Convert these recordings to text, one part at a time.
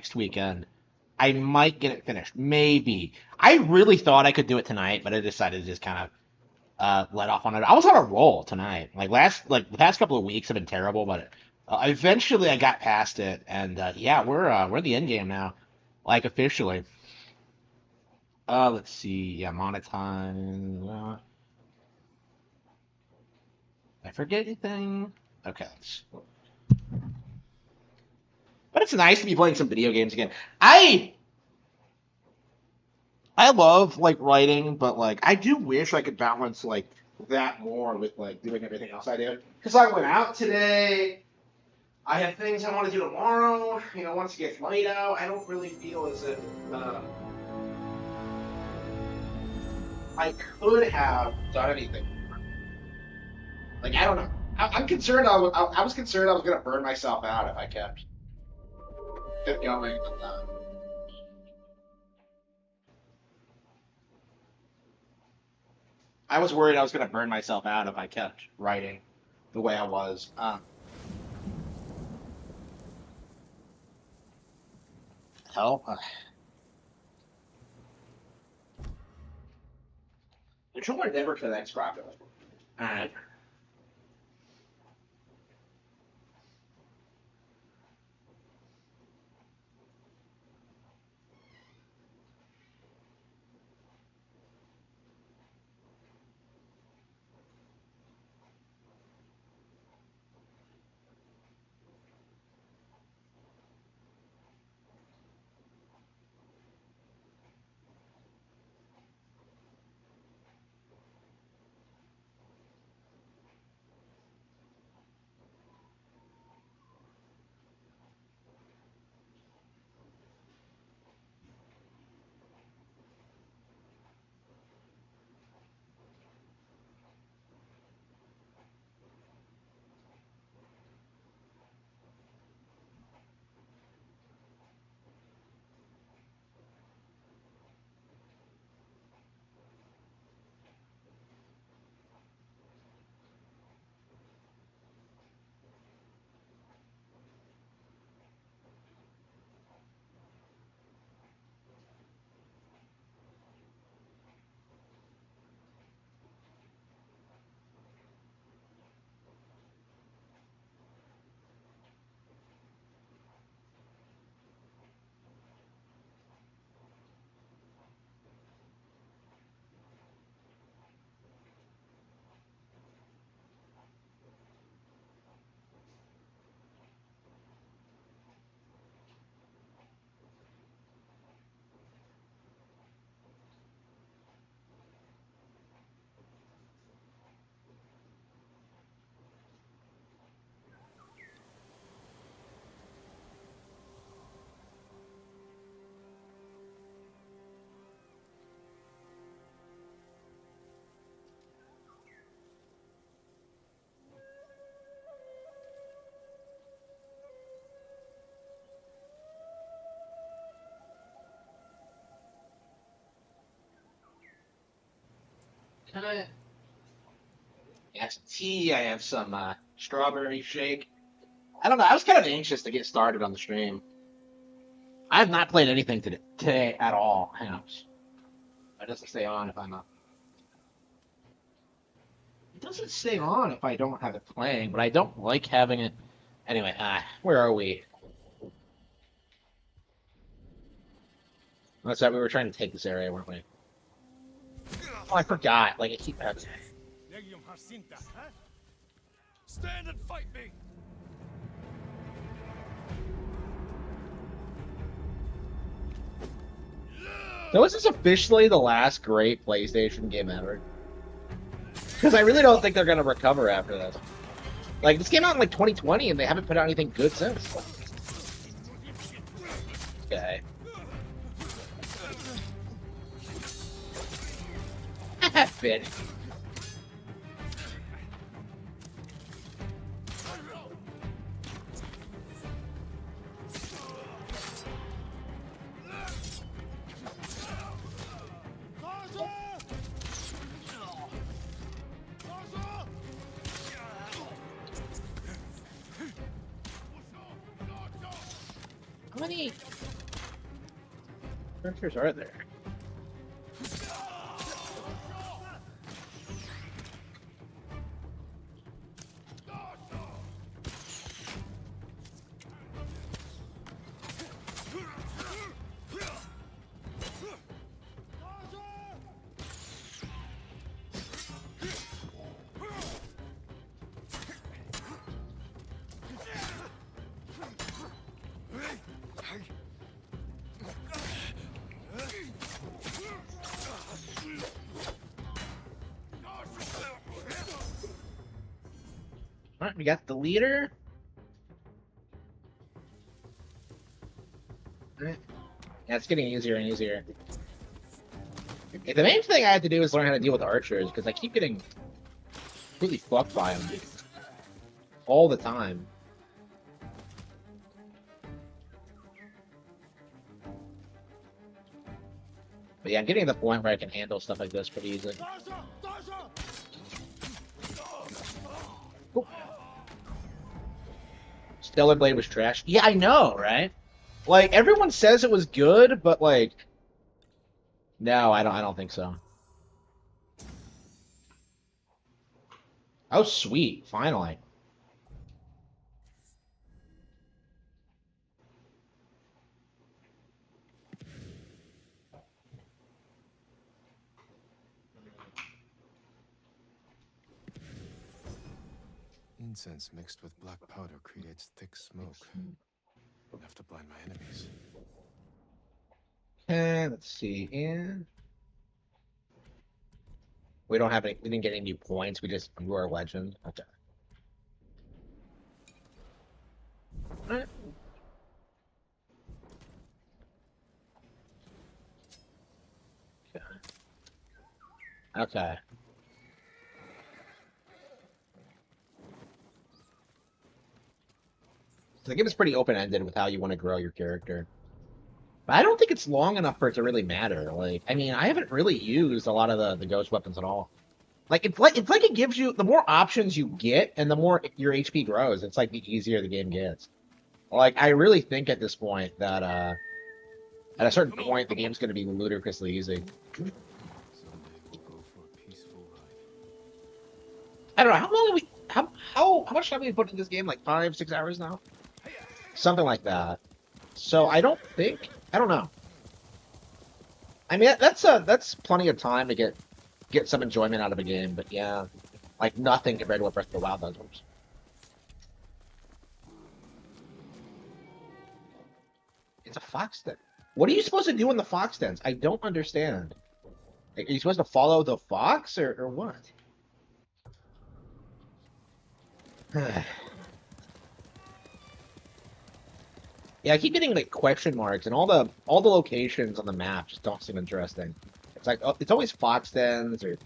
next weekend. I might get it finished. Maybe. I really thought I could do it tonight, but I decided to just kind of let off on it. I was on a roll tonight. Like the past couple of weeks have been terrible, but eventually I got past it, and yeah, we're in the end game now, like officially. Let's see. Yeah, monetize. I forget anything. Okay. But it's nice to be playing some video games again. I I love like writing, but like I do wish I could balance like that more with like doing everything else I do. Because I went out today. I have things I want to do tomorrow. Once it gets light out, I don't really feel as if uh, I could have done anything. Like I don't know. I'm concerned. I was concerned I was gonna burn myself out if I kept going. I was worried I was gonna burn myself out if I kept writing the way I was. Hell, the controller never connects properly. All right. Can I have some tea? I have some strawberry shake. I don't know. I was kind of anxious to get started on the stream. I have not played anything today at all. Hang on. It doesn't stay on if I'm not. It doesn't stay on if I don't have it playing, but I don't like having it. Anyway, where are we? That's right. We were trying to take this area, weren't we? Oh, I forgot. Like I keep. Stand and fight me! So is this officially the last great PlayStation game ever? Because I really don't think they're gonna recover after this. Like this came out in like 2020, and they haven't put out anything good since. Okay. Fit. How many? Archers are there? Alright, we got the leader. Alright. Yeah, it's getting easier and easier. The main thing I had to do is learn how to deal with archers, because I keep getting completely fucked by them. All the time. But yeah, I'm getting to the point where I can handle stuff like this pretty easily. Ooh. Stellar Blade was trash. Yeah, I know, right? Like, everyone says it was good, but like... No, I don't think so. Oh, sweet. Finally. Incense mixed with black powder creates thick smoke. Enough to blind my enemies. Okay, let's see here. We don't have any. We didn't get any new points. We just grew our legend. Okay. Alright. Okay. So the game is pretty open-ended with how you want to grow your character. But I don't think it's long enough for it to really matter. Like, I mean, I haven't really used a lot of the ghost weapons at all. Like it's like it gives you the more options you get and the more your HP grows, it's like the easier the game gets. Like I really think at this point that at a certain point the game's gonna be ludicrously easy. Someday we'll go for a peaceful ride. I don't know, how long have we how much time have we put in this game? Like 5, 6 hours now? Something like that. So I don't know. I mean that's plenty of time to get some enjoyment out of a game, but yeah. Like nothing compared to what Breath of the Wild does. It's a fox den. What are you supposed to do in the fox dens? I don't understand. Like, are you supposed to follow the fox or what? Yeah, I keep getting like question marks, and all the locations on the map just don't seem interesting. It's like it's always fox dens or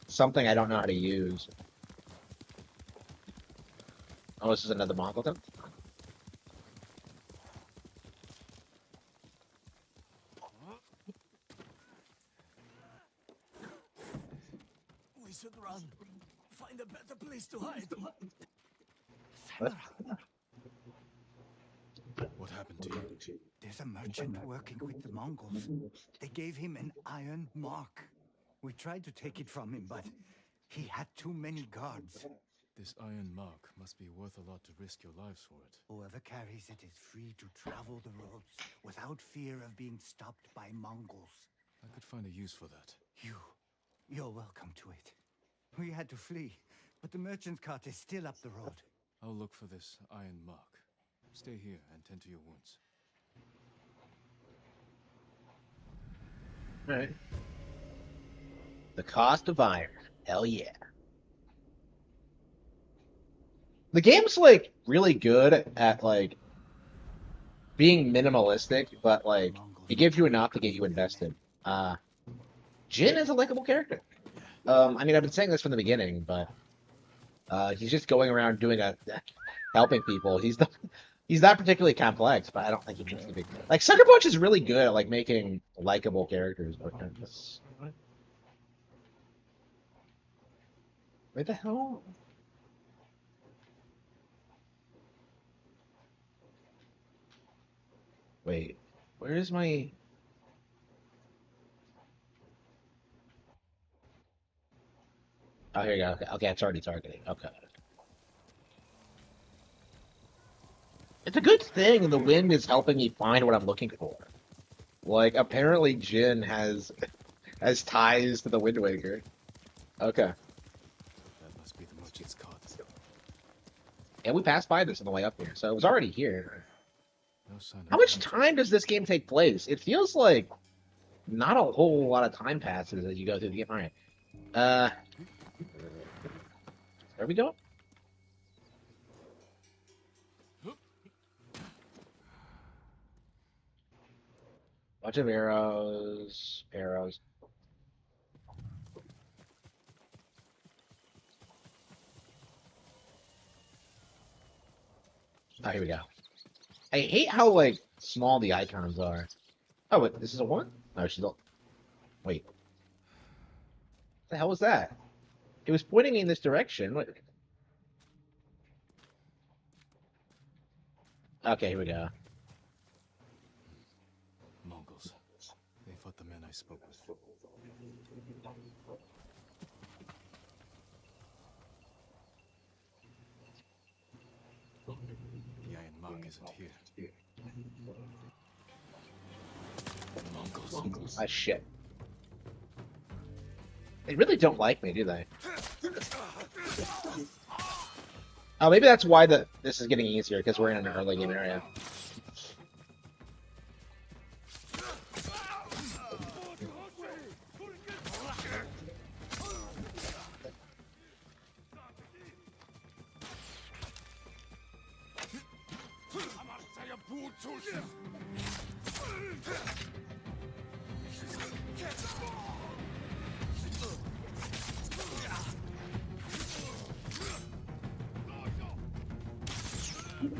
something I don't know how to use. Oh, this is another Mongol den. We should run. Find a better place to hide. What? What happened to you? There's a merchant working with the Mongols. They gave him an iron mark. We tried to take it from him, but he had too many guards. This iron mark must be worth a lot to risk your lives for it. Whoever carries it is free to travel the roads without fear of being stopped by Mongols. I could find a use for that. You're welcome to it. We had to flee, but the merchant's cart is still up the road. I'll look for this iron mark. Stay here and tend to your wounds. Alright. The cost of iron. Hell yeah. The game's like really good at like being minimalistic, but like it gives you enough to get you invested. Jin is a likable character. I mean I've been saying this from the beginning, but he's just going around doing helping people. He's not particularly complex, but I don't think he needs to be. Like Sucker Punch is really good at like making likable characters. Where the hell? Wait, where is my? Oh, here you go. Okay, okay, it's already targeting. Okay. It's a good thing the wind is helping me find what I'm looking for. Like, apparently Jin has ties to the Wind Waker. Okay. That must be the merchant's cart. And we passed by this on the way up here, so it was already here. No sign How of the much hunter. time does this game take place? It feels like not a whole lot of time passes as you go through the game. All right. There we go. Bunch of arrows, arrows. Oh, here we go. I hate how like small the icons are. Oh, wait, this is a one? No, she's a. Wait, what the hell was that? It was pointing me in this direction. What? Okay, here we go. Mongols. They fought the men I spoke with. The Iron Mark isn't here. Mongols. Ah, shit. They really don't like me, do they? Oh, maybe that's why this is getting easier, because we're in an early game area.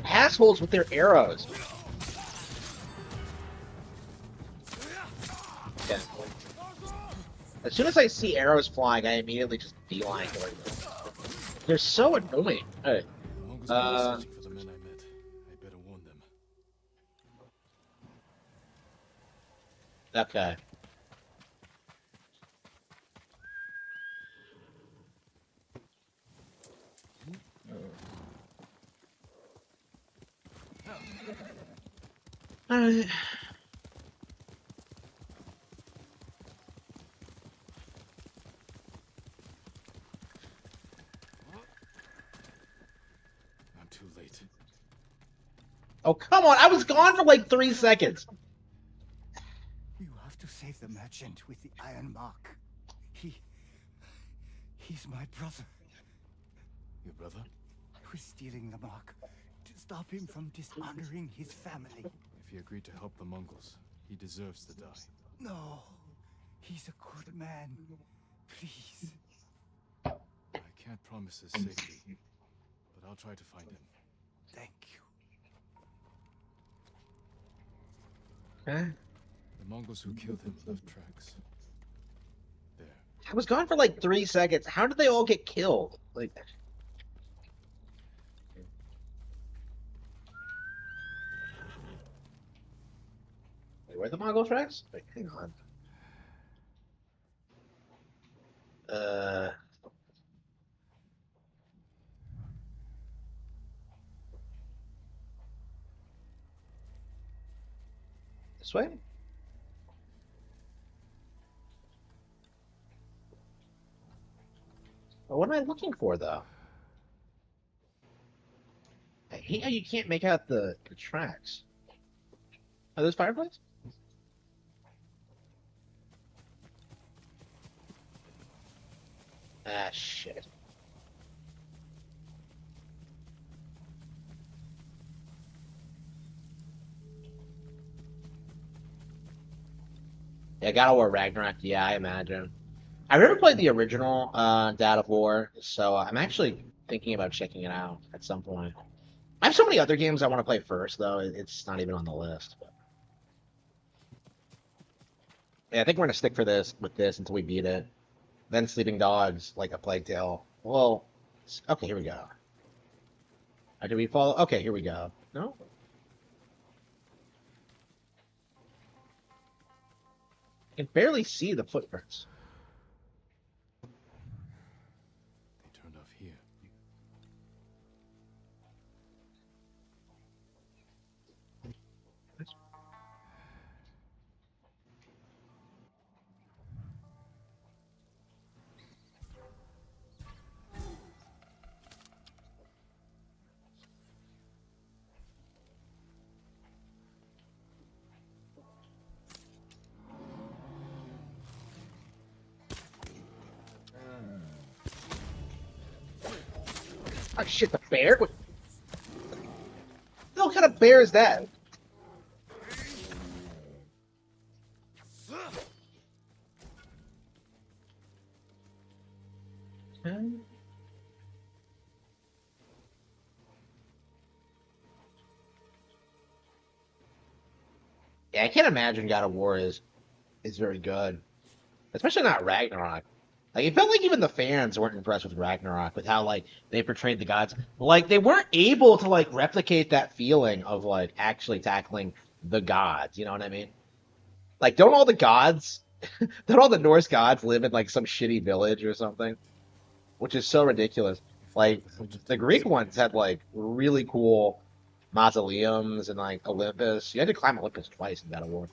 Assholes with their arrows. Yeah. As soon as I see arrows flying, I immediately just beeline toward them. They're so annoying. Alright. The Mongols are searching for the men I met. I better warn them. Okay. Alright. I'm too late. Oh, come on! I was gone for like 3 seconds! You have to save the merchant with the Iron Mark. He's my brother. Your brother? I was stealing the mark to stop him from dishonoring his family. If he agreed to help the Mongols, he deserves to die. No, he's a good man. Please. I can't promise his safety, but I'll try to find him. Thank you. Okay. The Mongols who killed him left tracks. There. I was gone for like 3 seconds. How did they all get killed? Like. Wait, where are the Mongol tracks? Wait, hang on. This way? Well, what am I looking for, though? I hate how you can't make out the tracks. Are those fireflies? Ah, shit. Yeah, God of War Ragnarok. Yeah, I imagine. I've never played the original God of War, so I'm actually thinking about checking it out at some point. I have so many other games I want to play first, though. It's not even on the list. But... Yeah, I think we're gonna stick for this with this until we beat it. Then Sleeping Dogs, like a Plague Tale. Well, okay, here we go. Did we follow? Okay, here we go. No? I can barely see the footprints. Oh shit, the bear? What the hell kind of bear is that? Yeah, I can't imagine God of War is very good, especially not Ragnarok. Like it felt like even the fans weren't impressed with Ragnarok with how like they portrayed the gods. Like they weren't able to like replicate that feeling of like actually tackling the gods. You know what I mean? Like don't all the Norse gods live in like some shitty village or something? Which is so ridiculous. Like The helmet the was Greek ones had like really cool mausoleums and like Olympus. You had to climb Olympus twice in God of War.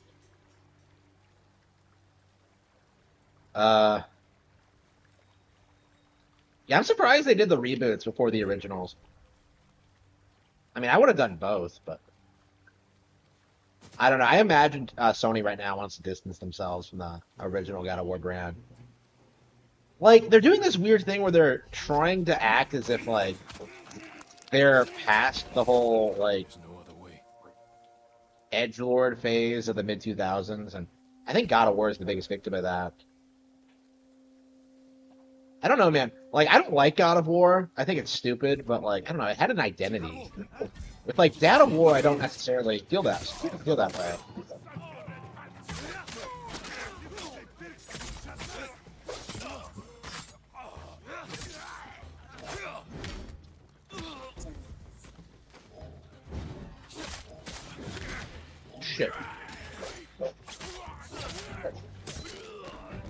Uh, yeah, I'm surprised they did the reboots before the originals. I mean, I would have done both, but I don't know. I imagine Sony right now wants to distance themselves from the original God of War brand. Like they're doing this weird thing where they're trying to act as if like they're past the whole like There's no other way. edgelord phase of the mid 2000s, and I think God of War is the biggest victim of that. I don't know, man. Like, I don't like God of War. I think it's stupid, but like, I don't know. It had an identity. With like God of War, I don't necessarily feel that way. Shit,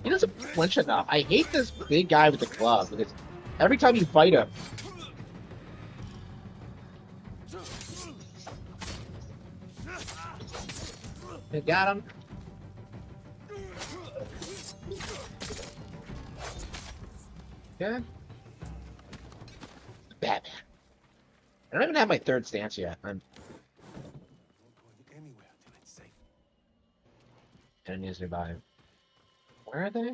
he doesn't flinch enough. I hate this big guy with the club because every time you fight him, you got him. Yeah, Batman. I don't even have my third stance yet. I'm Going anywhere till it's safe. enemies nearby. Where are they?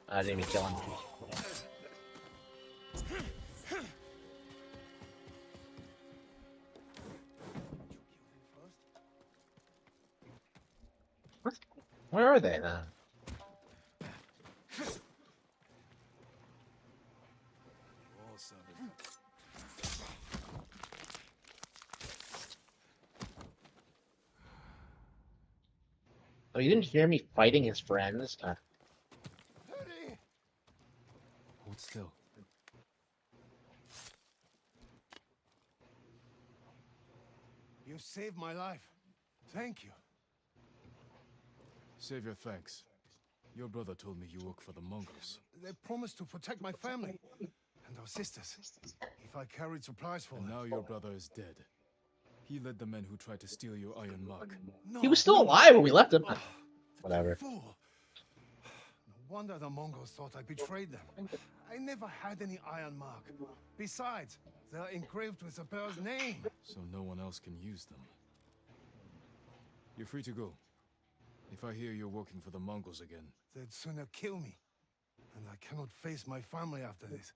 I didn't even kill him. What? Where are they then? All service. Oh, you didn't hear me fighting his friends? Hold still. You saved my life. Thank you. Save your thanks. Your brother told me you work for the Mongols. They promised to protect my family and our sisters if I carried supplies for And them. now your brother is dead. He led the men who tried to steal your iron mark. No, He was still no. alive when we left him. Oh, Whatever. fool. No wonder the Mongols thought I betrayed them. I never had any iron mark. Besides, they're engraved with the bear's name. So no one else can use them. You're free to go. If I hear you're working for the Mongols again, They'd sooner kill me. And I cannot face my family after this.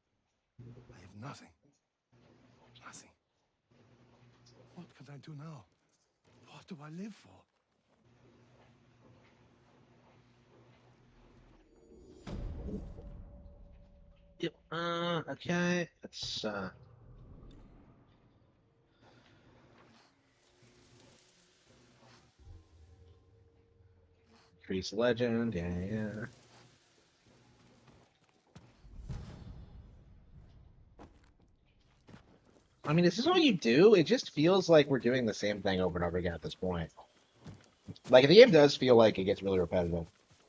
I have nothing. Nothing. What can I do now? What do I live for? Yep. Okay. Let's increase legend. Yeah, yeah. I mean, is this all you do? It just feels like we're doing the same thing over and over again at this point. Like the game does feel like it gets really repetitive.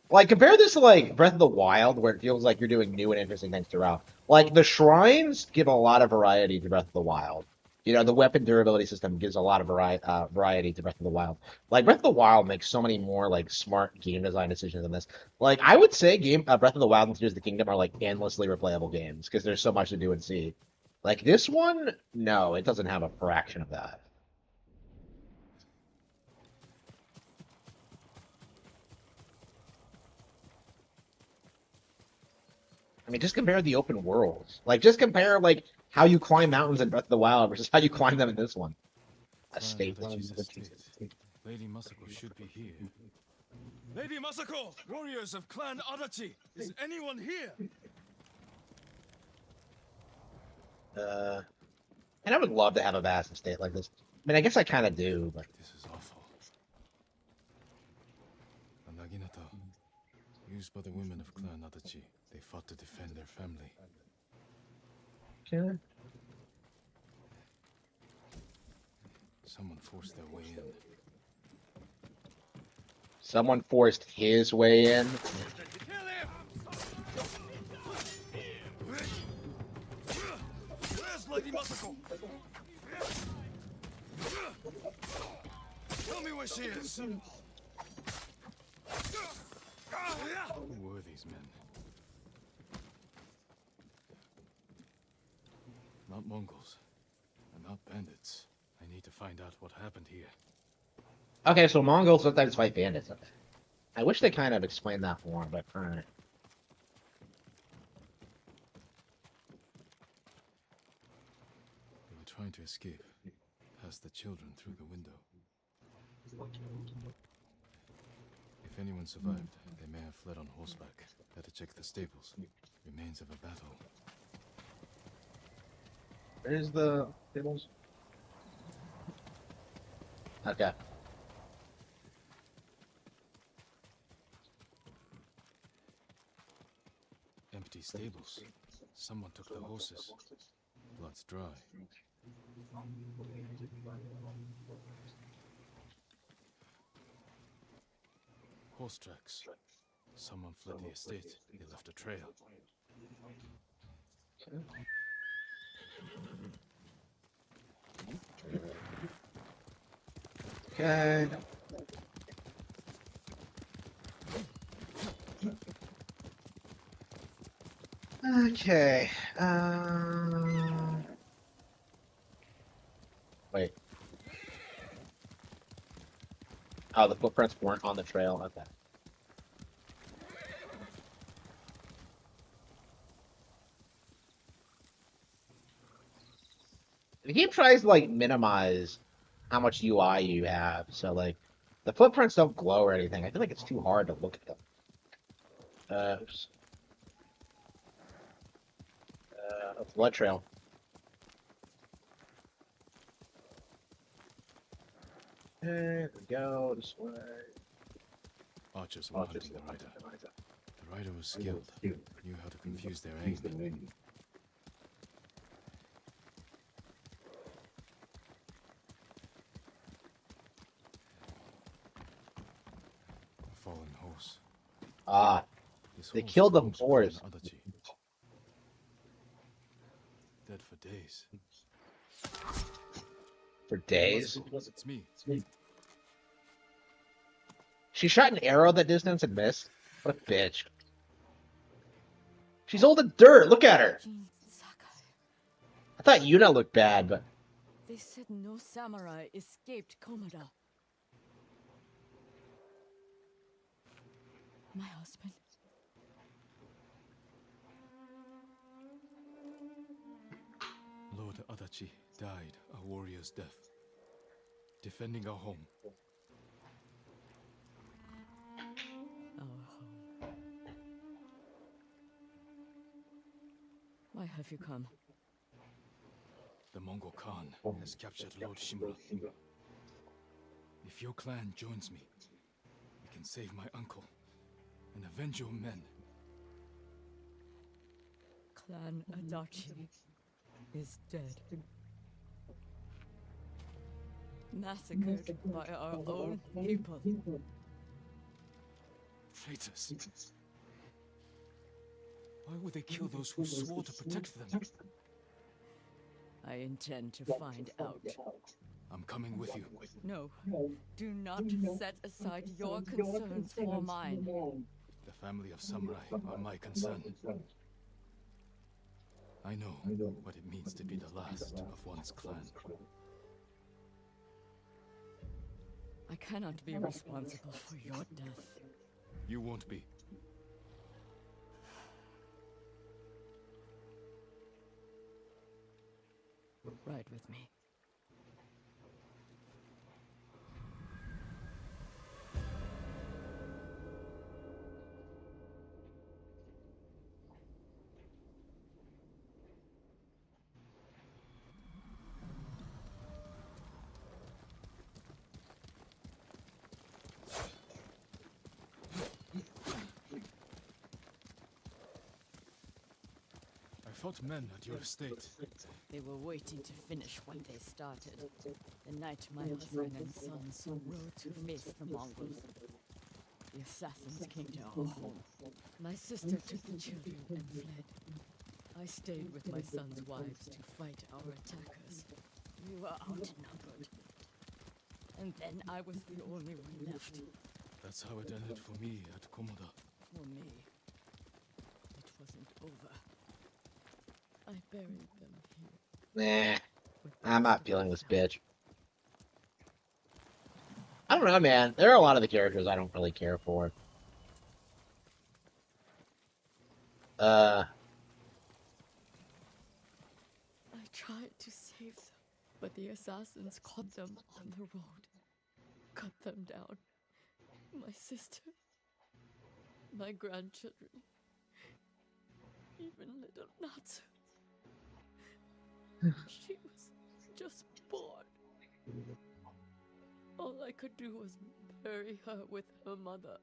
Like compare this to like Breath of the Wild, where it feels like you're doing new and interesting things throughout. Like the shrines give a lot of variety to Breath of the Wild. You know, the weapon durability system gives a lot of variety to Breath of the Wild. Like Breath of the Wild makes so many more like smart game design decisions than this. Like I would say, Breath of the Wild and Tears of the Kingdom are like endlessly replayable games because there's so much to do and see. Like this one, no, it doesn't have a fraction of that. I mean, just compare the open worlds. Like, just compare like how you climb mountains in Breath of the Wild versus how you climb them in this one. A Clan state. Adachi's estate. Lady Masako should be here. Lady Masako! Warriors of Clan Adachi! Is anyone here? And I would love to have a vast estate like this. I mean, I guess I kind of do, but This is awful. A Naginata, used by the women of Clan Adachi. They fought to defend their family. okay. Someone forced their way in. Someone forced his way in. Kill him! Where's Lady Masako? Tell me where she is. Who were these men? Not Mongols, and not bandits. I need to find out what happened here. Okay, so Mongols sometimes fight bandits. I wish they kind of explained that more, but alright. They were trying to escape, past the children through the window. If anyone survived, they may have fled on horseback. Better check the stables. Remains of a battle. Where's the tables? Okay. Empty stables. Someone took the horses. Blood's dry. Horse tracks. Someone fled the estate. They left a trail. Okay. Okay. Wait. Oh, the footprints weren't on the trail. Okay. The game tries to like minimize how much UI you have, so like the footprints don't glow or anything. I feel like it's too hard to look at them. Oops. A blood trail. There we go. This way. Archers were hunting the rider. The rider was skilled. Knew how to confuse their aim. A fallen horse. Ah, This they horse killed the belongs to horse. Clan Adachi. Dead for days. For days. It's me. She shot an arrow at that distance and missed. What a bitch. She's all the dirt. Look at her. Jin Sakai. I thought Yuna looked bad, but They said no samurai escaped Komoda. My husband. Lord Adachi died a warrior's death. Defending our home. Our home. Why have you come? The Mongol Khan has captured Lord Shimura. If your clan joins me, we can save my uncle and avenge your men. Clan Adachi is dead. Massacred by our own people. Traitors. Why would they kill those who swore to protect them? I intend to find out. I'm coming with you. No, do not set aside your concerns for mine. The family of samurai are my concern. I know what it means to be the last of one's clan. I cannot be responsible for your death. You won't be. Ride with me. I fought men at your estate. They were waiting to finish what they started. The night my husband and sons rode to face the Mongols. The assassins came to our home. My sister took the children and fled. I stayed with my sons' wives to fight our attackers. We were outnumbered. And then I was the only one left. That's how it ended for me at Komoda. For me, it wasn't over. I buried them here. Nah, I'm not feeling this bitch. I don't know, man. There are a lot of the characters I don't really care for. I tried to save them, but the assassins caught them on the road. Cut them down. My sister. My grandchildren. Even little Natsu. She was just born. All I could do was bury her with her mother.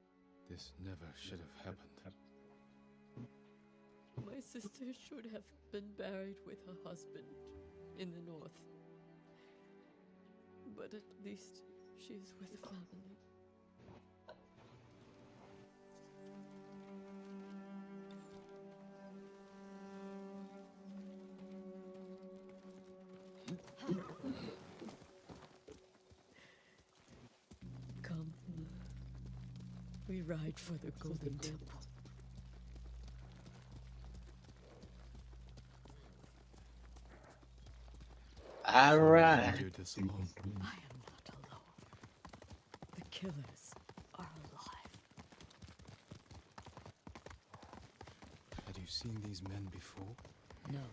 This never should have happened. My sister should have been buried with her husband in the north. But at least she's with family. Come. We ride for the Golden Temple. All right. Do this alone. I am not alone. The killers are alive. Had you seen these men before? No.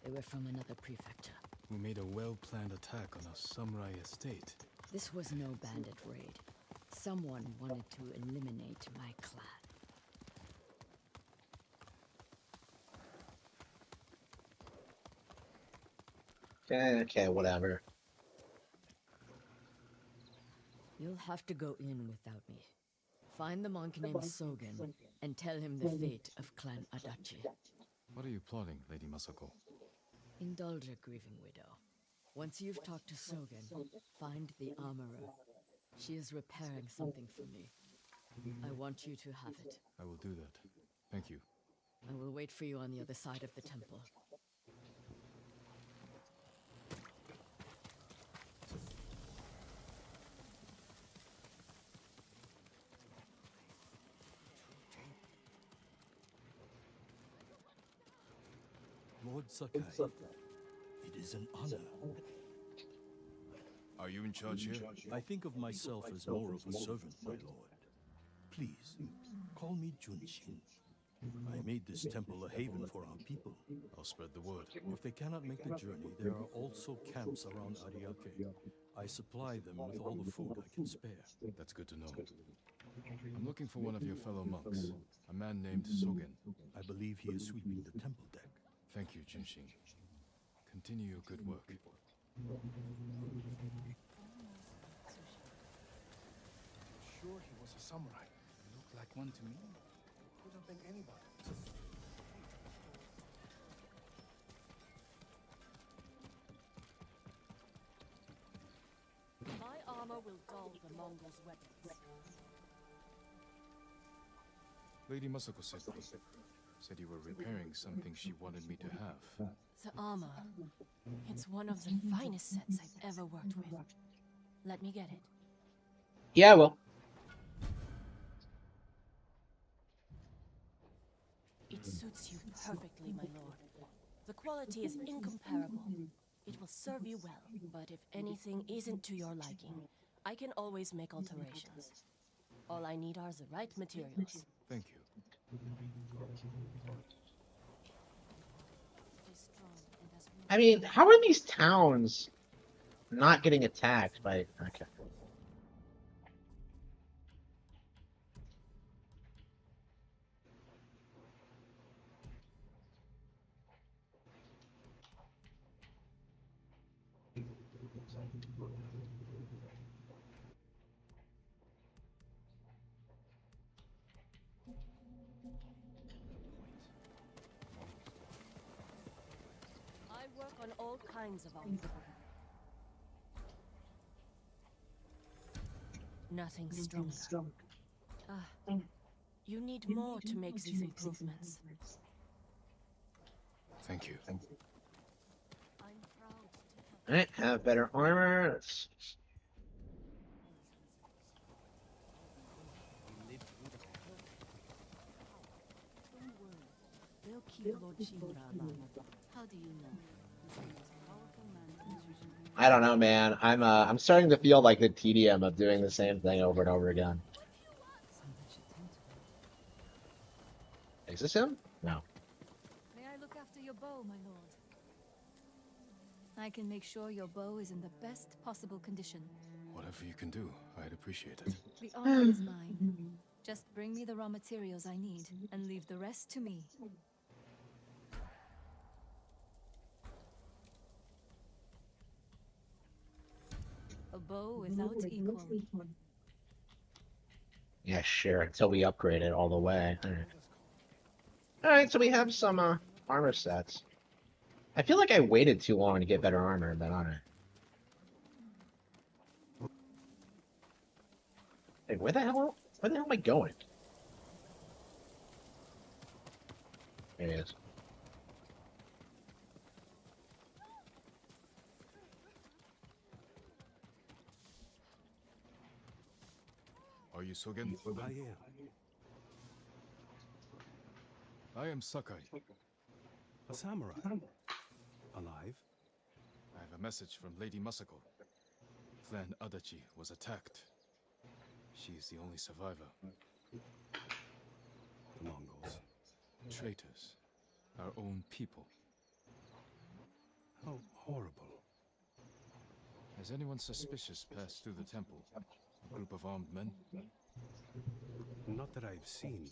They were from another prefecture. We made a well-planned attack on a samurai estate. This was no bandit raid. Someone wanted to eliminate my clan. Okay, whatever. You'll have to go in without me. Find the monk named Sogen and tell him the fate of Clan Adachi. What are you plotting, Lady Masako? Indulge a grieving widow. Once you've talked to Sogen, find the armorer. She is repairing something for me. I want you to have it. I will do that. Thank you. I will wait for you on the other side of the temple. Lord Sakai, it is an honor. Are you in charge here? I think of myself as more of a servant, my lord. Please, call me Junshin. I made this temple a haven for our people. I'll spread the word. If they cannot make the journey, there are also camps around Ariake. I supply them with all the food I can spare. That's good to know. I'm looking for one of your fellow monks, a man named Sogen. I believe he is sweeping the temple deck. Thank you, Junshin. Continue your good work. Sure he was a samurai. Looked like one to me. Could have been anybody. My armor will dull the Mongols' weapons. Lady Masako said you were repairing something she wanted me to have. The armor. It's one of the finest sets I've ever worked with. Let me get it. Yeah, well. It suits you perfectly, my lord. The quality is incomparable. It will serve you well, but if anything isn't to your liking, I can always make alterations. All I need are the right materials. Thank you. It is strong and as I mean, how are these towns not getting attacked by... Okay. I work on all kinds of armor. Nothing stronger. Ah, you need more to make these improvements. Thank you. I'm proud to help. Alright, have better armor. Let's... Don't worry. They'll keep Lord Shimura alive. How do you know? I don't know, man. I'm starting to feel like the tedium of doing the same thing over and over again. Is this him? No. May I look after your bow, my lord? I can make sure your bow is in the best possible condition. Whatever you can do, I'd appreciate it. The honor is mine. Just bring me the raw materials I need and leave the rest to me. A bow without equal. Yeah, sure. Until we upgrade it all the way. Alright, so we have some armor sets. I feel like I waited too long to get better armor, but alright. Hey, where the hell am I going? There he is. Are you Sogen? I am. I am Sakai. A samurai. Alive? I have a message from Lady Masako. Clan Adachi was attacked. She is the only survivor. The Mongols. Traitors. Our own people. How horrible. Has anyone suspicious passed through the temple? A group of armed men? Not that I've seen,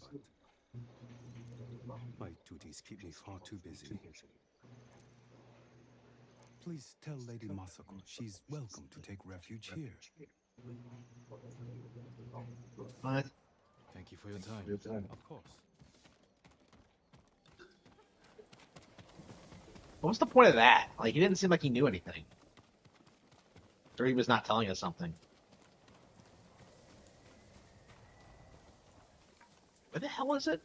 but my duties keep me far too busy. Please tell Lady Masako she's welcome to take refuge here. What? Thank you for your time. Of course. What was the point of that? Like, he didn't seem like he knew anything. Or he was not telling us something. Where the hell is it?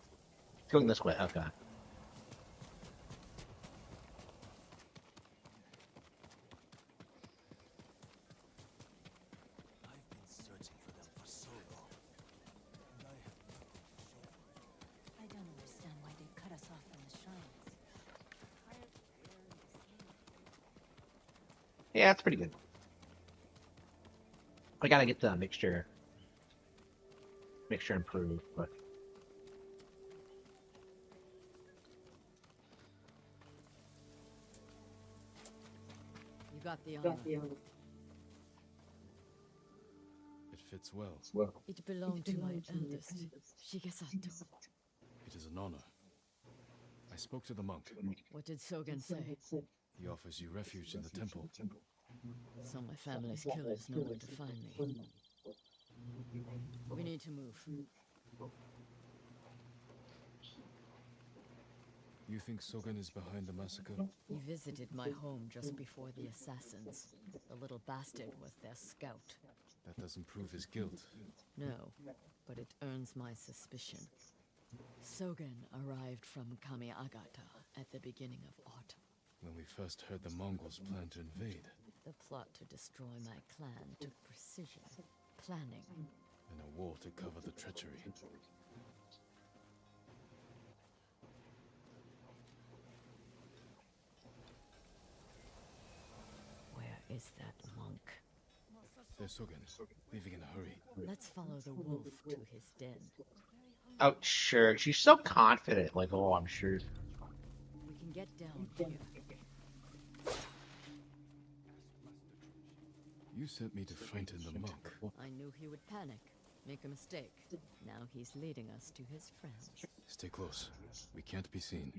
It's going this way, okay. I've been searching for them for so long. And I have I don't understand why they cut us off from the shrines. Yeah, it's pretty good. I gotta get the mixture improved, but You got the honor. It fits well. It belonged to my eldest, Shigesato. It is an honor. I spoke to the monk. What did Sogen say? He offers you refuge in the temple. So my family's killers know where to find me. We need to move. You think Sogen is behind the massacre? He visited my home just before the assassins. The little bastard was their scout. That doesn't prove his guilt. No, but it earns my suspicion. Sogen arrived from Kamiagata at the beginning of autumn. When we first heard the Mongols plan to invade, The plot to destroy my clan took precision, planning. and a war to cover the treachery. Where is that monk? There's Sogen, leaving in a hurry. Let's follow the wolf to his den. oh sure. She's so confident, like, oh, I'm sure. We can get down here. You sent me to frighten the monk. I knew he would panic, make a mistake. Now he's leading us to his friends. Stay close. We can't be seen.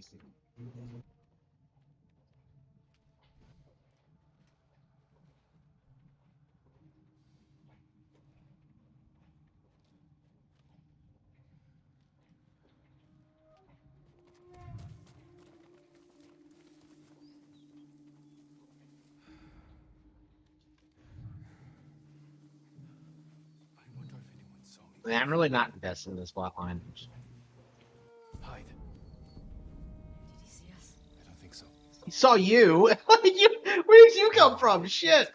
I wonder if anyone saw me. Yeah, I'm really not invested in this plotline. Hide. Did he see us? I don't think so. He saw you. Where did you come from? Shit.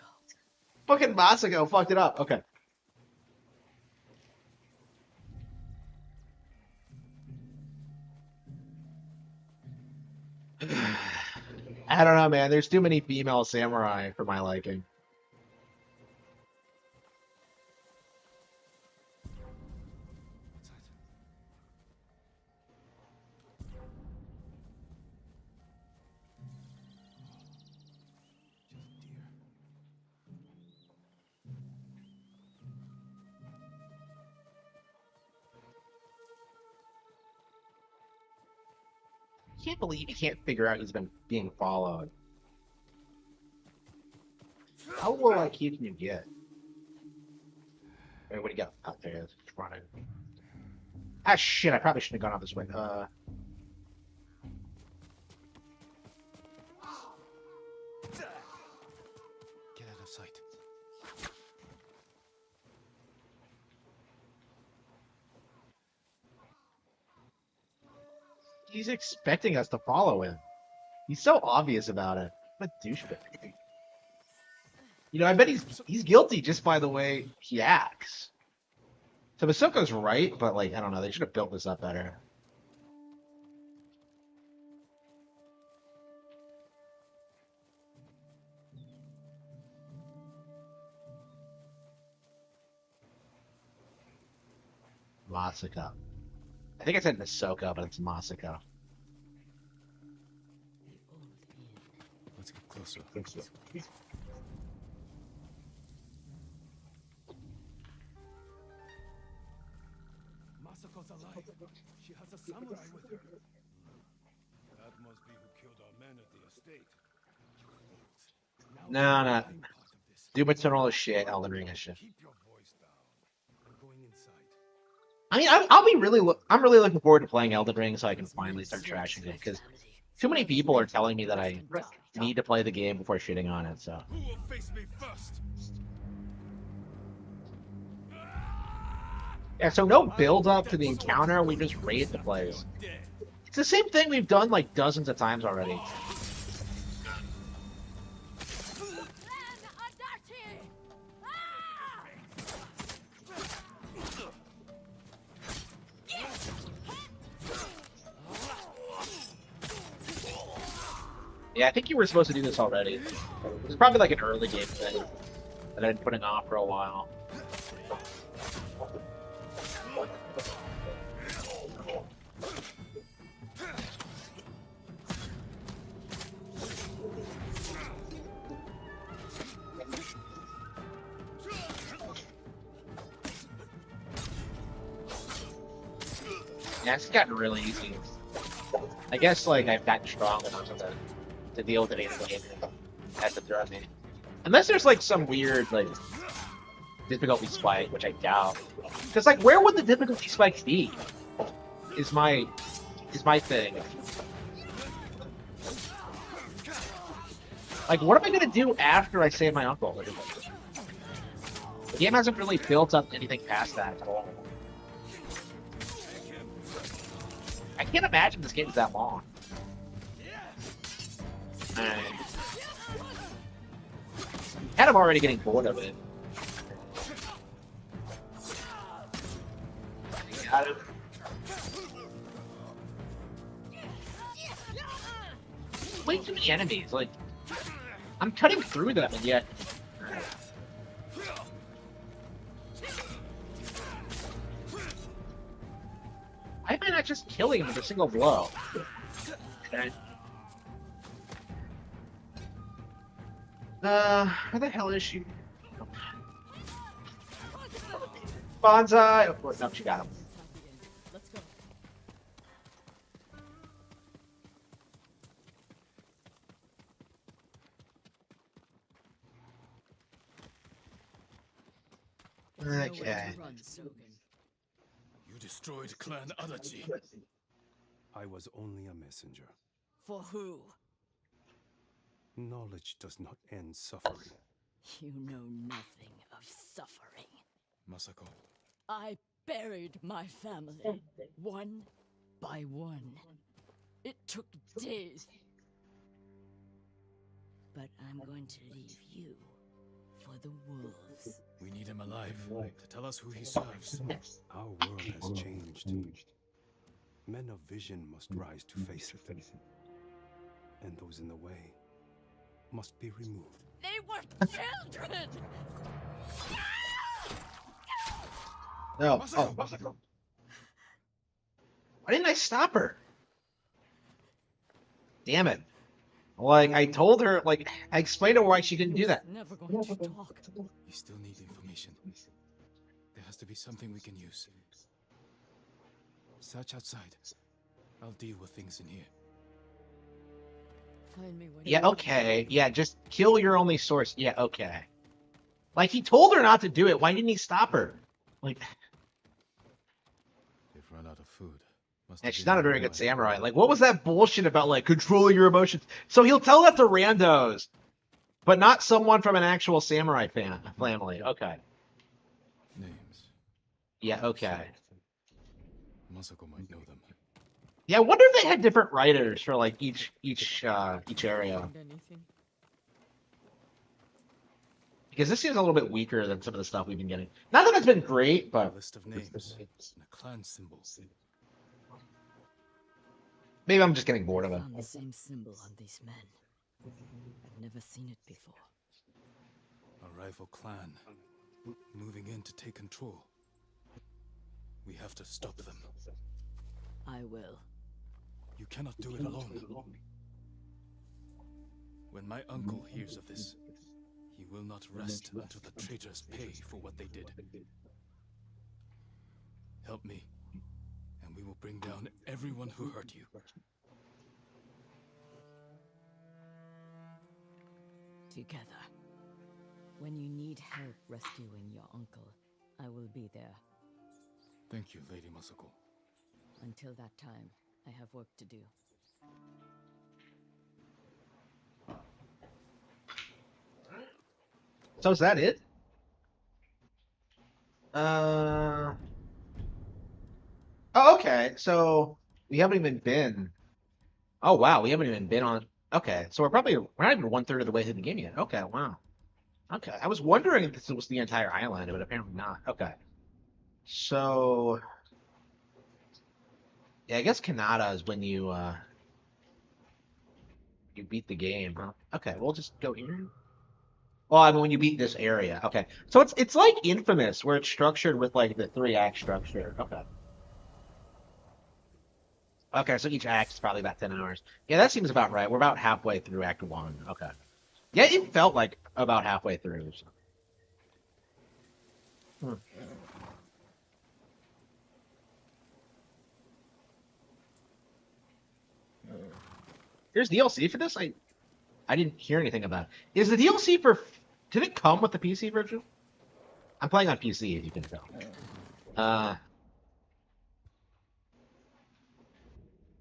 Fucking Masako fucked it up. Okay. I don't know, man. There's too many female samurai for my liking. What's that? Just deer. I can't believe he can't figure out he's been being followed. How low IQ can you get? Wait, what do you got? Oh, there it is. It's running. Ah, shit. I probably shouldn't have gone out this way. Get out of sight. He's expecting us to follow him. He's so obvious about it. What a douchebag. You know, I bet he's guilty just by the way he acts. So Masako's right, but like, I don't know, they should have built this up better. Masako. I think I said Masaoko, but it's Masako. Let's get closer. Masako's alive. She has a samurai with her. That must be who killed our men at the estate. No, no. Doom Eternal is shit, Elden Ring is shit. Keep your voice down. I'm going inside. I mean, I'm really looking forward to playing Elden Ring so I can finally start trashing it, because too many people are telling me that I need to play the game before shitting on it, so. Who will face me first? Yeah, so no build up to the encounter, we just raid the place. It's the same thing we've done like dozens of times already. Yeah, I think you were supposed to do this already. It was probably like an early game thing that I'd been putting off for a while. Yeah, it's gotten really easy. I guess like I've gotten strong enough to deal with it game has to throw at me. Unless there's like some weird like difficulty spike, which I doubt. Because like where would the difficulty spike be? Is my thing. Like what am I gonna do after I save my uncle? The game hasn't really built up anything past that at all. I can't imagine this game is that long. Kind of already getting bored of it. Got him. Way too many enemies. Like, I'm cutting through them, and yet. Why am I not just killing him with a single blow? Okay. Where the hell is she? Bonsai! Of course, no, she got him. Let's go. Okay. Run, Sogen. You destroyed Clan Adachi. I was only a messenger. For who? Knowledge does not end suffering. You know nothing of suffering. Masako, I buried my family, one by one. It took days. But I'm going to leave you for the wolves. we need him alive to tell us who he serves. Our world has changed. Men of vision must rise to face it. And those in the way must be removed. They were children! No. Oh. Why didn't I stop her? Damn it. Like, I told her, like, I explained to her why she didn't do that. Never going to talk. We still need information. There has to be something we can use. Search outside. I'll deal with things in here. Find me when Yeah, you okay. Yeah, just kill your only source. Yeah, okay. Like, he told her not to do it. Why didn't he stop her? Like, They've run out of food. Must yeah, have she's been not a on the very good way. samurai. Like, what was that bullshit about, like, controlling your emotions? So he'll tell that to randos, but not someone from an actual samurai family. Okay. Names. Yeah, okay. Masako might know them. Yeah, I wonder if they had different writers for, like, each area. find anything. Because this seems a little bit weaker than some of the stuff we've been getting. Not that it's been great, A but list of names and a clan symbol. maybe I'm just getting bored of it. Found the same symbol on these men. I've never seen it before. A rival clan moving in to take control. We have to stop them. I will. You cannot do it alone. When my uncle hears of this, he will not rest until the traitors pay for what they did. Help me, and we will bring down everyone who hurt you. Together. When you need help rescuing your uncle, I will be there. Thank you, Lady Masako. Until that time, I have work to do. So is that it? Oh, okay. So we haven't even been. Oh, wow. We haven't even been on. Okay. So we're not even 1/3 of the way through the game yet. Okay. Wow. Okay. I was wondering if this was the entire island, but apparently not. Okay. So. Yeah, I guess Kanata is when you beat the game, huh? Okay, we'll just go here. Well, I mean, when you beat this area. Okay. So it's like Infamous, where it's structured with, like, the 3-act structure. Okay. Okay, so each act is probably about 10 hours. Yeah, that seems about right. We're about halfway through Act 1. Okay. Yeah, it felt like about halfway through. So. Hmm. There's DLC for this? I didn't hear anything about it. Is the DLC for... Did it come with the PC version? I'm playing on PC, if you can tell. Is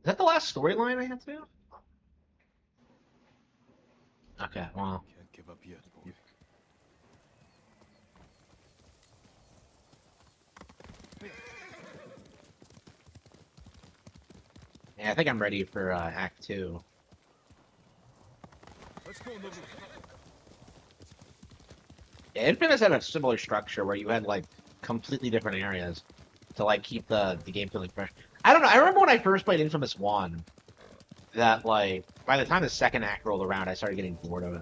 that the last storyline I have to do? Okay, well... Can't give up yet, boy. Yeah, I think I'm ready for Act 2. Let's go, Nobu. Yeah, Infamous had a similar structure where you had, like, completely different areas to, like, keep the game feeling fresh. I don't know, I remember when I first played Infamous 1, that, like, by the time the second act rolled around, I started getting bored of it.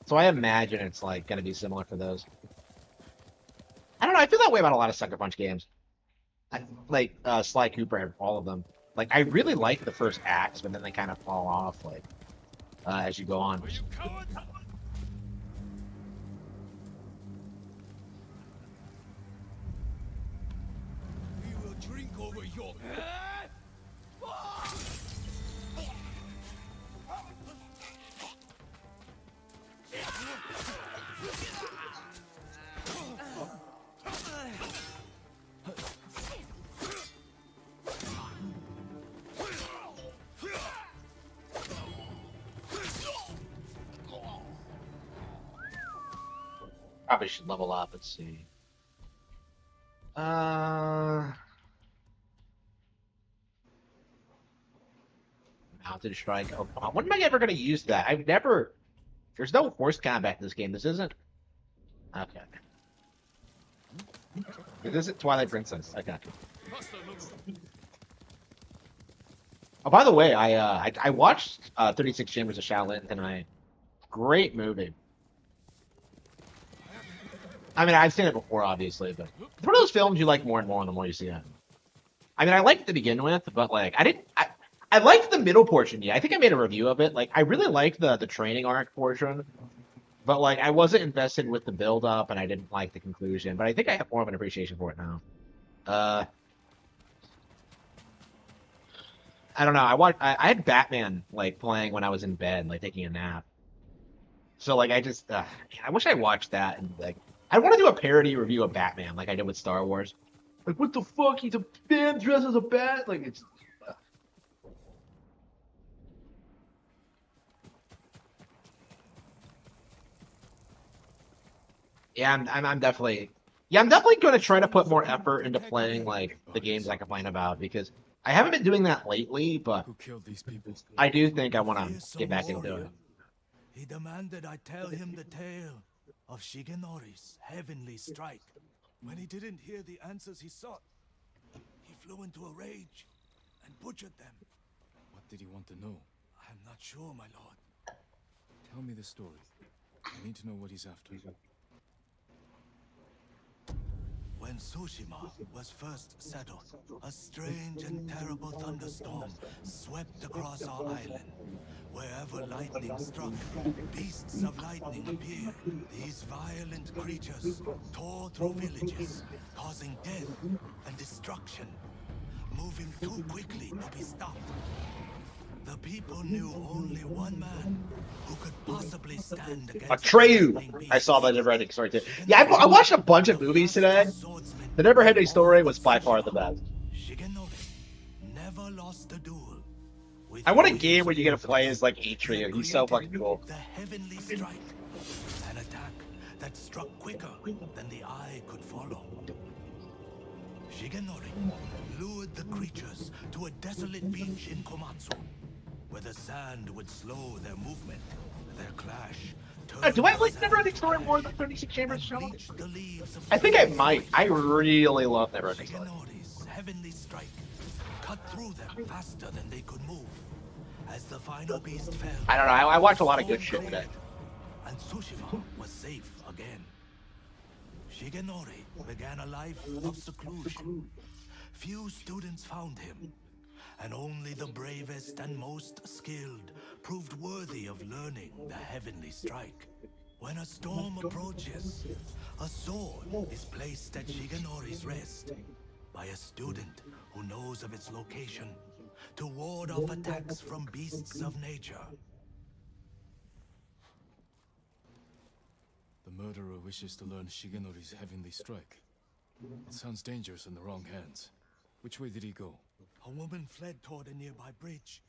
So I imagine it's, like, gonna be similar for those. I don't know, I feel that way about a lot of Sucker Punch games. Like, Sly Cooper had all of them. Like, I really like the first acts, but then they kind of fall off, like, as you go on. over your... Probably should level up. Let's see. Mounted strike. Oh, when am I ever going to use that? I've never. There's no forced combat in this game. This isn't. Okay. This isn't Twilight Princess. I got you. Oh, by the way, I watched 36 Chambers of Shaolin tonight. Great movie. I mean, I've seen it before, obviously, but it's one of those films you like more and more the more you see it. I mean, I liked it to begin with, but like, I liked the middle portion. Yeah, I think I made a review of it. Like, I really liked the training arc portion, but like, I wasn't invested with the build up, and I didn't like the conclusion. But I think I have more of an appreciation for it now. I don't know. I had Batman like playing when I was in bed, like taking a nap. So like, I wish I watched that and like. I want to do a parody review of Batman, like I did with Star Wars. Like, what the fuck? He's a man dressed as a bat. Like, it's. Yeah, I'm definitely. Yeah, I'm definitely going to try to put more effort into playing like the games I complain about because I haven't been doing that lately. But Who killed these people? I do think I want to Fearsome get back into warrior. it. He demanded I tell him the tale of Shigenori's heavenly strike. When he didn't hear the answers he sought, he flew into a rage and butchered them. What did he want to know? I'm not sure, my lord. Tell me the story. I need to know what he's after. When Tsushima was first settled, a strange and terrible thunderstorm swept across our island. Wherever lightning struck, beasts of lightning appeared. These violent creatures tore through villages, causing death and destruction, moving too quickly to be stopped. The people knew only one man who could possibly stand against Atreyu! I saw that never-ending story too. Yeah, I watched a bunch of movies today. The never-ending story was by far the best. Shigenori never lost a duel. I want a game where you get to play as like Atreyu. He's so fucking cool. The heavenly strike, an attack that struck quicker than the eye could follow. Shigenori lured the creatures to a desolate beach in Komatsu, where the sand would slow their movement. Their clash. Do I like Never-Ending Story more than 36 Chambers of Shaolin? Bleached the leaves of I think I might. I really love Never-Ending Story. Shigenori's heavenly strike cut through them faster than they could move. As the final beast fell, I don't know. I watch a lot of good shit today. and Tsushima was safe again. Shigenori began a life of seclusion. Few students found him, and only the bravest and most skilled proved worthy of learning the heavenly strike. When a storm approaches, a sword is placed at Shigenori's rest by a student who knows of its location to ward off attacks from beasts of nature. The murderer wishes to learn Shigenori's heavenly strike. It sounds dangerous in the wrong hands. Which way did he go? A woman fled toward a nearby bridge.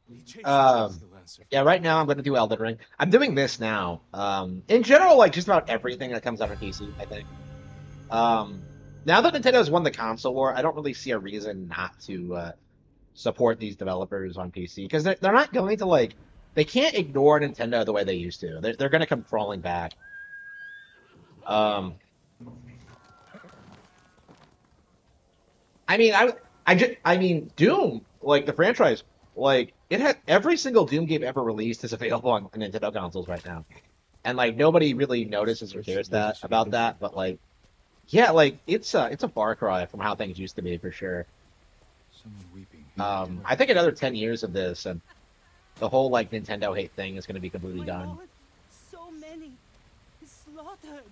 He chased Um, He'll answer. Yeah, right now I'm going to do Elden Ring. I'm doing this now. In general, like just about everything that comes out on PC, I think. Now that Nintendo's won the console war, I don't really see a reason not to support these developers on PC because they're not going to like they can't ignore Nintendo the way they used to. They're going to come crawling back. I mean, I mean, Doom, like the franchise, like it had every single Doom game ever released is available on Nintendo consoles right now, and like nobody really notices or cares about that. But like, yeah, like it's a far cry from how things used to be for sure. Someone weeping. I think another 10 years of this and the whole like Nintendo hate thing is going to be completely My done. lord, so many slaughtered.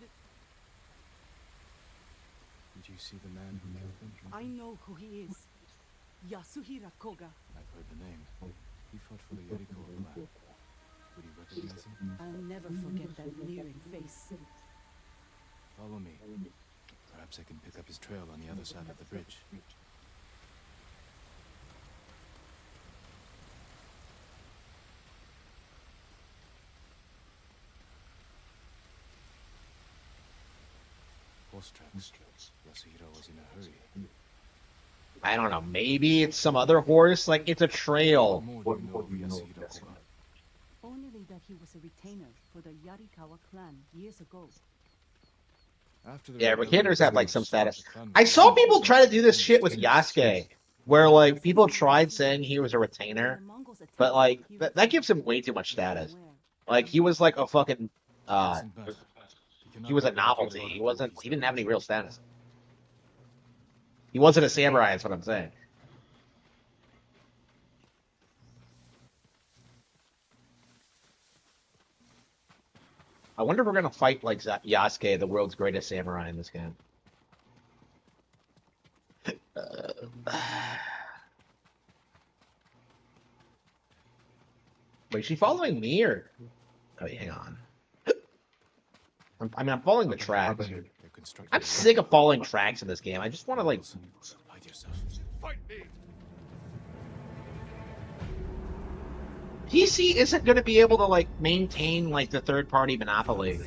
Did you see the man who killed him? I know who he is. Yasuhira Koga. I've heard the name. He fought for the Yoriko clan. Would you recognize him? I'll never forget that leering face. Follow me. Perhaps I can pick up his trail on the other side of the bridge. Horse tracks. Yasuhira was in a hurry. I don't know. Maybe it's some other horse. Like, it's a trail. What more do you know of Yasuhira Koga? Only that he was a retainer for the Yarikawa clan years ago. After the Yeah, rebellion, retainers have like some the status. clan I was saw formed people by try to do this the shit with Yasuke, where like people tried saying he was a retainer, The Mongols but attacked like he that was gives him way too much status. aware. Like he was like a fucking Listen back. You he was a cannot let novelty. everybody He wasn't. these He didn't have any days. real status. He wasn't a samurai. Is what I'm saying. I wonder if we're gonna fight like Yasuke, the world's greatest samurai, in this game. Wait, is she following me or? Oh, wait, hang on. I mean, I'm following the tracks. They're constructed I'm around sick of following tracks in this game. I just want to like. Mongols. Hide yourself. Fight me. PC isn't going to be able to like maintain like the third-party monopoly.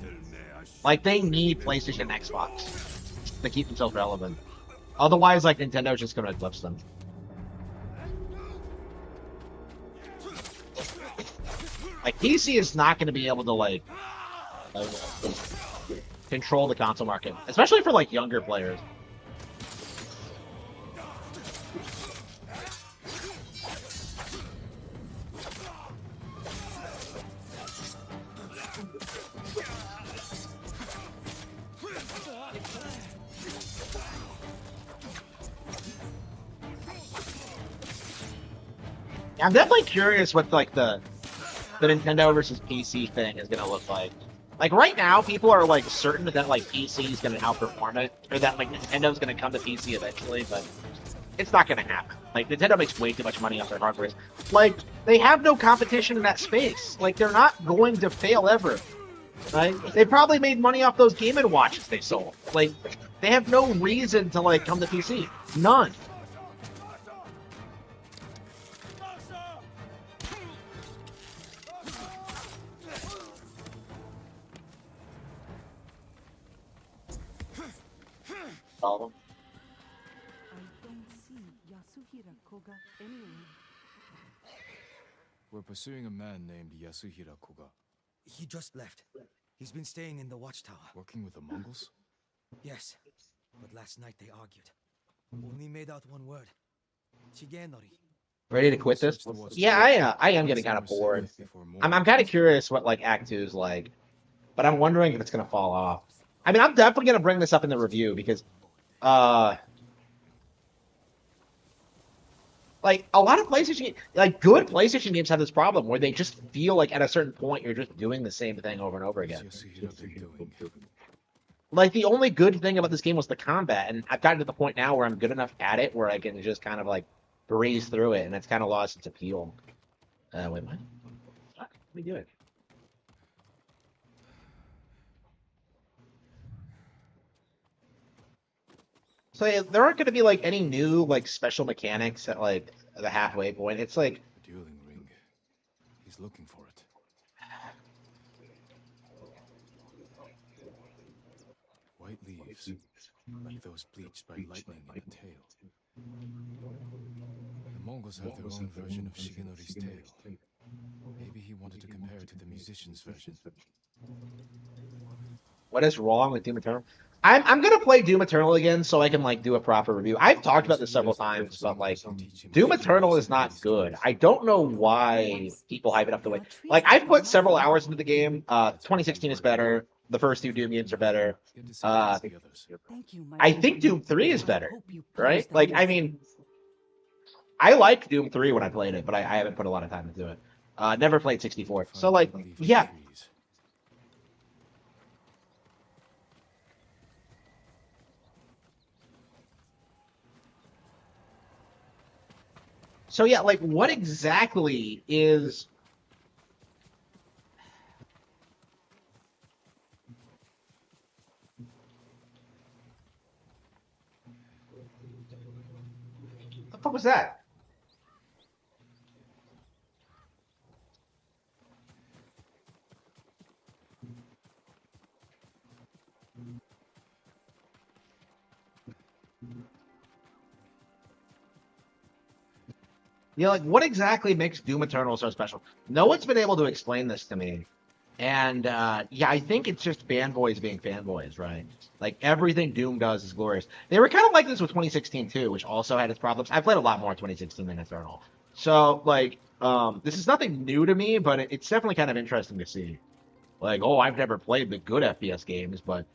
Like they need PlayStation and Xbox to keep themselves relevant. Otherwise, like Nintendo's just going to eclipse them. Like PC is not going to be able to like control the console market, especially for like younger players. I'm definitely curious what like the Nintendo versus PC thing is gonna look like. Like right now, people are like certain that like PC is gonna outperform it, or that like Nintendo's gonna come to PC eventually, but it's not gonna happen. Like Nintendo makes way too much money off their hardware. Like they have no competition in that space. Like they're not going to fail ever. Right? They probably made money off those Game & Watches they sold. Like they have no reason to like come to PC. None. All of them. I don't see Yasuhira Koga anywhere. We're pursuing a man named Yasuhira Koga. He just left. He's been staying in the watchtower. Working with the Mongols? Yes, but last night they argued. Only made out one word. Shigenori. Ready to quit this? Yeah, I am getting kind of bored. I'm kind of curious what like Act 2 is like, but I'm wondering if it's gonna fall off. I mean, I'm definitely gonna bring this up in the review because, like a lot of PlayStation, like good PlayStation games have this problem where they just feel like at a certain point you're just doing the same thing over and over again. What's Yasuhira been doing? Like the only good thing about this game was the combat, and I've gotten to the point now where I'm good enough at it where I can just kind of like breeze through it, and it's kind of lost its appeal. Wait, what? What are we doing? So yeah, there aren't going to be like any new like special mechanics at like the halfway point. It's like The dueling ring. He's looking for it. White leaves, like those bleached by lightning in the tail. The Mongols have their own version of Shigenori's tale. Maybe he wanted to compare it to the musician's version. what is wrong with Doom Eternal? I'm gonna play Doom Eternal again so I can like do a proper review. I've talked about this several times, but like Doom Eternal is not good. I don't know why people hype it up the way. Like I've put several hours into the game. 2016 is better. The first two Doom games are better. He had to sacrifice the others. Thank you, my I lord. think Doom 3 is I better, hope you right? promised Like that I yes. mean, I liked Doom 3 when I played it, but I haven't put a lot of time into it. Never played 64. So like, Find relief in yeah, trees. So yeah, like what exactly is the fuck was that? Yeah, like what exactly makes Doom Eternal so special? No one's been able to explain this to me. And yeah, I think it's just fanboys being fanboys, right? Like everything Doom does is glorious. They were kind of like this with 2016 too, which also had its problems. I played a lot more 2016 than Eternal. So like this is nothing new to me, but it's definitely kind of interesting to see. Like, oh, I've never played the good FPS games, but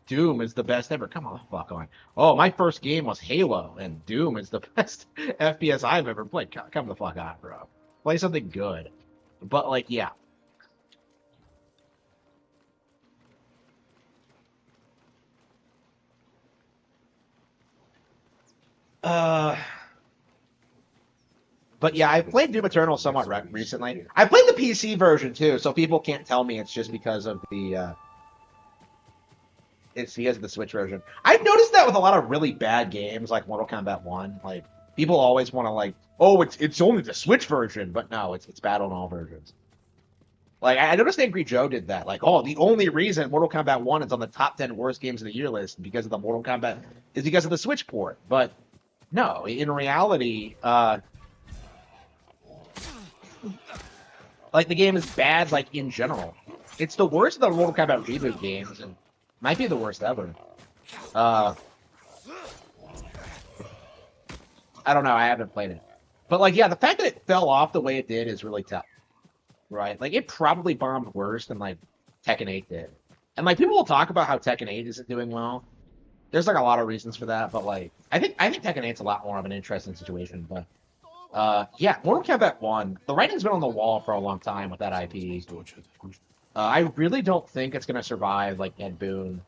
Doom is the best ever. Come on, fuck on. Oh, my first game was Halo, and Doom is the best FPS I've ever played. Come the fuck on, bro. Play something good. But like, yeah. Uh, but yeah, I played Doom Eternal somewhat recently. I played the PC version too, so people can't tell me it's just because of the it's because of the Switch version. I've noticed that with a lot of really bad games like Mortal Kombat 1. Like people always want to like, oh, it's only the Switch version, but no, it's bad on all versions. Like I noticed Angry Joe did that. Like, oh, the only reason Mortal Kombat 1 is on the top 10 worst games of the year list because of the Mortal Kombat is because of the Switch port. But no, in reality, like the game is bad, like in general. It's the worst of the Mortal Kombat reboot games, and might be the worst ever. I don't know. I haven't played it, but like, yeah, the fact that it fell off the way it did is really tough, right? Like, it probably bombed worse than like Tekken 8 did, and like people will talk about how Tekken 8 isn't doing well. There's like a lot of reasons for that, but like, I think Tekken 8's a lot more of an interesting situation, but. Yeah, Mortal Kombat 1. The writing's been on the wall for a long time with that IP. I really don't think it's going to survive, like, Ed Boon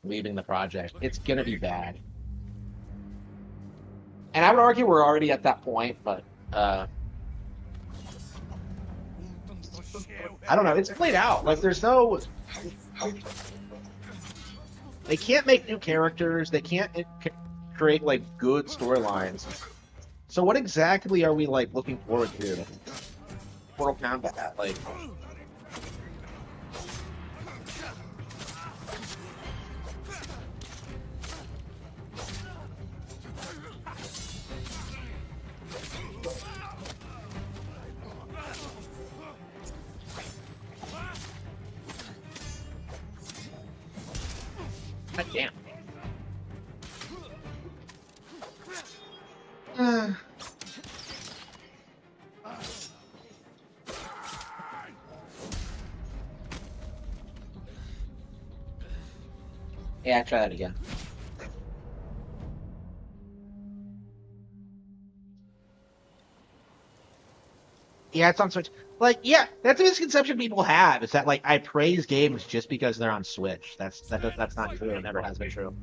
leaving the project. It's going to be bad. And I would argue we're already at that point, but, I don't know. It's played out. Like, there's no... They can't make new characters. They can't create, like, good storylines. So what exactly are we, like, looking forward to? Mortal Kombat, like... God damn. Yeah, try that again. Yeah, it's on Switch. Like, yeah, that's a misconception people have. Is that like I praise games just because they're on Switch? That's not true. It never has been true.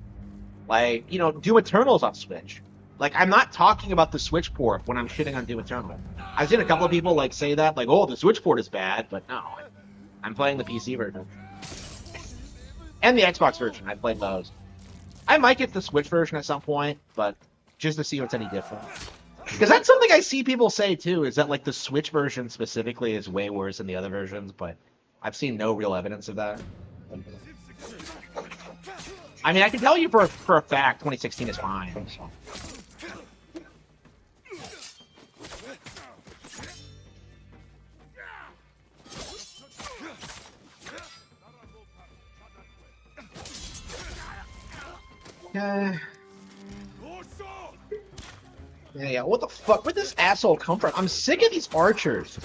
Like, you know, Doom Eternal's on Switch. Like, I'm not talking about the Switch port when I'm shitting on Doom Eternal. I've seen a couple of people like say that, like, oh, the Switch port is bad, but no, I'm playing the PC version and the Xbox version. I played those. I might get the Switch version at some point, but just to see what's any different. Because that's something I see people say too, is that like the Switch version specifically is way worse than the other versions, but I've seen no real evidence of that. I mean, I can tell you for a fact 2016 is fine. So. Yeah, what the fuck? Where'd this asshole come from? I'm sick of these archers.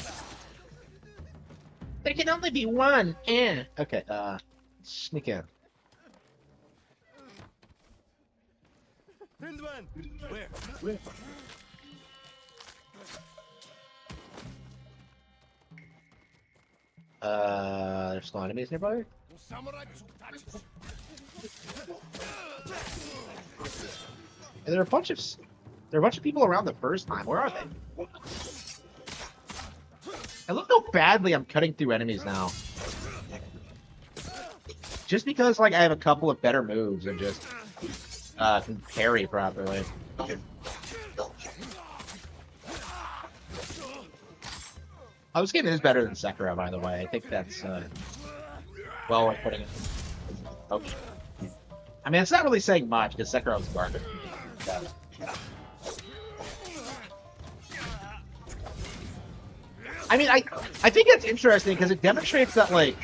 There can only be one. Okay, sneak in. Where? There's no enemies nearby? And there are a bunch of... There are a bunch of people around the first time. Where are they? And look how badly I'm cutting through enemies now. Just because, like, I have a couple of better moves and just can parry properly. Oh, this game is better than Sekiro, by the way. I think that's well worth putting it. Okay. I mean, it's not really saying much because Sekiro's garbage. I mean, I think it's interesting because it demonstrates that, like,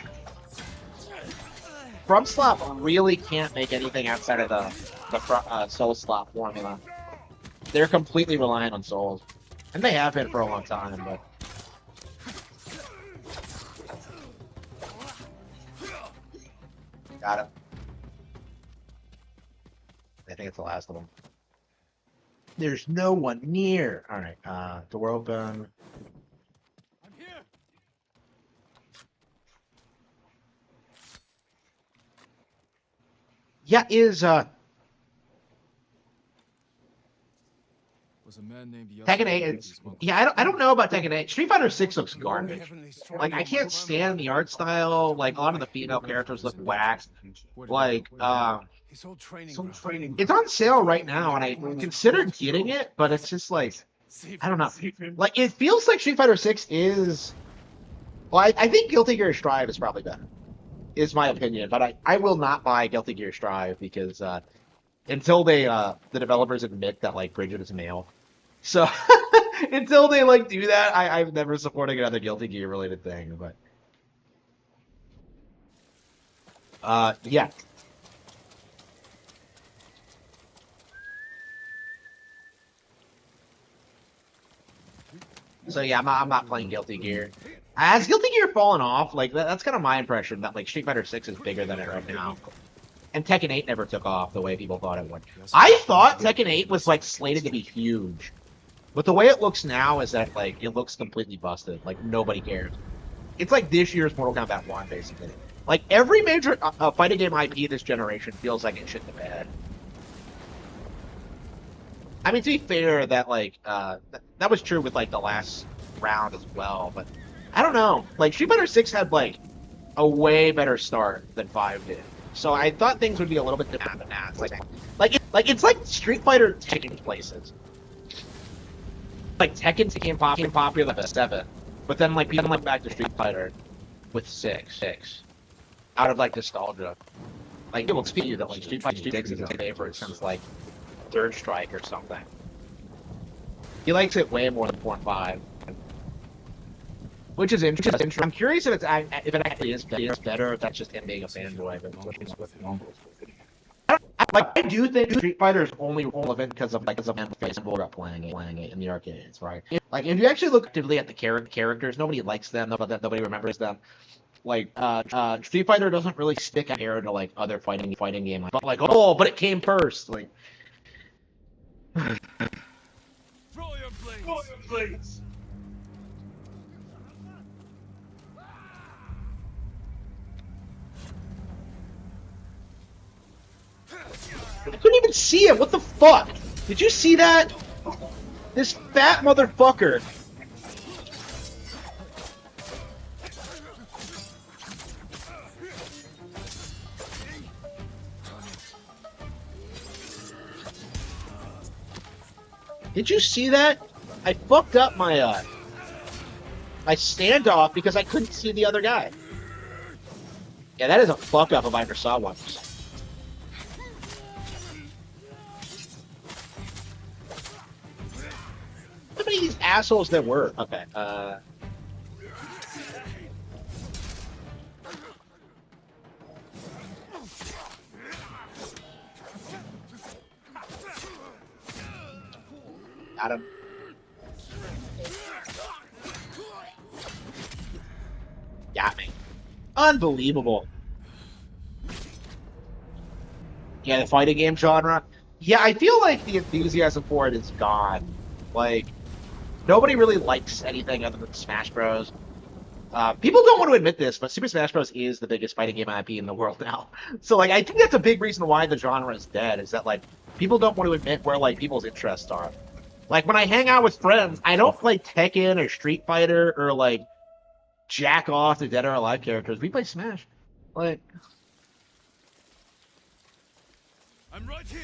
FromSlop really can't make anything outside of the Soul Slot formula. They're completely reliant on Souls. And they have been for a long time, but... Got it. I think it's the last of them. There's no one near. Alright, door open. I'm here. Yeah, is Was a man named Tekken 8. Yeah, I don't know about Tekken 8. Street Fighter 6 looks garbage. Like, I can't stand the art style. Like, a lot of the female characters look waxed. Like, His whole training. it's on sale right now, and I considered getting it, but it's just like, I don't know. Like, it feels like Street Fighter 6 is... Well, I think Guilty Gear Strive is probably better, is my opinion. But I will not buy Guilty Gear Strive because until they the developers admit that, like, Bridget is male. So, until they, like, do that, I'm never supporting another Guilty Gear related thing, but... yeah. So yeah, I'm not playing Guilty Gear. Has Guilty Gear fallen off? Like, that's kind of my impression, that, like, Street Fighter 6 is bigger than it right now. And Tekken 8 never took off the way people thought it would. I thought Tekken 8 was, like, slated to be huge. But the way it looks now is that, like, it looks completely busted. Like, nobody cares. It's like this year's Mortal Kombat 1, basically. Like, every major fighting game IP this generation feels like it shit the bed. I mean, to be fair, that, like, that was true with, like, the last round as well, but I don't know. Like, Street Fighter 6 had, like, a way better start than 5 did. So I thought things would be a little bit different than that. It's like Street Fighter Tekken places. Like, Tekken became popular with 7, but then, like, people went back to Street Fighter with 6. Out of, like, nostalgia. Like, people speak to you that, like, Street Fighter 6 is his favorite since, like, Third Strike or something. He likes it way more than 4 and 5. Which is interesting. I'm curious if it actually is better, or if that's just him being a fanboy. But I do think Street Fighter is only relevant because of Facebook playing it in the arcades, right? Like, if you actually look actively at the characters, nobody likes them, nobody remembers them. Like, Street Fighter doesn't really stick out here to, like, other fighting game. But, like, oh, but it came first. Like, Throw your blades. I couldn't even see him. What the fuck? Did you see that? This fat motherfucker. Did you see that? I fucked up my my standoff because I couldn't see the other guy. Yeah, that is a fuck up if I ever saw one. How many of these assholes there were? Okay, got him. Got me. Unbelievable. Yeah, the fighting game genre. Yeah, I feel like the enthusiasm for it is gone. Like, nobody really likes anything other than Smash Bros. People don't want to admit this, but Super Smash Bros. Is the biggest fighting game IP in the world now. So, like, I think that's a big reason why the genre is dead, is that, like, people don't want to admit where, like, people's interests are. Like, when I hang out with friends, I don't play Tekken or Street Fighter or, like, jack off to Dead or Alive characters. We play Smash. Like... I'm right here.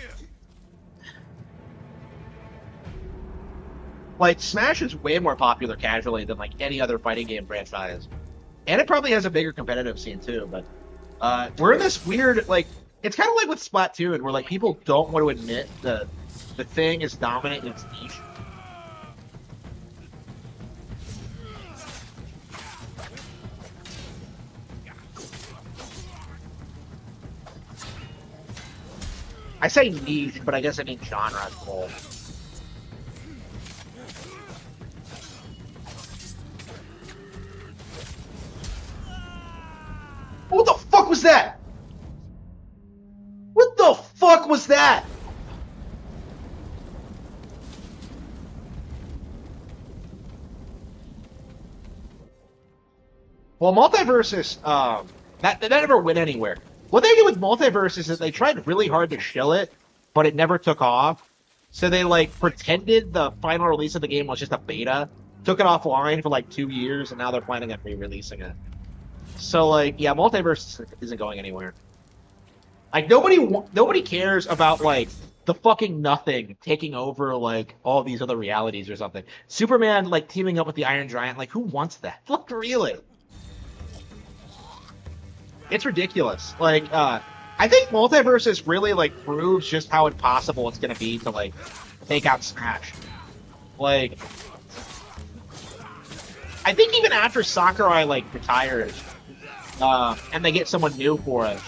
Like, Smash is way more popular casually than, like, any other fighting game franchise. And it probably has a bigger competitive scene, too, but... we're in this weird, like... It's kind of like with Splatoon, where, like, people don't want to admit the thing is dominant in its niche. I say niche, but I guess I mean genre as a whole. What the fuck was that? What the fuck was that? Well, Multiversus, that never went anywhere. What they did with Multiversus is that they tried really hard to shill it, but it never took off. So they, like, pretended the final release of the game was just a beta, took it offline for, like, 2 years, and now they're planning on re-releasing it. So, like, yeah, Multiversus isn't going anywhere. Like, nobody cares about, like, the fucking nothing taking over, like, all these other realities or something. Superman, like, teaming up with the Iron Giant, like, who wants that? Like, really? It's ridiculous. Like, I think Multiversus really, like, proves just how impossible it's gonna be to, like, take out Smash. Like, I think even after Sakurai, like, retires, and they get someone new for it,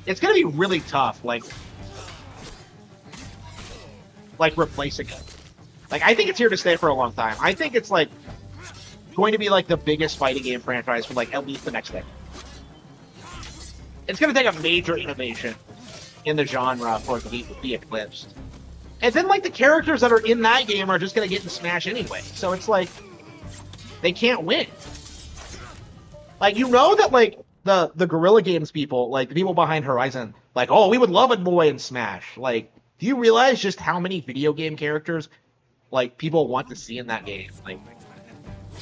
it's gonna be really tough, like replacing it. Like, I think it's here to stay for a long time. I think it's, like, going to be, like, the biggest fighting game franchise for, like, at least the next decade. It's going to take a major innovation in the genre for it to be eclipsed. And then, like, the characters that are in that game are just going to get in Smash anyway. So it's like, they can't win. Like, you know that, like, the Guerrilla Games people, like, the people behind Horizon, like, oh, we would love a boy in Smash. Like, do you realize just how many video game characters, like, people want to see in that game? Like,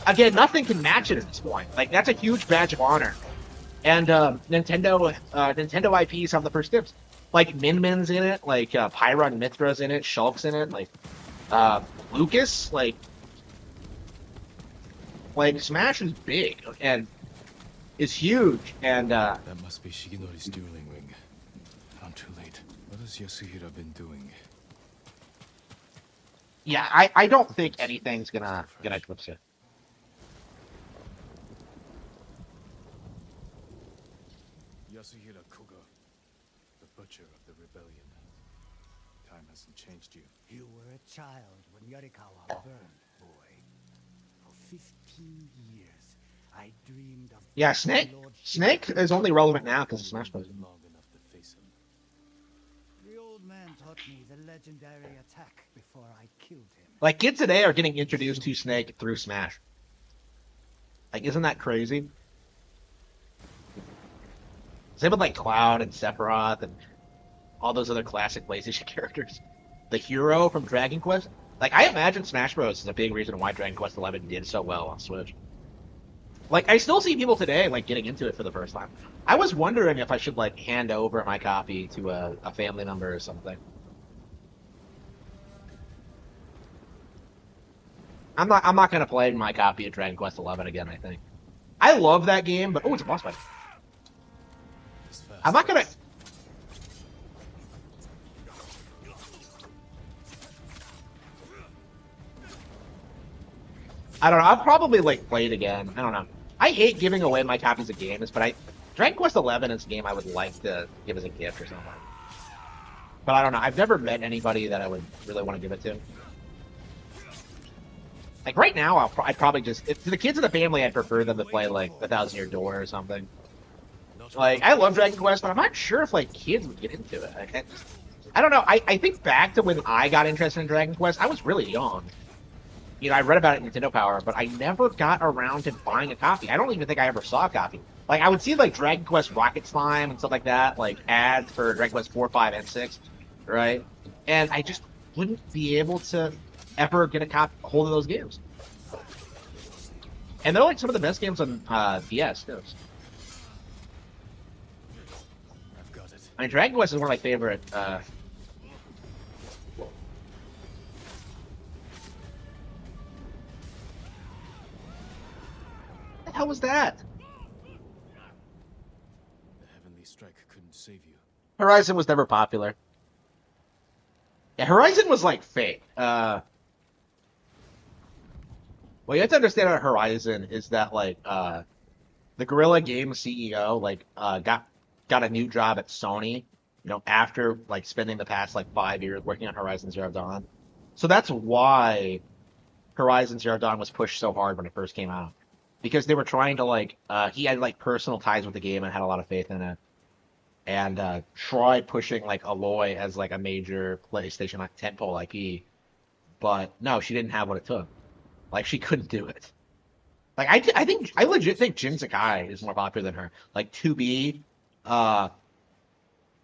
again, nothing can match it at this point. Like, that's a huge badge of honor. And Nintendo IPs have the first dibs. Like, Min Min's in it, like, Pyra and Mithra's in it, Shulk's in it, like, Lucas, like, Smash is big, and is huge, and, That must be Shigenori's dueling ring. I'm too late. What has Yasuhira been doing? yeah, I don't think anything's gonna eclipse it. Yasuhira Koga, the butcher of the rebellion. Time hasn't changed you. You were a child when Yarikawa burned, boy. For 15 years, I dreamed of... Yeah, Snake is only relevant now because of Smash Bros. Long enough to face him. The old man taught me the legendary attack before I killed him. Like, kids today are getting introduced to Snake through Smash. Like, isn't that crazy? Same with, like, Cloud and Sephiroth and all those other classic PlayStation characters. The hero from Dragon Quest. Like, I imagine Smash Bros. Is a big reason why Dragon Quest XI did so well on Switch. Like, I still see people today, like, getting into it for the first time. I was wondering if I should, like, hand over my copy to a family member or something. I'm not gonna play my copy of Dragon Quest XI again, I think. I love that game, but... Oh, it's a boss fight. I'm not gonna... I don't know, I'll probably, like, play it again. I don't know. I hate giving away my copies of games, but Dragon Quest XI is a game I would like to give as a gift or something. But I don't know, I've never met anybody that I would really want to give it to. Like, right now, I'd probably just... To the kids in the family, I'd prefer them to play, like, The Thousand Year Door or something. Like, I love Dragon Quest, but I'm not sure if, like, kids would get into it. I don't know. I think back to when I got interested in Dragon Quest, I was really young. You know, I read about it in Nintendo Power, but I never got around to buying a copy. I don't even think I ever saw a copy. Like, I would see, like, Dragon Quest Rocket Slime and stuff like that, like, ads for Dragon Quest 4, 5, and 6, right? And I just wouldn't be able to ever get a hold of those games. And they're, like, some of the best games on PS, too. I've got it. I mean, Dragon Quest is one of my favorite, What the hell was that? The heavenly strike couldn't save you. Horizon was never popular. Yeah, Horizon was like fake. What you have to understand about Horizon is that like the Guerrilla Games CEO like got a new job at Sony, after like spending the past like 5 years working on Horizon Zero Dawn. So that's why Horizon Zero Dawn was pushed so hard when it first came out. Because they were trying to like he had like personal ties with the game and had a lot of faith in it. And tried pushing like Aloy as like a major PlayStation like tentpole IP, but no, she didn't have what it took. Like she couldn't do it. Like I legit think Jin Sakai is more popular than her. Like 2B,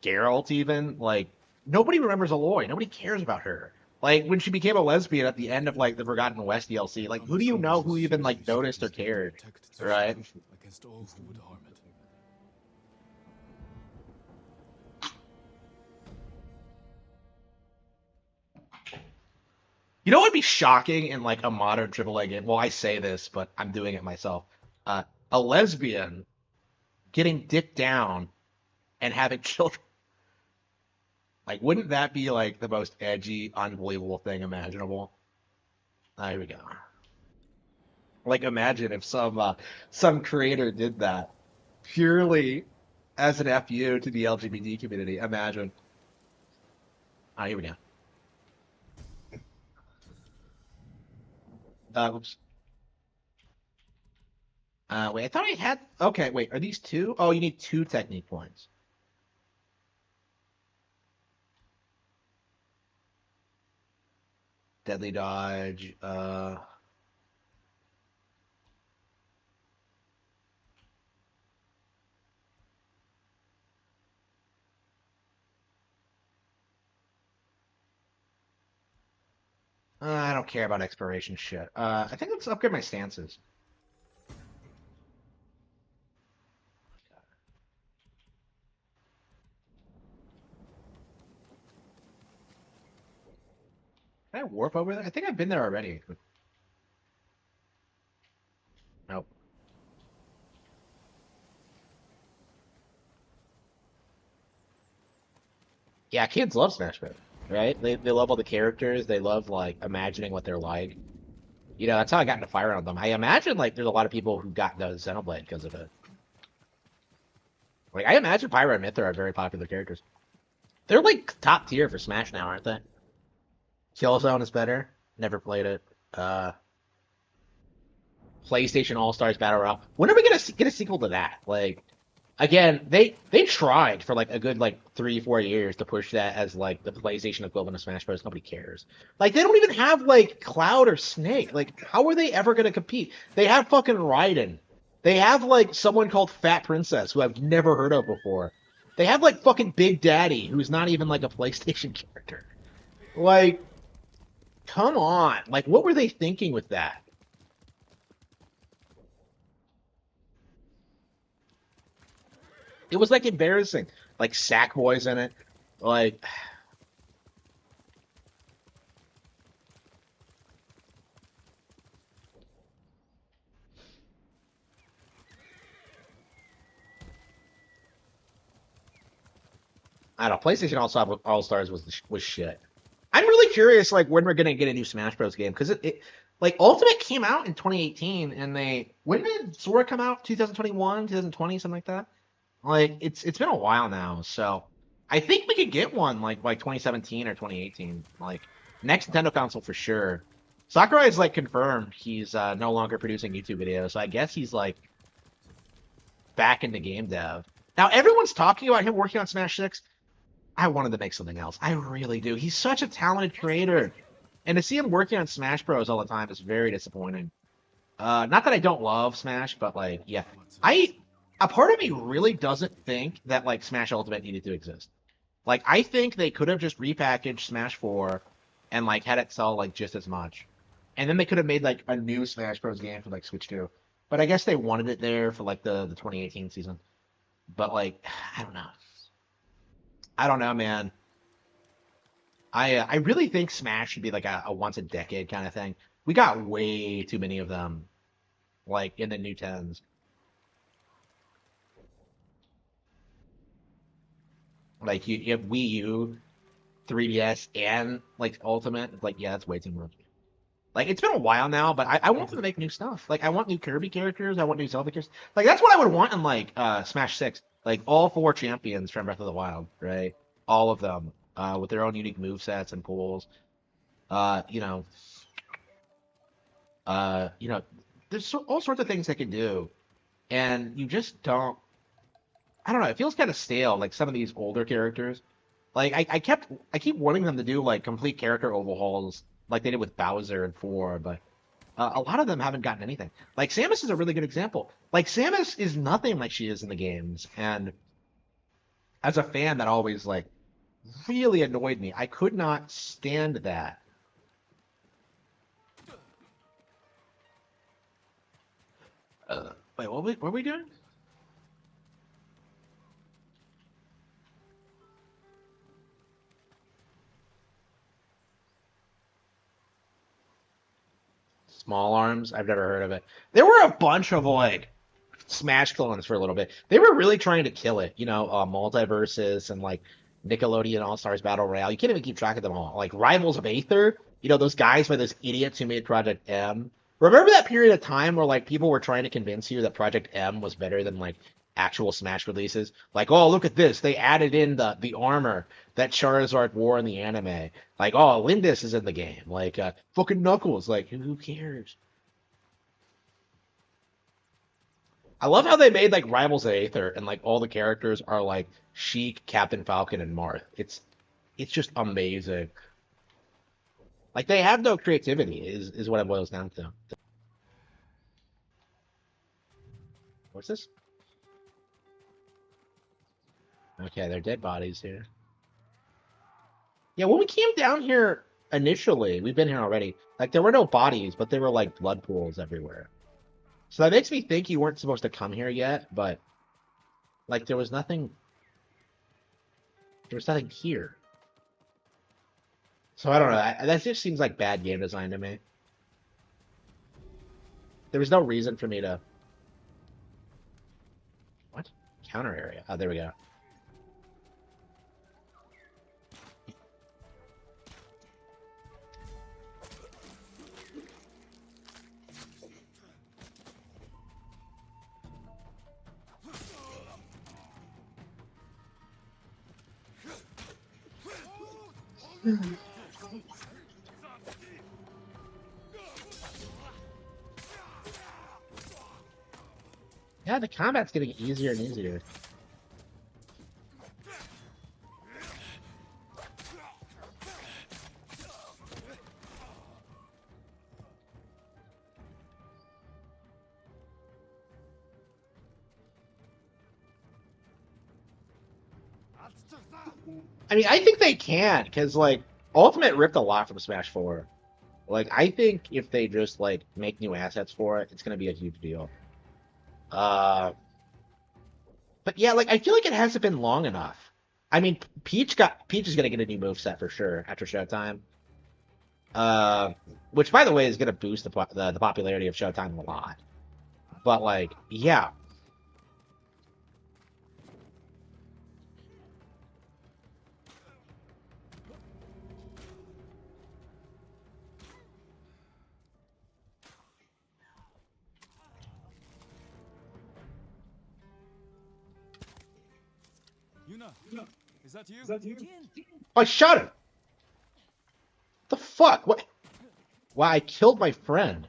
Geralt even like nobody remembers Aloy. Nobody cares about her. Like when she became a lesbian at the end of like the Forgotten West DLC, like who do you know who even like noticed or cared, right? Against all who would harm it. You know what would be shocking in like a modern AAA game? Well, I say this, but I'm doing it myself. A lesbian getting dicked down and having children. Like, wouldn't that be like the most edgy, unbelievable thing imaginable? Here we go. Like, imagine if some creator did that purely as an FU to the LGBT community. Imagine. Here we go. Oops. Wait, I thought I had. Okay, wait, are these two? Oh, you need 2 technique points. Deadly dodge. I don't care about exploration shit. I think let's upgrade my stances. Can I warp over there? I think I've been there already. Nope. Yeah, kids love Smash Bros. Right? They love all the characters. They love like imagining what they're like. That's how I got into Fire on them. I imagine like there's a lot of people who got the Xenoblade because of it. Like I imagine Pyra and Mythra are very popular characters. They're like top tier for Smash now, aren't they? Killzone is better. Never played it. PlayStation All Stars Battle Royale. When are we gonna get a sequel to that? Like, again, they tried for like a good like 3-4 years to push that as like the PlayStation equivalent of Smash Bros. Nobody cares. Like they don't even have like Cloud or Snake. Like how are they ever gonna compete? They have fucking Raiden. They have like someone called Fat Princess who I've never heard of before. They have like fucking Big Daddy who's not even like a PlayStation character. Like, come on. Like what were they thinking with that? It was like embarrassing. Like Sackboy's in it. Like I don't know. PlayStation All Stars was shit. I'm really curious, like when we're gonna get a new Smash Bros. Game because it like Ultimate came out in 2018 and when did Sora come out? 2021, 2020, something like that. Like it's been a while now, so I think we could get one like 2017 or 2018, like next Nintendo console for sure. Sakurai is like confirmed he's no longer producing YouTube videos, so I guess he's like back into game dev. Now everyone's talking about him working on Smash 6. I wanted to make something else. I really do. He's such a talented creator, and to see him working on Smash Bros all the time is very disappointing. Not that I don't love Smash, but like, yeah, a part of me really doesn't think that like Smash Ultimate needed to exist. Like I think they could have just repackaged Smash 4 and like had it sell like just as much. And then they could have made like a new Smash Bros game for like Switch 2. But I guess they wanted it there for like the 2018 season. But like I don't know. I don't know, man. I really think Smash should be like a once a decade kind of thing. We got way too many of them like in the new tens. Like you have Wii U, 3DS, and like Ultimate. It's like, yeah, that's way too much. Like it's been a while now, but I want them to make new stuff. Like I want new Kirby characters, I want new Zelda characters. Like that's what I would want in like Smash 6. Like all four champions from Breath of the Wild, right? All of them, with their own unique move sets and pools. Uh, you know, you know, there's all sorts of things they can do, and you just don't. I don't know. It feels kind of stale. Like some of these older characters. Like I keep wanting them to do like complete character overhauls, like they did with Bowser and 4, but a lot of them haven't gotten anything. Like Samus is a really good example. Like Samus is nothing like she is in the games, and as a fan, that always like really annoyed me. I could not stand that. Wait, what were we doing? Small arms? I've never heard of it. There were a bunch of like Smash clones for a little bit. They were really trying to kill it, Multiverses and like Nickelodeon All Stars Battle Royale. You can't even keep track of them all. Like Rivals of Aether, those guys by those idiots who made Project M. Remember that period of time where like people were trying to convince you that Project M was better than like actual Smash releases? Like, oh, look at this. They added in the armor that Charizard wore in the anime. Like, oh, Lindis is in the game. Like, fucking Knuckles. Like, who cares? I love how they made like Rivals of Aether and like all the characters are like Sheik, Captain Falcon, and Marth. It's just amazing. Like they have no creativity is what it boils down to. What's this? Okay, they're dead bodies here. Yeah, when we came down here initially, we've been here already. Like there were no bodies, but there were like blood pools everywhere. So that makes me think you weren't supposed to come here yet, but like there was nothing here. So I don't know. That just seems like bad game design to me. There was no reason for me to. What? Counter area. Oh, there we go. Yeah, the combat's getting easier and easier. I mean, I think they can, because like Ultimate ripped a lot from Smash 4. Like, I think if they just like make new assets for it, it's gonna be a huge deal. Uh, but yeah, like I feel like it hasn't been long enough. I mean, Peach is gonna get a new move set for sure after Showtime. Uh, which by the way is gonna boost the popularity of Showtime a lot. But like, yeah, Yuna, is that you? I shot him. The fuck? What? Why I killed my friend?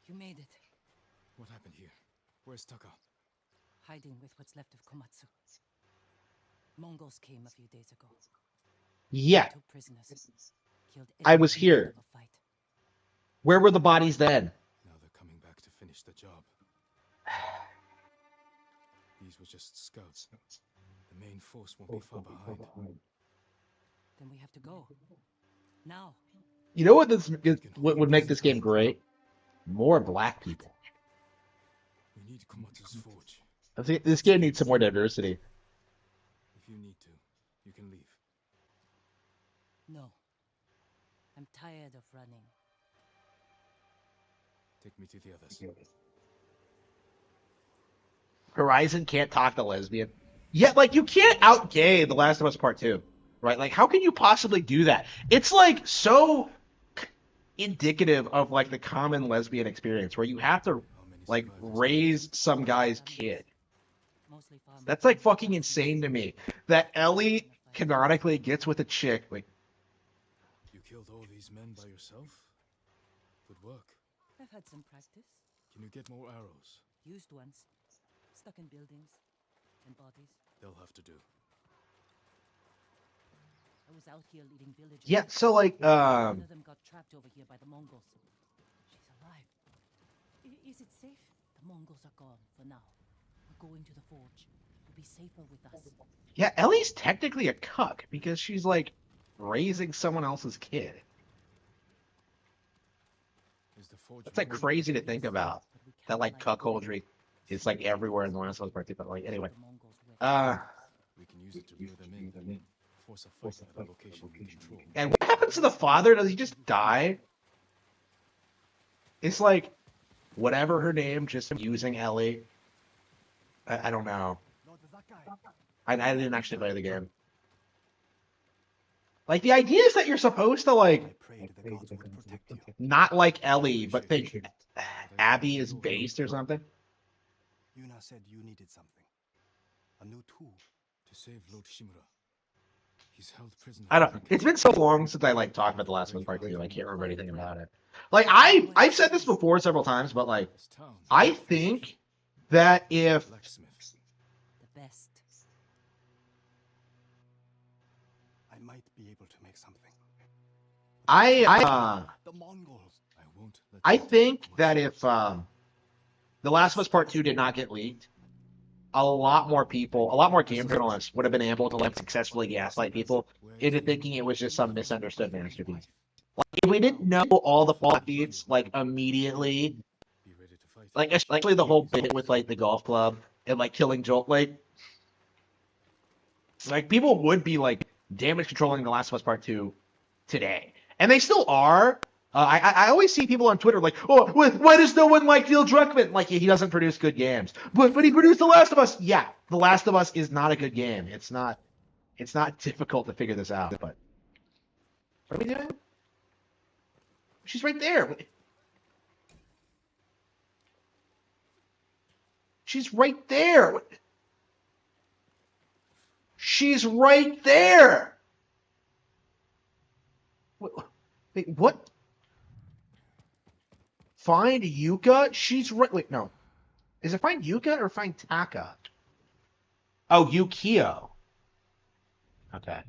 You made it. What happened here? Where's Taka? Hiding with what's left of Komatsu. Mongols came a few days ago. Yeah, Took prisoners. Killed I was everyone in here. the fight. Where were the bodies then? Now they're coming back to finish the job. These were just scouts. The main force won't be far behind. Then we have to go. Now. You know what would make this game great? More black people. We need Komatsu's forge. I think this game needs some more diversity. If you need to, you can leave. No. I'm tired of running. Take me to the others. Horizon can't talk to lesbian. Yet, like, you can't out-gay The Last of Us Part 2. Right? Like, how can you possibly do that? It's, like, so indicative of, like, the common lesbian experience where you have to, like, raise some guy's kid. That's, like, fucking insane to me. That Ellie canonically gets with a chick. Like, you killed all these men by yourself? Good work. I've had some practice. Can you get more arrows? Used ones. Stuck in buildings and bodies. They'll have to do. I was out here leading villages. yeah, so, like, One of them got trapped over here by the Mongols. She's alive. Is it safe? The Mongols are gone for now. We're going to the forge. You'll be safer with us. yeah, Ellie's technically a cuck because she's, like, raising someone else's kid. Is the forge That's, like, crazy to think about. That, like, cuckoldry is, like, everywhere in The Last of Us Part 2. But, like, anyway. We can use it to lure them in. Force a fight at a location we control. And what happens to the father? Does he just die? It's like, whatever her name, just using Ellie. I don't know. I didn't actually play the game. Like, the idea is that you're supposed to, like, not like Ellie, but think Abby is based or something. Yuna said you needed something. A new tool. To save Lord Shimura. He's held prisoner. I don't. It's been so long since I like talked about The Last of Us Part 2. I can't remember anything about it. Like I've said this before several times, but like I think that if The best. I might be able to make something. The Mongols. I think that if The Last of Us Part 2 did not get leaked, a lot more game journalists would have been able to like successfully gaslight people into thinking it was just some misunderstood masterpiece. Like if we didn't know all the plot beats like immediately, like especially the whole bit with like the golf club and like killing Joel, like people would be like damage controlling The Last of Us Part 2 today, and they still are. I always see people on Twitter like, oh, why does no one like Neil Druckmann? Like, he doesn't produce good games. But he produced The Last of Us. Yeah, The Last of Us is not a good game. It's not difficult to figure this out. But what are we doing? She's right there. She's right there. She's right there. Wait, what? Find Yuka? She's right. Wait, no. Is it find Yuka or find Taka? Oh, Yukio. Okay.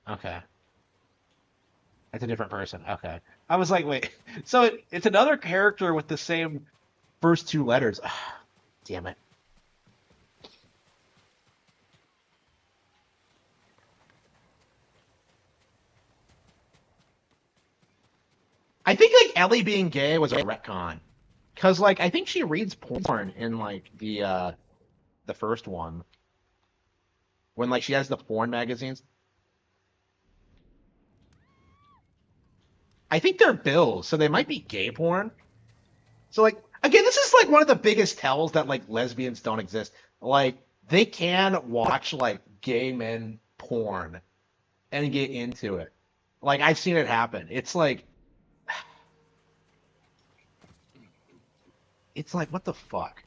Okay. That's a different person. Okay. I was like, wait. So it's another character with the same first two letters. Damn it. I think like Ellie being gay was a retcon, cause like I think she reads porn in like the first one, when like she has the porn magazines. I think they're bills, so they might be gay porn. So like again, this is like one of the biggest tells that like lesbians don't exist. Like they can watch like gay men porn and get into it. Like I've seen it happen. It's like what the fuck?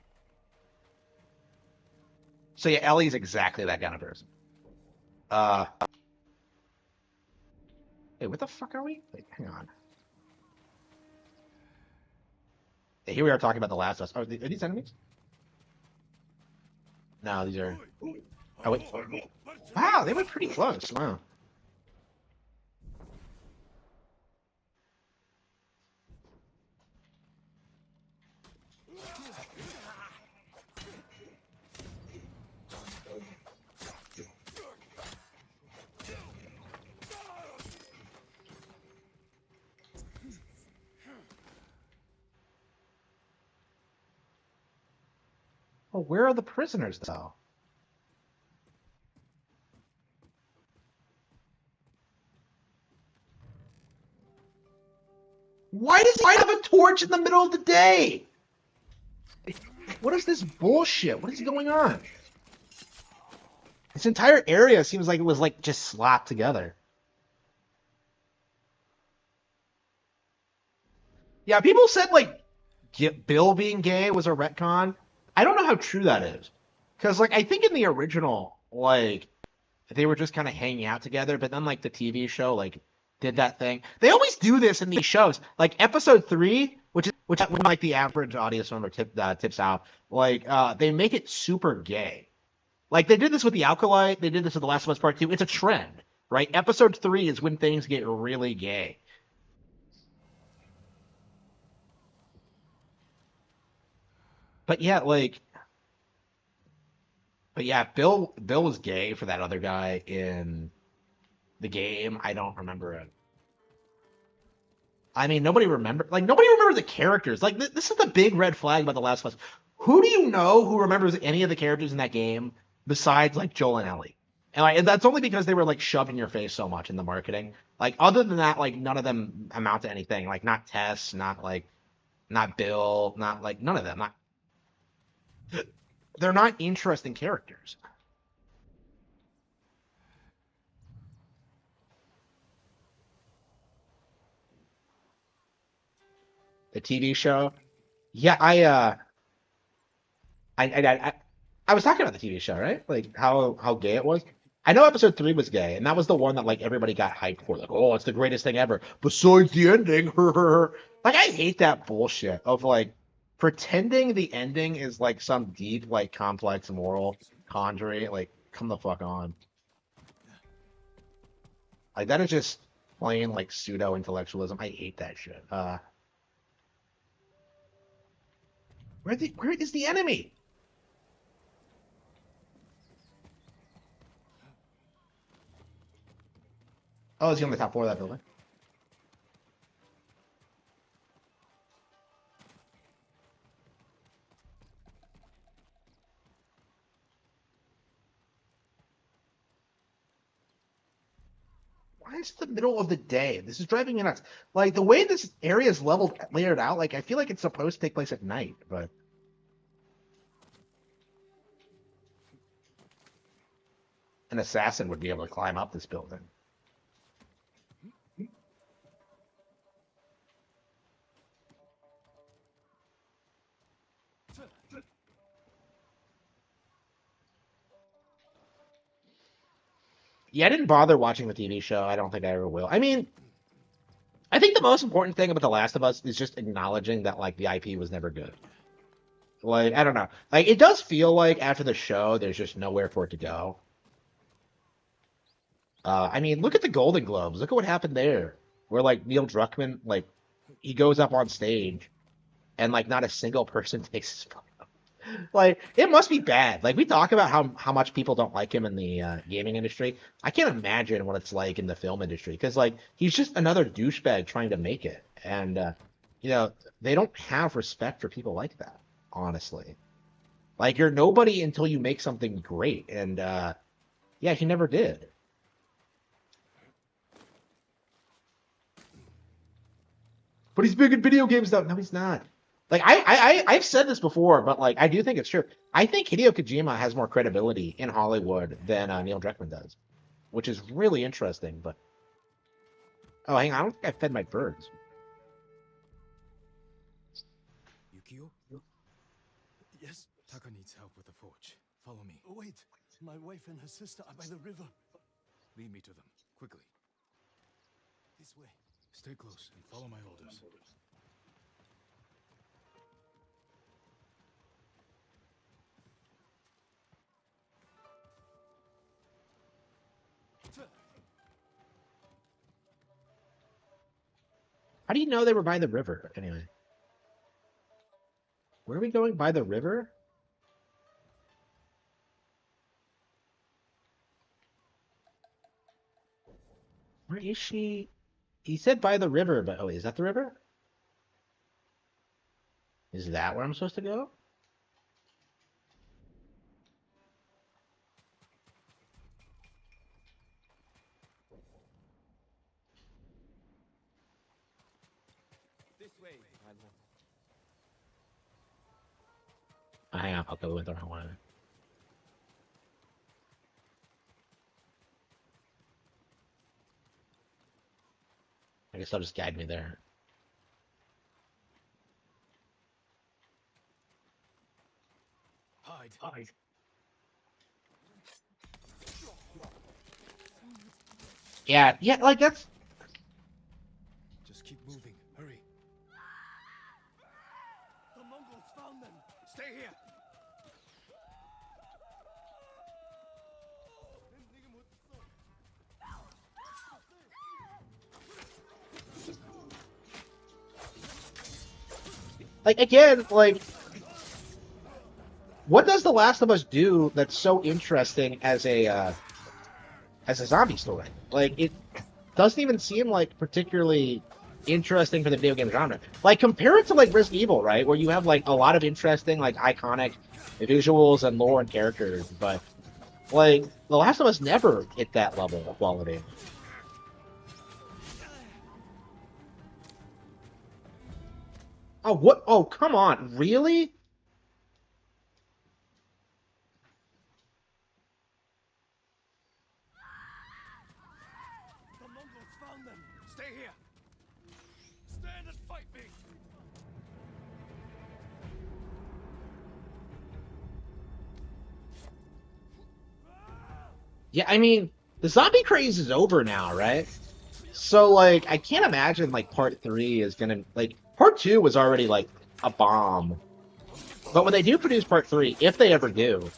So yeah, Ellie's exactly that kind of person. Hey, what the fuck are we? Wait, hang on. Hey, here we are talking about The Last of Us. Are these enemies? No, these are... Oh, wait. Wow, they went pretty close. Wow. Oh, where are the prisoners though? Why does he have a torch in the middle of the day? What is this bullshit? What is going on? This entire area seems like it was like just slapped together. Yeah, people said like Bill being gay was a retcon. I don't know how true that is. Because like I think in the original, like they were just kind of hanging out together, but then like the TV show like did that thing. They always do this in these shows. Like episode 3, which when like the average audience member tips out, like they make it super gay. Like they did this with the Alkalite, they did this with the Last of Us Part 2. It's a trend, right? Episode 3 is when things get really gay. But yeah, like but yeah, Bill was gay for that other guy in the game. I don't remember it. I mean, nobody remembers the characters. Like this is the big red flag about The Last of Us. Who do you know who remembers any of the characters in that game besides like Joel and Ellie? And that's only because they were like shoved in your face so much in the marketing. Like other than that, like none of them amount to anything. Like not Tess, not Bill, not like none of them. Not they're not interesting characters. The TV show. Yeah, I I was talking about the TV show, right? Like how gay it was. I know episode 3 was gay, and that was the one that like everybody got hyped for. Like, oh, it's the greatest thing ever. Besides the ending, like I hate that bullshit of like pretending the ending is like some deep, like complex moral conjuring. Like, come the fuck on. Like that is just plain like pseudo intellectualism. I hate that shit. Where is the enemy? Oh, is he on the top floor of that building? Why is it the middle of the day? This is driving me nuts. Like the way this area is leveled, layered out, like I feel like it's supposed to take place at night, but an assassin would be able to climb up this building. Yeah, I didn't bother watching the TV show. I don't think I ever will. I mean, I think the most important thing about The Last of Us is just acknowledging that like the IP was never good. Like, I don't know. Like it does feel like after the show there's just nowhere for it to go. I mean, look at the Golden Globes. Look at what happened there. Where like Neil Druckmann, like he goes up on stage and like not a single person takes his photo. Like it must be bad. Like we talk about how much people don't like him in the gaming industry. I can't imagine what it's like in the film industry because like he's just another douchebag trying to make it, and you know they don't have respect for people like that. Honestly, like you're nobody until you make something great, and yeah, he never did. But he's big in video games though. No, he's not. Like I've said this before, but like I do think it's true. I think Hideo Kojima has more credibility in Hollywood than Neil Druckmann does, which is really interesting. But oh, hang on, I don't think I fed my birds. Yukio? Yes? Taka needs help with the forge. Follow me. Wait. My wife and her sister are by the river. Lead me to them, quickly. This way. Stay close and follow my orders. How do you know they were by the river? Anyway, where are we going by the river? Where is she? He said by the river, but oh, is that the river? Is that where I'm supposed to go? Oh, hang on, okay, we went the wrong one. I guess they'll just guide me there. Hide. Hide. Yeah, yeah, like that's. Just keep moving. Hurry. The Mongols found them. Stay here. Like again, like what does The Last of Us do that's so interesting as a zombie story? Like it doesn't even seem like particularly interesting for the video game genre. Like compare it to like Resident Evil, right? Where you have like a lot of interesting, like iconic visuals and lore and characters, but like The Last of Us never hit that level of quality. Oh what? Oh come on, really? The Mongols found them. Stay here. Stand and fight me. Yeah, I mean the zombie craze is over now, right? So like I can't imagine like part three is gonna like part two was already like a bomb. But when they do produce part three, if they ever do,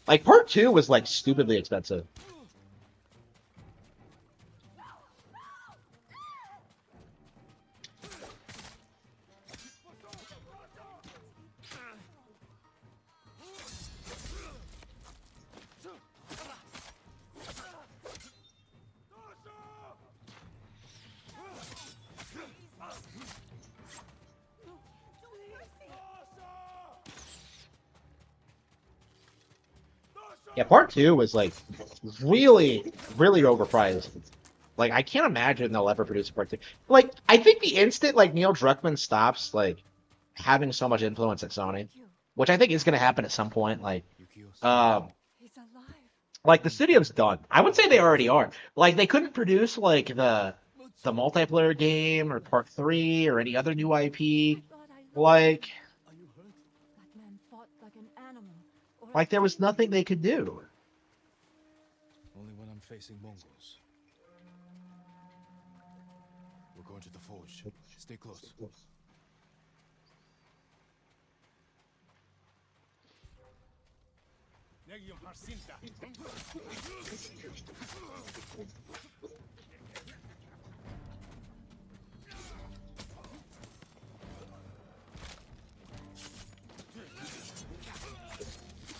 like part two was like stupidly expensive. Yeah, part two was like really, really overpriced. Like I can't imagine they'll ever produce a part two. Like I think the instant like Neil Druckmann stops like having so much influence at Sony, which I think is gonna happen at some point, um like the studio's done. I would say they already are. Like they couldn't produce like the multiplayer game or part three or any other new IP. Like That man fought like an animal. like there was nothing they could do. Only when I'm facing Mongols. We're going to the forge. Stay close.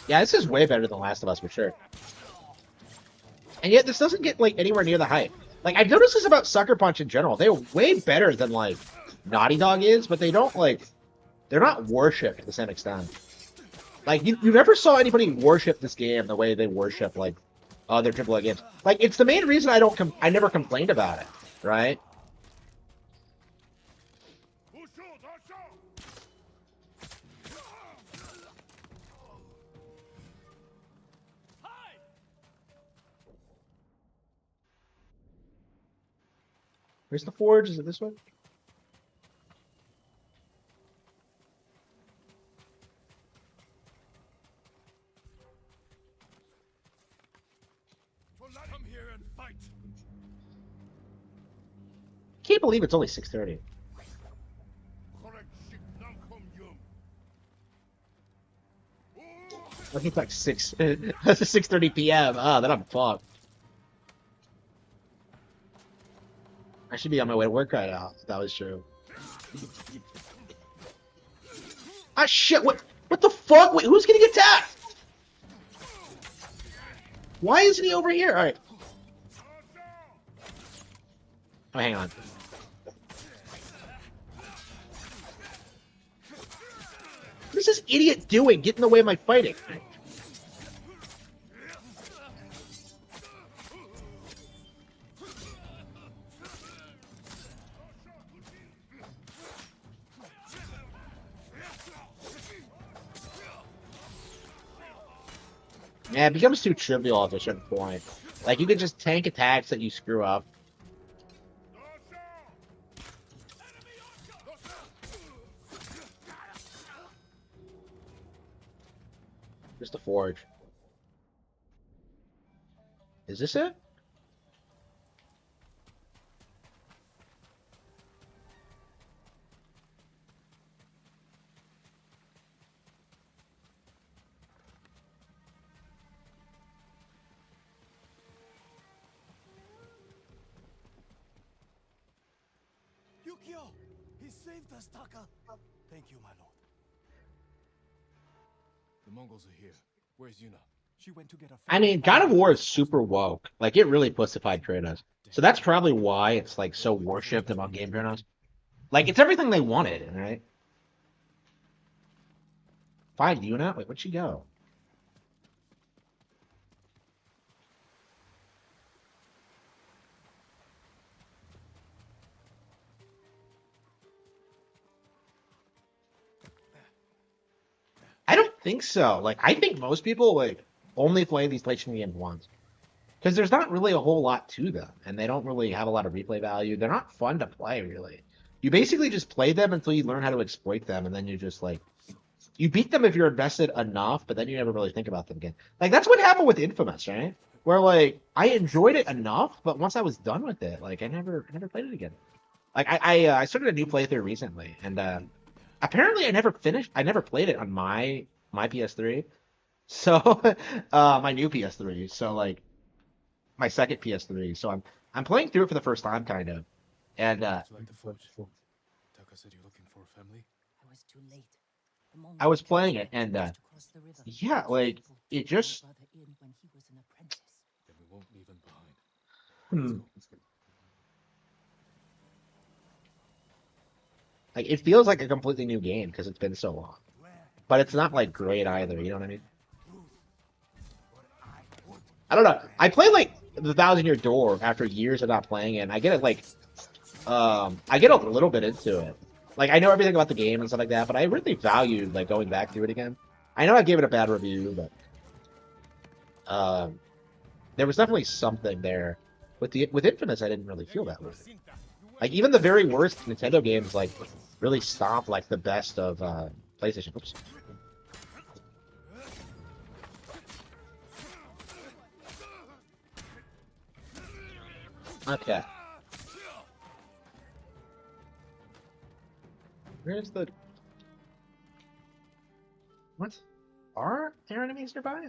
Yeah, this is way better than Last of Us for sure. And yet this doesn't get like anywhere near the hype. Like I've noticed this about Sucker Punch in general. They're way better than like Naughty Dog is, but they don't like they're not worshipped to the same extent. Like you never saw anybody worship this game the way they worship like other AAA games. Like it's the main reason I never complained about it, right? Where's the forge? Is it this one? Come here and fight. Can't believe it's only 6:30. I think it's like 6:30 p.m. Ah, then I'm fucked. I should be on my way to work right now, if that was true. Ah shit, what the fuck? Wait, who's getting attacked? Why isn't he over here? Alright. Oh, hang on. What is this idiot doing? Get in the way of my fighting. Yeah, it becomes too trivial at a certain point. Like, you could just tank attacks that you screw up. Just a forge. Is this it? Yukio! He saved us, Taka! Thank you, my lord. The Mongols are here. Where's Yuna? She went to get a I friend. mean, God of War is super woke. Like, it really pussified Kratos. So that's probably why it's, like, so worshipped among game journalists. Like, it's everything they wanted, right? Find Yuna? Wait, where'd she go? I don't think so. Like, I think most people, like, only play these PlayStation games once. Because there's not really a whole lot to them, and they don't really have a lot of replay value. They're not fun to play, really. You basically just play them until you learn how to exploit them, and then you just, like, you beat them if you're invested enough, but then you never really think about them again. Like, that's what happened with Infamous, right? Where, like, I enjoyed it enough, but once I was done with it, like, I never played it again. Like, I started a new playthrough recently, and apparently I never played it on my PS3. So, my new PS3. So, like, my second PS3. So I'm playing through it for the first time, kind of. And Would you like the forge? Taka said you're looking for a family? I was too late. The I was Mongols playing it, captured and just across the river. yeah, I was like thankful to it get my just brother in when he was an apprentice. Then we won't leave him behind. hmm, Let's go. like it feels like a completely new game because it's been so long. But it's not like great either. You know what I mean? I don't know. I played like the Thousand Year Door after years of not playing it, and I get it like I get a little bit into it. Like I know everything about the game and stuff like that, but I really valued like going back through it again. I know I gave it a bad review, but um, there was definitely something there. With Infamous, I didn't really feel that way. Like even the very worst Nintendo games, like really stomp like the best of PlayStation. Oops. Okay. Where's the what? Are there enemies nearby?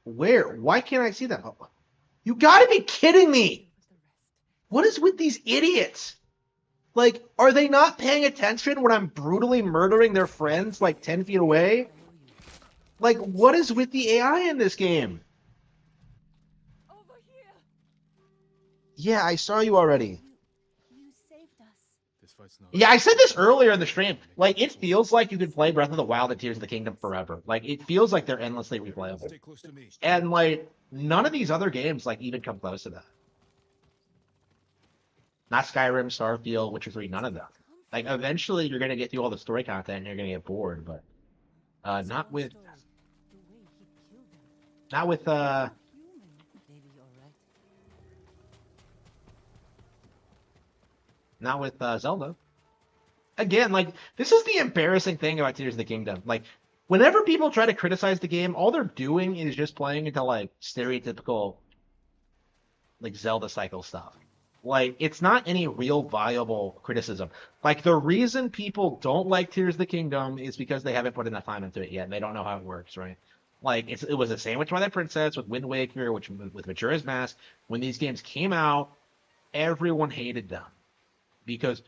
Where? Why can't I see them? Oh, you gotta be kidding me! What is with these idiots? Like, are they not paying attention when I'm brutally murdering their friends like 10 feet away? Like, what is with the AI in this game? Over here! Yeah, I saw you already. You saved us. This fight's not Yeah, I said this earlier in the stream. Like, it feels like you could play Breath of the Wild and Tears of the Kingdom forever. Like, it feels like they're endlessly replayable. Stay close to me. And, like, none of these other games, like, even come close to that. Not Skyrim, Starfield, Witcher 3, none of them. Like, eventually you're gonna get through all the story content and you're gonna get bored, but not with not with Maybe you're right. not with Zelda. Again, like this is the embarrassing thing about Tears of the Kingdom. Like whenever people try to criticize the game, all they're doing is just playing into like stereotypical like Zelda cycle stuff. Like it's not any real viable criticism. Like the reason people don't like Tears of the Kingdom is because they haven't put enough time into it yet and they don't know how it works, right? Like it was a sandwich by that princess with Wind Waker, which with Majora's Mask. When these games came out, everyone hated them because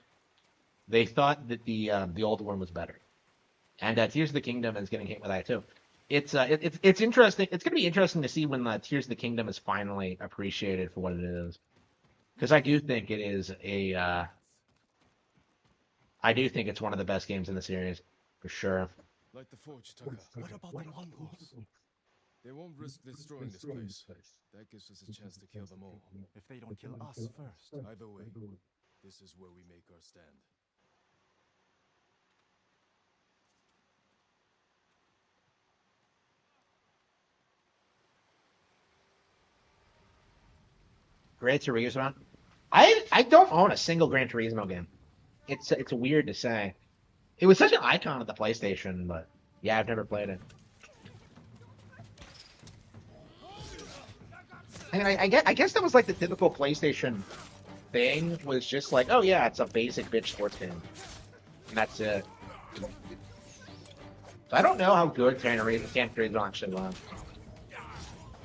they thought that the old one was better. And Tears of the Kingdom is getting hit with that too. It's interesting. It's going to be interesting to see when Tears of the Kingdom is finally appreciated for what it is. Because I do think it is I do think it's one of the best games in the series, for sure. Light the forge, Taka. What about the Mongols? They won't risk destroying this place. That gives us a chance to kill them all. If they don't kill us first. Either way, this is where we make our stand. Gran Turismo. I don't own a single Gran Turismo game. It's weird to say. It was such an icon of the PlayStation, but yeah, I've never played it. And I guess that was like the typical PlayStation thing, was just like, oh yeah, it's a basic bitch sports game. And that's it. So I don't know how good Gran Turismo actually was.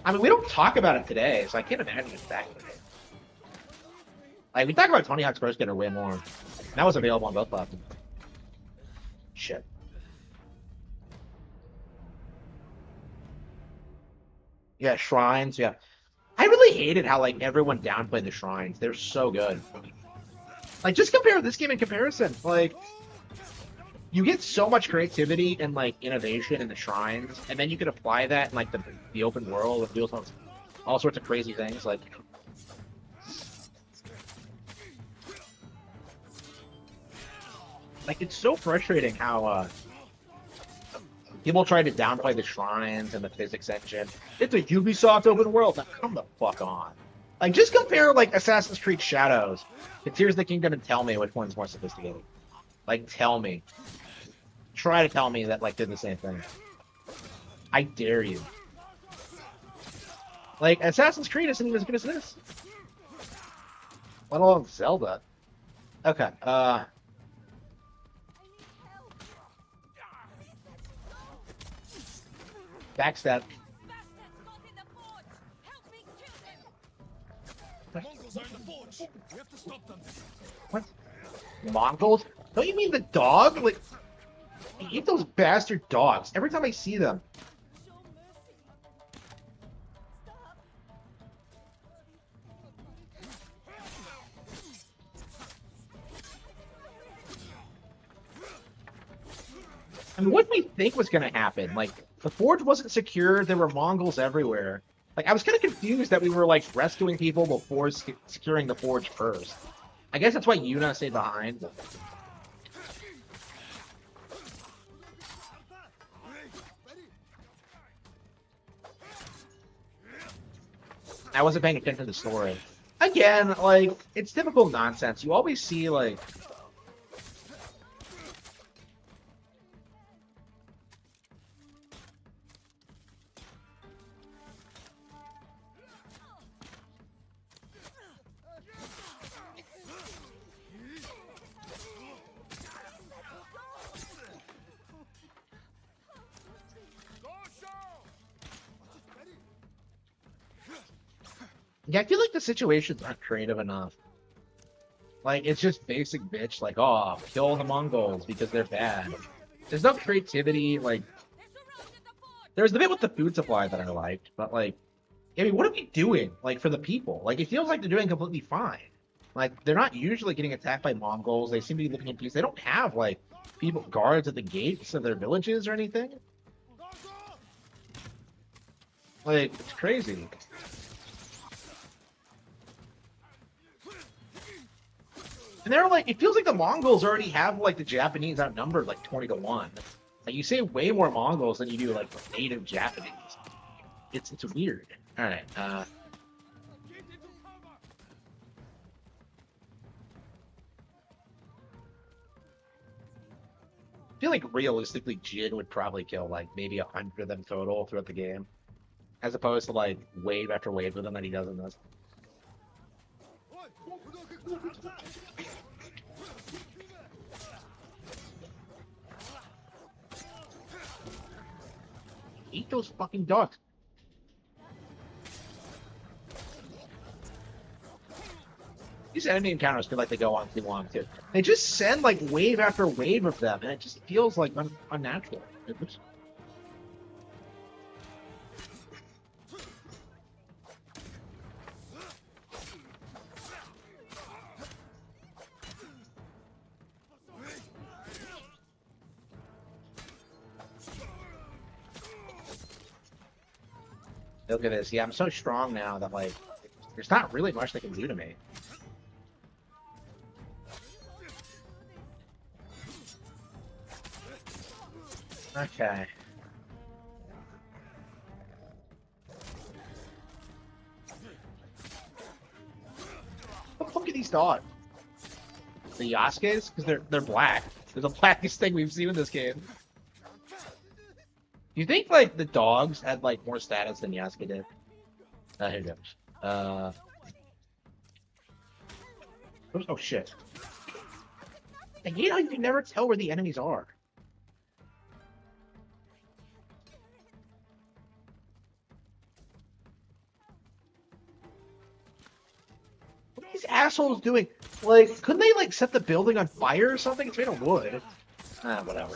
I mean, we don't talk about it today, so I can't imagine it's that good. Like, we talk about Tony Hawk's Pro Skater way more. And that was available on both platforms. Shit. Yeah, shrines, yeah. I really hated how, like, everyone downplayed the shrines. They're so good. Like, just compare this game in comparison. Like, you get so much creativity and, like, innovation in the shrines, and then you can apply that in, like, the open world and do all sorts of crazy things. Like, it's so frustrating how people try to downplay the shrines and the physics engine. It's a Ubisoft open world. Now, come the fuck on. Like, just compare, like, Assassin's Creed Shadows to Tears of the Kingdom and tell me which one's more sophisticated. Like, tell me. Try to tell me that, like, did the same thing. I dare you. Like, Assassin's Creed isn't even as good as this. Let alone Zelda. Okay, backstab. The Mongols are in the forge. We have to stop them. What? Mongols? Don't you mean the dog? Like, I hate those bastard dogs. Every time I see them. I mean, what did we think was going to happen? Like, the forge wasn't secure. There were Mongols everywhere. Like, I was kind of confused that we were, like, rescuing people before securing the forge first. I guess that's why Yuna stayed behind. I wasn't paying attention to the story. Again, like, it's typical nonsense. You always see, like... Yeah, I feel like the situations aren't creative enough. Like, it's just basic bitch, like, oh, kill the Mongols because they're bad. There's no creativity, like... There's the bit with the food supply that I liked, but, like... I mean, what are we doing, like, for the people? Like, it feels like they're doing completely fine. Like, they're not usually getting attacked by Mongols. They seem to be living in peace. They don't have, like, people, guards at the gates of their villages or anything. Like, it's crazy. And they're like, it feels like the Mongols already have, like, the Japanese outnumbered, like, 20-1. Like, you say way more Mongols than you do, like, native Japanese. It's weird. Alright, I feel like, realistically, Jin would probably kill, like, maybe 100 of them total throughout the game. As opposed to, like, wave after wave with them that he does in this. Eat those fucking dogs. These enemy encounters feel like they go on too long, too. They just send, like, wave after wave of them, and it just feels, like, unnatural. Look at this. Yeah, I'm so strong now that, like, there's not really much they can do to me. Okay. dogs? The Yasuke's? Because they're black. They're the blackest thing we've seen in this game. Do you think like the dogs had like more status than Yasuke did? Here it goes. Oh shit. I hate how you can never tell where the enemies are. What are these assholes doing? Like, couldn't they like set the building on fire or something? It's made of wood. Ah, whatever.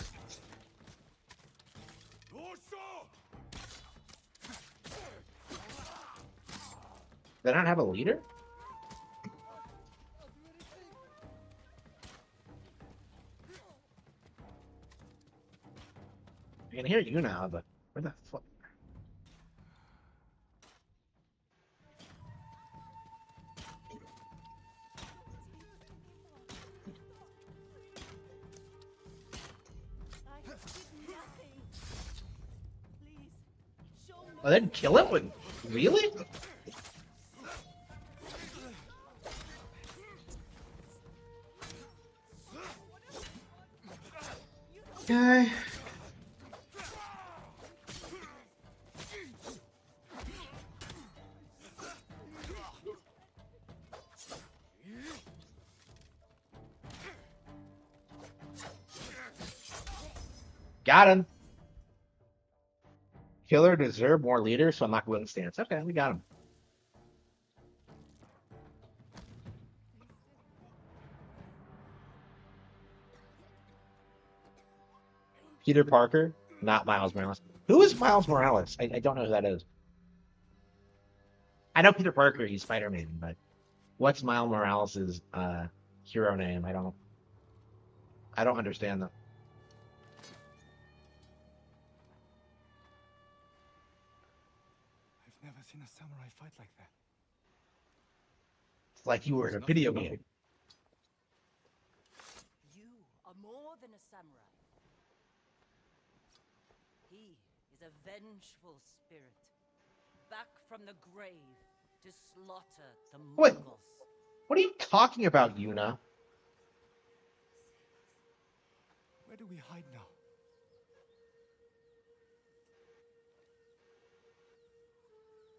They don't have a leader? I can hear you now, but where the fuck? Oh, they didn't kill him? With... Really? Okay. Got him. Killer deserve more leaders, so I'm not willing to stance. Okay, we got him. Peter Parker, not Miles Morales. Who is Miles Morales? I don't know who that is. I know Peter Parker, he's Spider-Man, but what's Miles Morales' hero name? I don't understand that. I've never seen a samurai fight like that. It's like you were in a video game. You are more than a samurai. He is a vengeful spirit, back from the grave to slaughter the Wait, Mongols. what are you talking about, Yuna? Where do we hide now?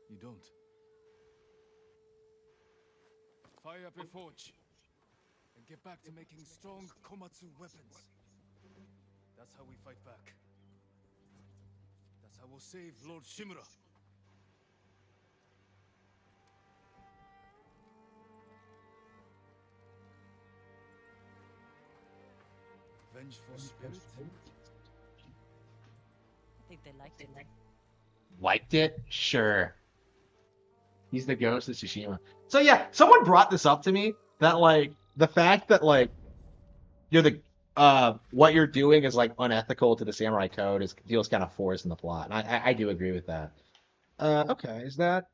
You don't. Fire up your forge and get back to making strong Komatsu weapons. That's how we fight back. That's how we'll save Lord Shimura. Vengeful spirit? I think they liked it. Liked it? Sure. He's the ghost of Tsushima. So yeah, someone brought this up to me that like the fact that like you're the what you're doing is like unethical to the samurai code feels kind of forced in the plot. And I do agree with that. Okay, is that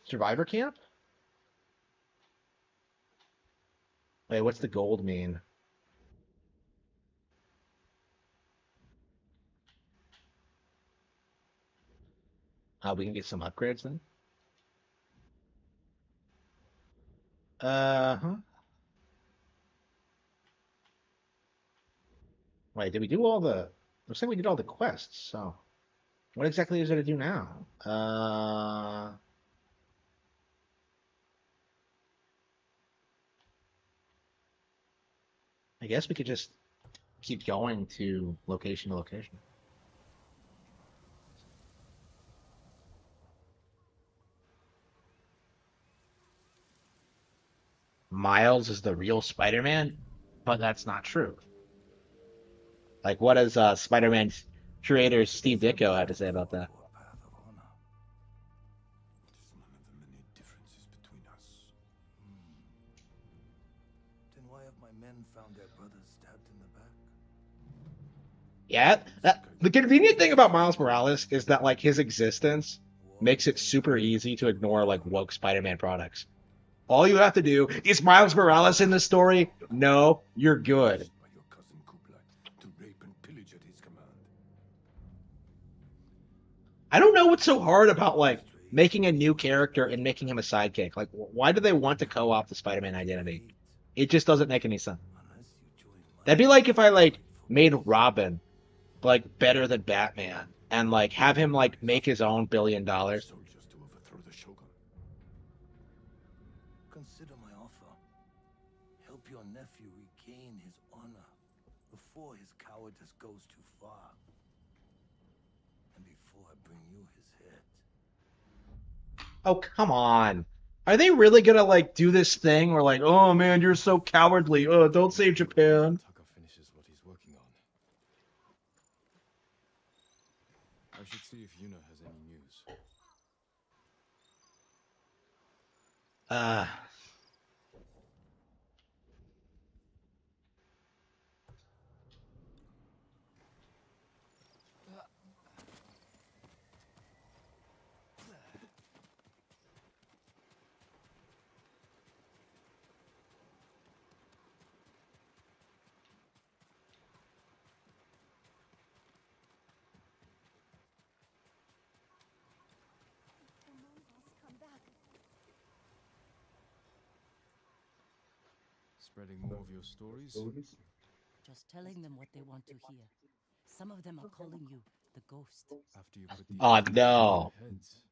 Survivor Camp? Wait, what's the gold mean? We can get some upgrades then. Huh. Wait, did we do all the? Looks like we did all the quests. So, what exactly is there to do now? I guess we could just keep going to location to location. Miles is the real Spider-Man, but that's not true. Like, what does Spider-Man's creator Steve Ditko have to say about that? Then why have my men found their brothers stabbed in the back? Yeah, the convenient thing about Miles Morales is that like his existence makes it super easy to ignore like woke Spider-Man products. All you have to do is Miles Morales in the story. No, you're good. By your cousin Kublai to rape and pillage at his command. I don't know what's so hard about like making a new character and making him a sidekick. Like, why do they want to co-opt the Spider-Man identity? It just doesn't make any sense. That'd be like if I like made Robin like better than Batman and like have him like make his own $1 billion. Soldiers to overthrow the Shogun. Consider my offer. Help your nephew regain his honor before his cowardice goes too far. And before I bring you his head. Oh, come on. Are they really gonna like do this thing where like, oh man, you're so cowardly. Oh, don't save Japan. Taka finishes what he's working on. I should see if Yuna has any news. Uh Spreading more of your stories? Just telling them what they want to hear. Some of them are calling you the ghost. After you put the Oh, idea no. in their heads,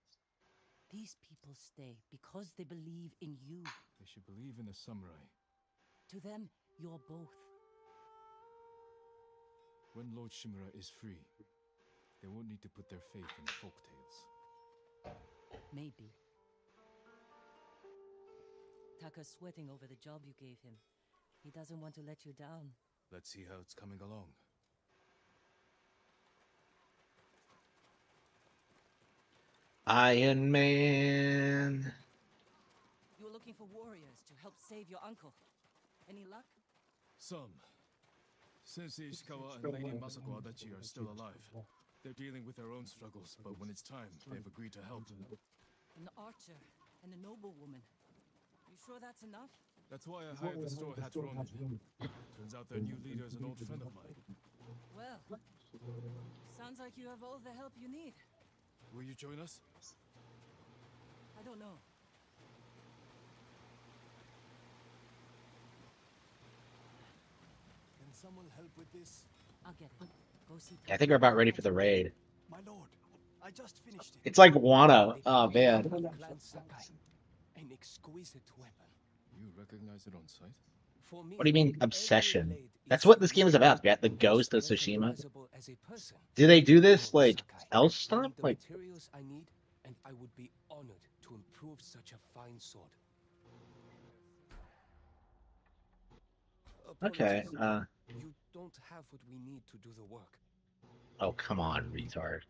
These people stay because they believe in you. they should believe in a samurai. To them, you're both. When Lord Shimura is free, they won't need to put their faith in folktales. Maybe. Taka's sweating over the job you gave him. He doesn't want to let you down. Let's see how it's coming along. Iron Man. You were looking for warriors to help save your uncle. Any luck? Some. Sensei Ishikawa and Lady Masako Adachi are still alive. They're dealing with their own struggles, but when it's time, they've agreed to help. An archer and a noblewoman. You sure that's enough? That's why I hired the Straw Hat Ronin. Turns out their new leader is an old friend of mine. Well, sounds like you have all the help you need. Will you join us? I don't know. Can someone help with this? I'll get it. Go see I think we're about ready for the raid. My lord, I just finished it. It's like Wano. Oh man. Clan Sakai. An exquisite weapon. You recognize it on sight? For me, What do you mean every obsession? blade That's is what this game is about. Yeah, the ghost of Tsushima. recognizable as a person. Do they do this Lord like Sakai, else I stuff? need the Like materials I need, and I would be honored to improve such a fine sword. okay. Apologies. You don't have what we need to do the work. Oh come on, retard.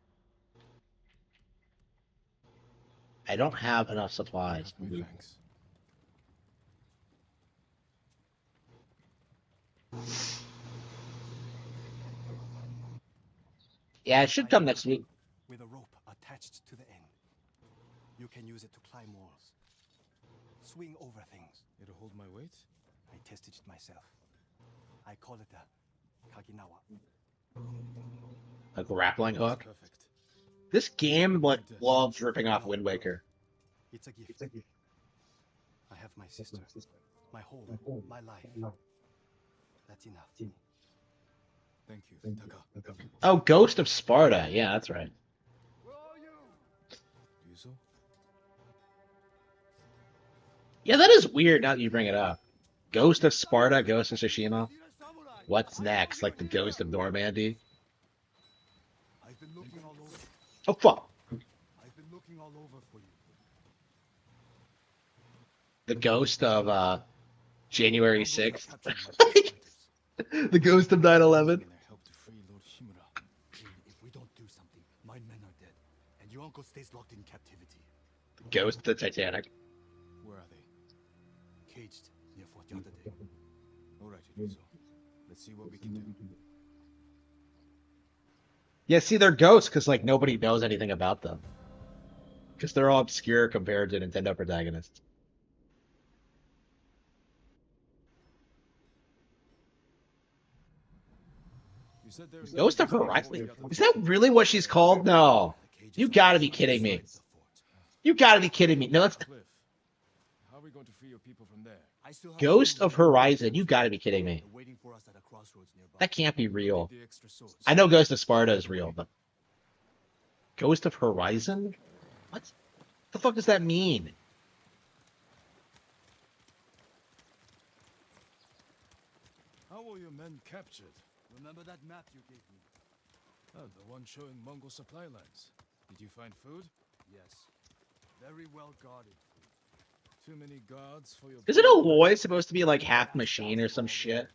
I don't have enough supplies. My thanks. Yeah, it should come next week. With a rope attached to the end. You can use it to climb walls. Swing over things. It'll hold my weight? I tested it myself. I call it a Kaginawa. A grappling hook. Perfect. This game like loves ripping off Wind Waker. It's a gift. I have my sister, my home, my life. That's enough. Thank you, Taka. Oh, Ghost of Sparta. Yeah, that's right. Yuzo? Yeah, that is weird now that you bring it up. Ghost of Sparta, Ghost of Tsushima. What's next? Like the Ghost of Normandy? I've been looking all over. Oh, fuck. I've been looking all over for you. The Ghost of January 6th. The Ghost of 9/11. Help to free Lord Shimura. If we don't do something, my men are dead, and your uncle stays locked in captivity. The Ghost of the Titanic. Where are they? Caged near Fort Yatade. All right, Yuzo. Let's see what we can do. Yeah, see, they're ghosts because like nobody knows anything about them. Because they're all obscure compared to Nintendo protagonists. You said there's Ghost of Horizon? Is that really what she's called? No. You gotta be kidding me. You gotta be kidding me. No, that's Cliff. How are we going to free your people from there? I still have Ghost of Horizon. You gotta be kidding me. They're waiting for us at a crossroads nearby. That can't be real. The extra swords. I know Ghost of Sparta is real, but Ghost of Horizon? What the fuck does that mean? How were your men captured? Remember that map you gave me? Oh, the one showing Mongol supply lines. Did you find food? Yes. Very well guarded. Too many guards for your... Isn't Aloy supposed to be like half machine or some shit?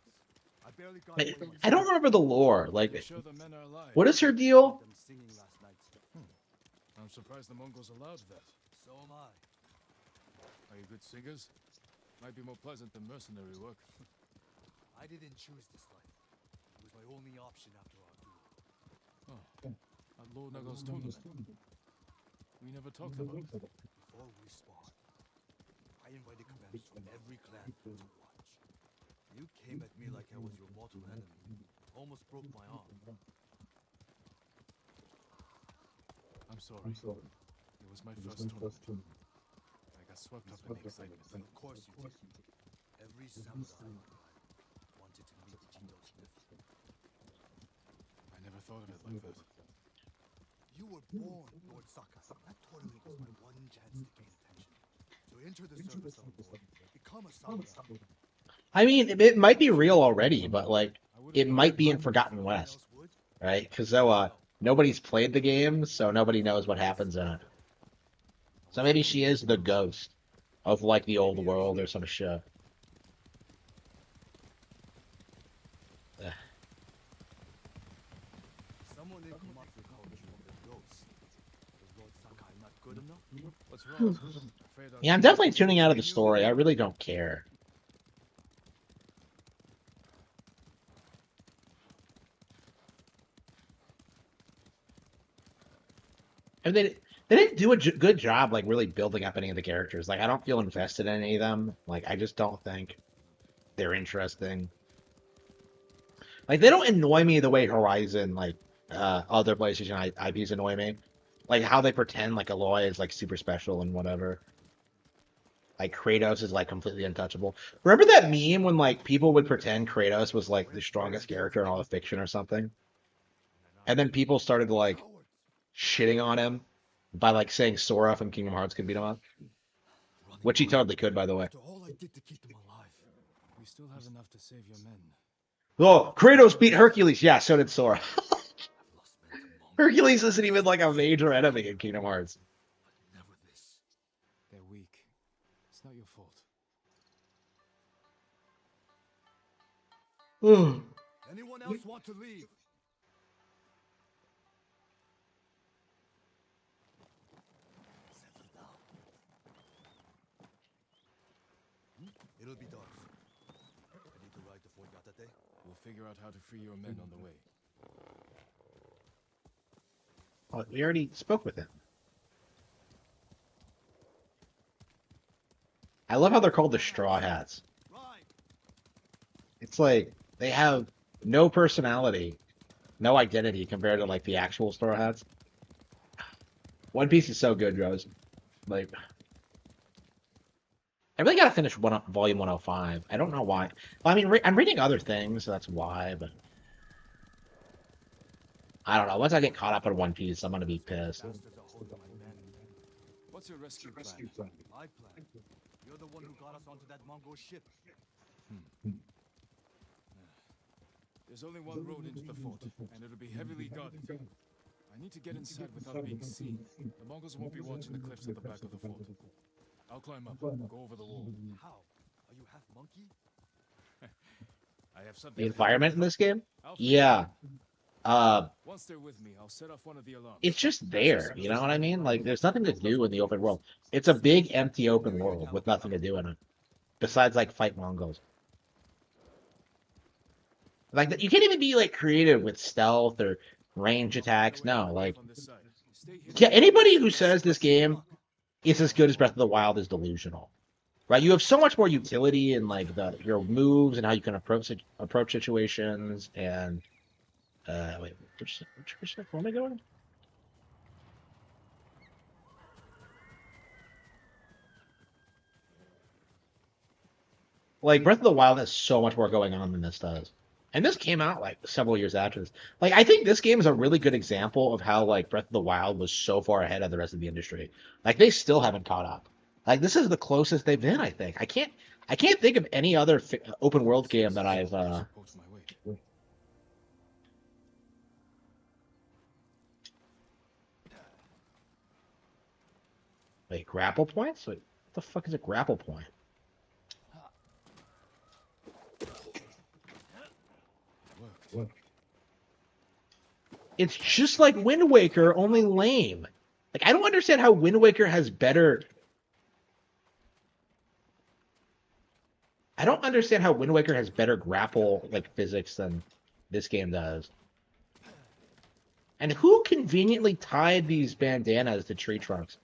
I barely got Like, away with I don't remember the lore. Like, Sure the men are alive. what is her deal? them singing last night. I'm surprised the Mongols allowed that. So am I. Are you good singers? Might be more pleasant than mercenary work. I didn't choose this life. It was my only option after our duel. Oh, at Lord Nagal's tournament. We never talked about it. Before we spawned, I invited commanders from every clan to watch. You came at me like I was your mortal enemy. Almost broke my arm. I'm sorry. It was my first tournament. I got swept up in the excitement. Of course you did. Every samurai wanted to meet Jito's nephew. I never thought of it like that. You were born, Lord Saka. That tournament was my one chance to gain attention. To enter the service of the Lord, become a samurai. I mean, it might be real already, but like, it might be in Forgotten West, right? Because nobody's played the game, so nobody knows what happens in it. So maybe she is the ghost of like the old world or some shit. Someone in Komatsu called you the ghost. Was Lord Sakai not good enough? What's wrong? Afraid I'll Yeah, I'm definitely tuning out of the story. I really don't care. And they didn't do a good job, like, really building up any of the characters. Like, I don't feel invested in any of them. Like, I just don't think they're interesting. Like, they don't annoy me the way Horizon, like, other PlayStation IPs annoy me. Like, how they pretend, like, Aloy is, like, super special and whatever. Like, Kratos is, like, completely untouchable. Remember that meme when, like, people would pretend Kratos was, like, the strongest character in all of fiction or something? And then people started, like, shitting on him by like saying Sora from Kingdom Hearts could beat him up, which he totally could, by the way. After all I did to keep them alive. You still have enough to save your men. Oh, Kratos beat Hercules. Yeah, so did Sora. I've lost men to Mongols. Hercules isn't even like a major enemy in Kingdom Hearts. Never this. They're weak. It's not your fault. Anyone else want to leave? Settle down. It'll be dark soon. Ready to ride to Fort Yatate? We'll figure out how to free your men on the way. Oh, we already spoke with him. I love how they're called the Straw Hats. Ride! It's like they have no personality, no identity compared to like the actual Straw Hats. One Piece is so good, Rose. Like, I really gotta finish volume 105. I don't know why. Well, I mean, I'm reading other things, so that's why. But I don't know. Once I get caught up in One Piece, I'm gonna be pissed. Bastards are holding my men. What's your rescue plan? My plan. You're the one who got us onto that Mongol ship. There's only one road into the fort, and it'll be heavily guarded. I need to get inside without being seen. The Mongols won't be watching the cliffs at the back of the fort. I'll climb up, go over the wall. How? Are you half monkey? I have something. The environment in this game, I'll figure yeah. it out. Once they're with me, I'll set off one of the alarms. It's just there, you know what I mean? Like, there's nothing to do in the open world. It's a big, empty open world with nothing to do in it. Besides, like, fight Mongols. Like, you can't even be, like, creative with stealth or range attacks. No, like... Yeah, anybody who says this game is as good as Breath of the Wild is delusional. Right? You have so much more utility in, like, your moves and how you can approach situations and... wait, where am I going? Like Breath of the Wild has so much more going on than this does. And this came out like several years after this. Like I think this game is a really good example of how like Breath of the Wild was so far ahead of the rest of the industry. Like they still haven't caught up. Like this is the closest they've been, I think. I can't think of any other open world game that I've Suppose my way. wait, grapple points? Wait, what the fuck is a grapple point? It's just like Wind Waker, only lame. Like I don't understand how Wind Waker has better. I don't understand how Wind Waker has better grapple like physics than this game does. And who conveniently tied these bandanas to tree trunks?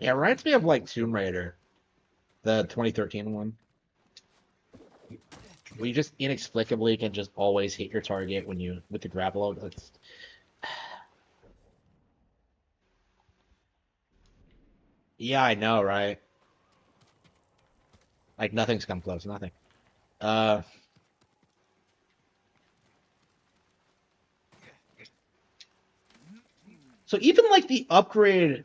Yeah, it reminds me of like Tomb Raider, the 2013 one. Where you just inexplicably can just always hit your target when you with the grapple. That's... Yeah, I know, right? Like nothing's come close, nothing. Uh so even like the upgrade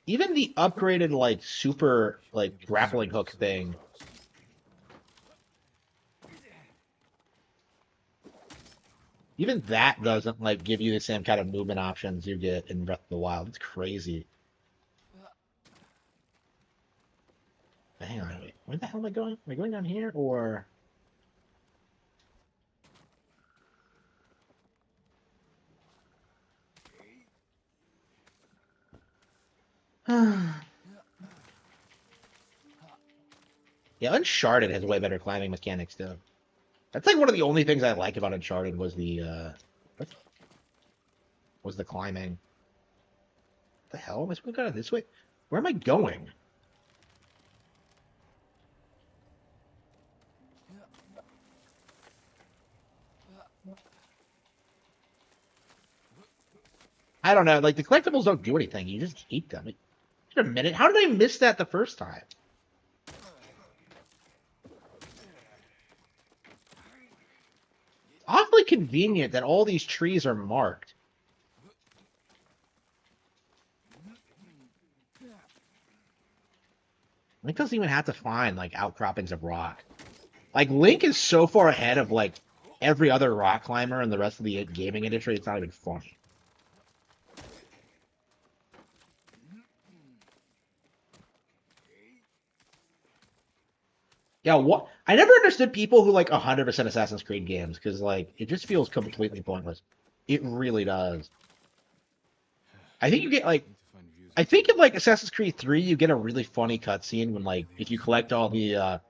even the upgraded like super like grappling hook thing. Even that doesn't like give you the same kind of movement options you get in Breath of the Wild. It's crazy. Hang on, wait. Where the hell am I going? Am I going down here or? Yeah, Uncharted has way better climbing mechanics too. That's like one of the only things I like about Uncharted was the climbing. What the hell? Am I supposed to go this way? Where am I going? I don't know. Like the collectibles don't do anything. You just keep them. Wait a minute. How did I miss that the first time? Awfully convenient that all these trees are marked. Link doesn't even have to find like outcroppings of rock. Like Link is so far ahead of like every other rock climber in the rest of the gaming industry. It's not even funny. Yeah, what? I never understood people who like 100% Assassin's Creed games because like it just feels completely pointless. It really does. I think you get like I think in like Assassin's Creed 3 you get a really funny cutscene when like if you collect all the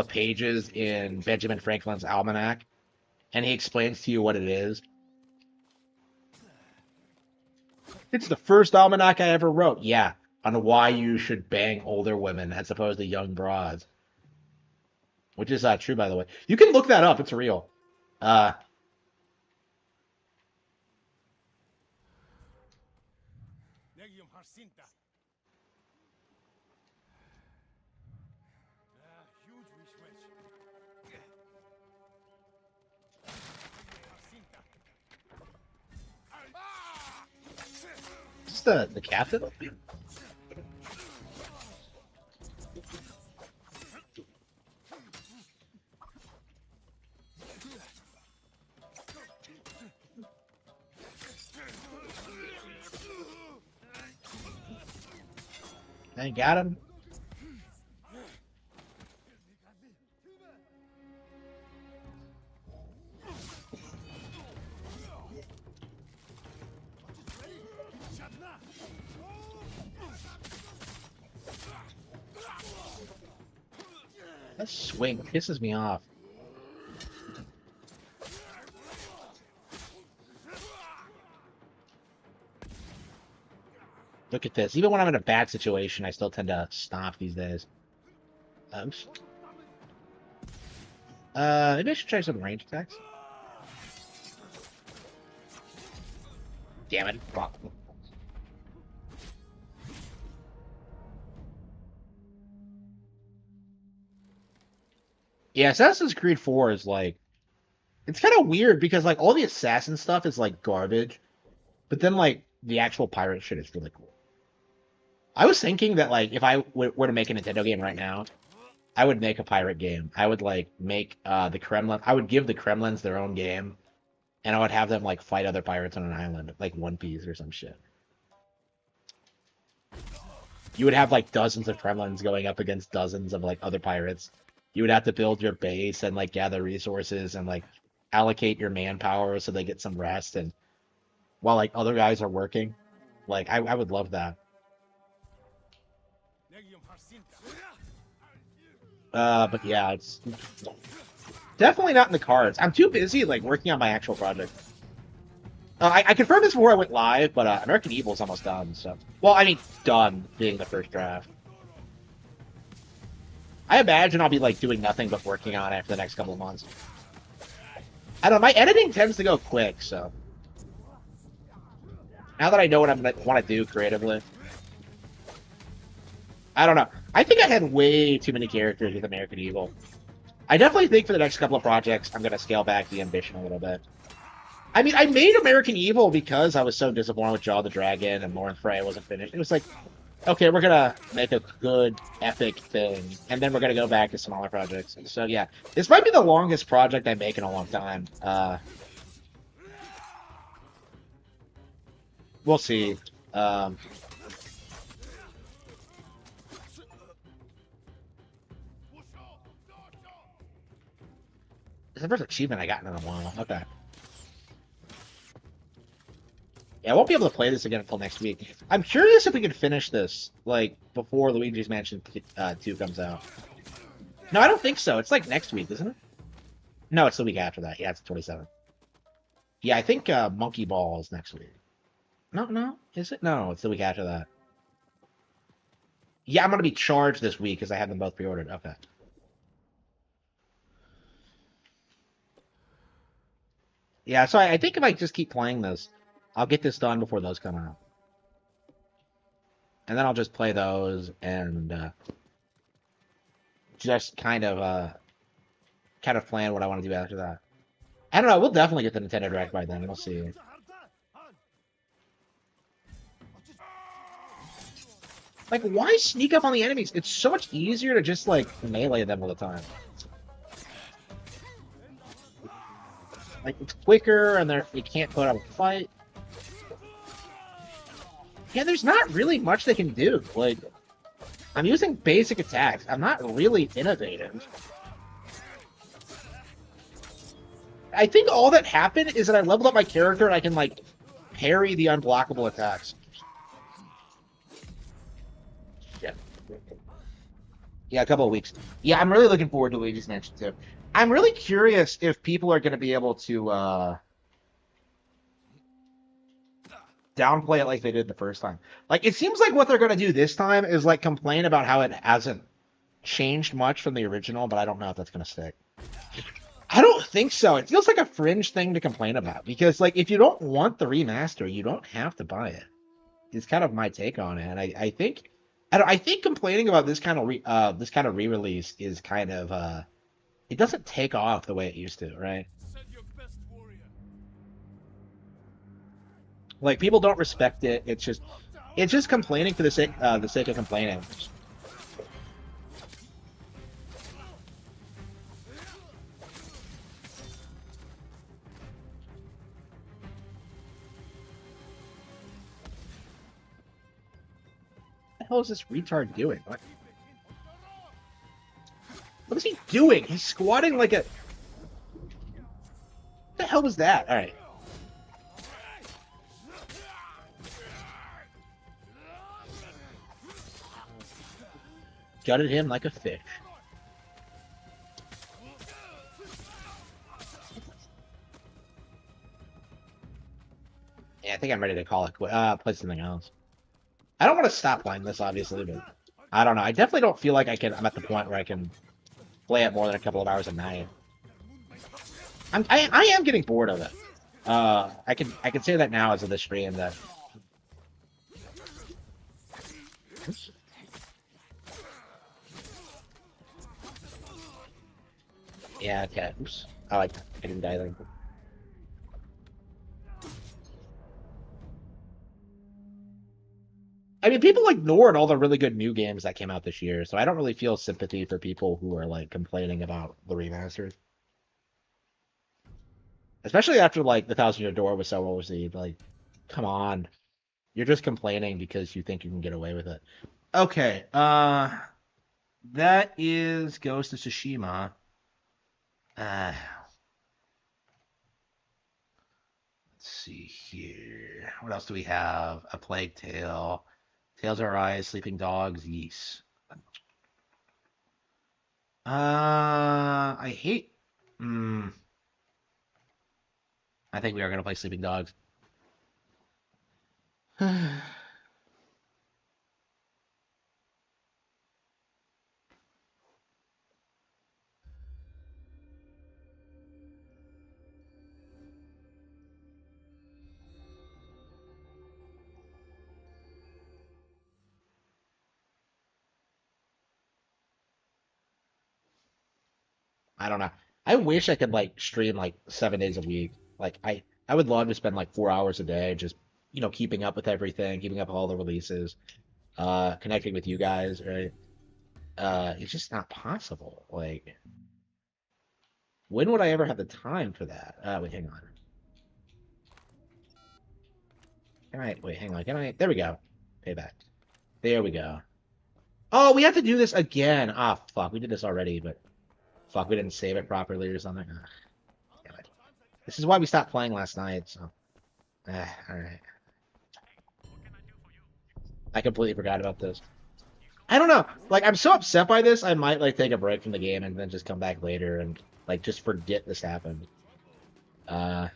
pages in Benjamin Franklin's almanac and he explains to you what it is. It's the first almanac I ever wrote. Yeah, on why you should bang older women as opposed to young broads. Which is true, by the way. You can look that up. It's real. Uh, is this the captain? I got him. That swing pisses me off. Look at this. Even when I'm in a bad situation, I still tend to stomp these days. Oops. Maybe I should try some range attacks. Damn it. Fuck. Yeah, Assassin's Creed 4 is like, it's kind of weird because like all the assassin stuff is like garbage, but then like the actual pirate shit is really cool. I was thinking that like if I were to make a Nintendo game right now, I would make a pirate game. I would like make the Kremlin. I would give the Kremlins their own game, and I would have them like fight other pirates on an island, like One Piece or some shit. You would have like dozens of Kremlins going up against dozens of like other pirates. You would have to build your base and like gather resources and like allocate your manpower so they get some rest and while like other guys are working. Like I would love that. But yeah, it's definitely not in the cards. I'm too busy like working on my actual project. I confirmed this before I went live, but American Evil is almost done. So, well, I mean, done being the first draft. I imagine I'll be like doing nothing but working on it for the next couple of months. I don't know. My editing tends to go quick, so now that I know what I'm gonna want to do creatively, I don't know. I think I had way too many characters with American Evil. I definitely think for the next couple of projects, I'm gonna scale back the ambition a little bit. I mean, I made American Evil because I was so disappointed with Jaw the Dragon and Lauren Frey wasn't finished. It was like, okay, we're gonna make a good, epic thing, and then we're gonna go back to smaller projects. So yeah, this might be the longest project I make in a long time. We'll see. It's the first achievement I got in a while. Okay. Yeah, I won't be able to play this again until next week. I'm curious if we can finish this, like, before Luigi's Mansion 2 comes out. No, I don't think so. It's like next week, isn't it? No, it's the week after that. Yeah, it's the 27th. Yeah, I think Monkey Ball is next week. No, is it? No, it's the week after that. Yeah, I'm going to be charged this week because I have them both pre-ordered. Okay. Yeah, so I think if I just keep playing this, I'll get this done before those come out. And then I'll just play those and just kind of plan what I want to do after that. I don't know, we'll definitely get the Nintendo Direct by then, we'll see. Like, why sneak up on the enemies? It's so much easier to just, like, melee them all the time. Like, it's quicker, and you can't put up a fight. Yeah, there's not really much they can do. Like, I'm using basic attacks. I'm not really innovative. I think all that happened is that I leveled up my character and I can, like, parry the unblockable attacks. Yeah. Yeah, a couple of weeks. Yeah, I'm really looking forward to Luigi's Mansion 2. I'm really curious if people are going to be able to, downplay it like they did the first time. Like, it seems like what they're going to do this time is, like, complain about how it hasn't changed much from the original, but I don't know if that's going to stick. I don't think so. It feels like a fringe thing to complain about, because, like, if you don't want the remaster, you don't have to buy it. It's kind of my take on it, and I think complaining about this kind of re-release is kind of, it doesn't take off the way it used to, right? Like, people don't respect it. It's just complaining for the sake of complaining. What the hell is this retard doing? What is he doing? He's squatting like a... What the hell was that? All right. Gutted him like a fish. Yeah, I think I'm ready to call it quit. Play something else. I don't want to stop playing this, obviously, but I don't know. I definitely don't feel like I'm at the point where I can play it more than a couple of hours a night. I am getting bored of it. I can say that now as of the stream that yeah, okay. Oops. I like that. I didn't die there. I mean, people ignored all the really good new games that came out this year, so I don't really feel sympathy for people who are like complaining about the remasters. Especially after like the Thousand Year Door was so well received. Like, come on. You're just complaining because you think you can get away with it. Okay, that is Ghost of Tsushima. Let's see here. What else do we have? A Plague Tale. Tales of Arise, Sleeping Dogs, Yeast. I hate. Hmm. I think we are gonna play Sleeping Dogs. I don't know. I wish I could like stream like 7 days a week. Like I would love to spend like 4 hours a day just keeping up with everything, keeping up with all the releases, connecting with you guys, right? It's just not possible. Like, when would I ever have the time for that? Wait, hang on. Can I wait? Hang on. Can I? There we go. Payback. There we go. Oh, we have to do this again. Ah, fuck. We did this already, but fuck, we didn't save it properly or something. Ah, damn it. This is why we stopped playing last night. So, all right. I completely forgot about this. I don't know. Like, I'm so upset by this, I might like take a break from the game and then just come back later and like just forget this happened. Uh,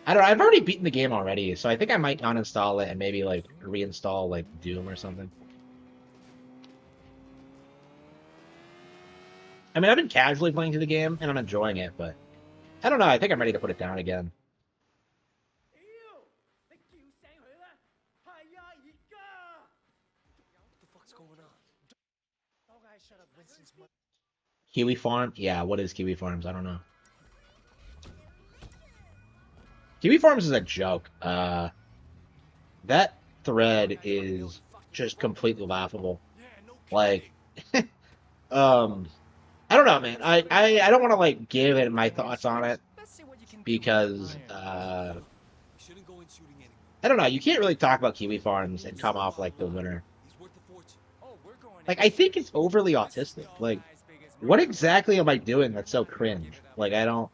I don't know. I've already beaten the game already, so I think I might uninstall it and maybe like reinstall like Doom or something. I mean, I've been casually playing through the game and I'm enjoying it, but I don't know. I think I'm ready to put it down again. Kiwi Farm? Yeah, what is Kiwi Farms? I don't know. Kiwi Farms is a joke. That thread is just completely laughable. Like, I don't know, man. I don't want to like give it my thoughts on it because I don't know. You can't really talk about Kiwi Farms and come off like the winner. Like, I think it's overly autistic. Like, what exactly am I doing that's so cringe? Like, I don't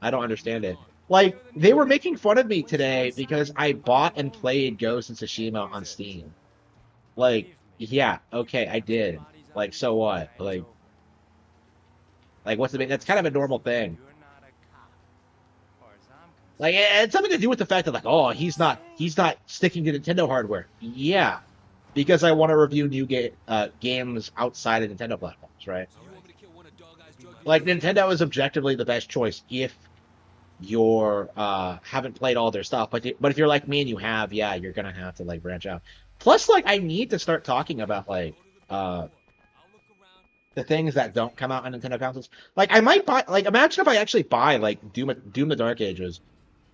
understand it. Like, they were making fun of me today because I bought and played Ghost of Tsushima on Steam. Like, yeah, okay, I did. Like, so what? Like, what's the big? That's kind of a normal thing. Like, it's something to do with the fact that, like, oh, he's not sticking to Nintendo hardware. Yeah, because I want to review new games outside of Nintendo platforms, right? Like, Nintendo is objectively the best choice if you're haven't played all their stuff. But if you're like me and you have, yeah, you're gonna have to like branch out. Plus, like, I need to start talking about like the things that don't come out on Nintendo consoles. Like, I might buy. Like, imagine if I actually buy like Doom the Dark Ages,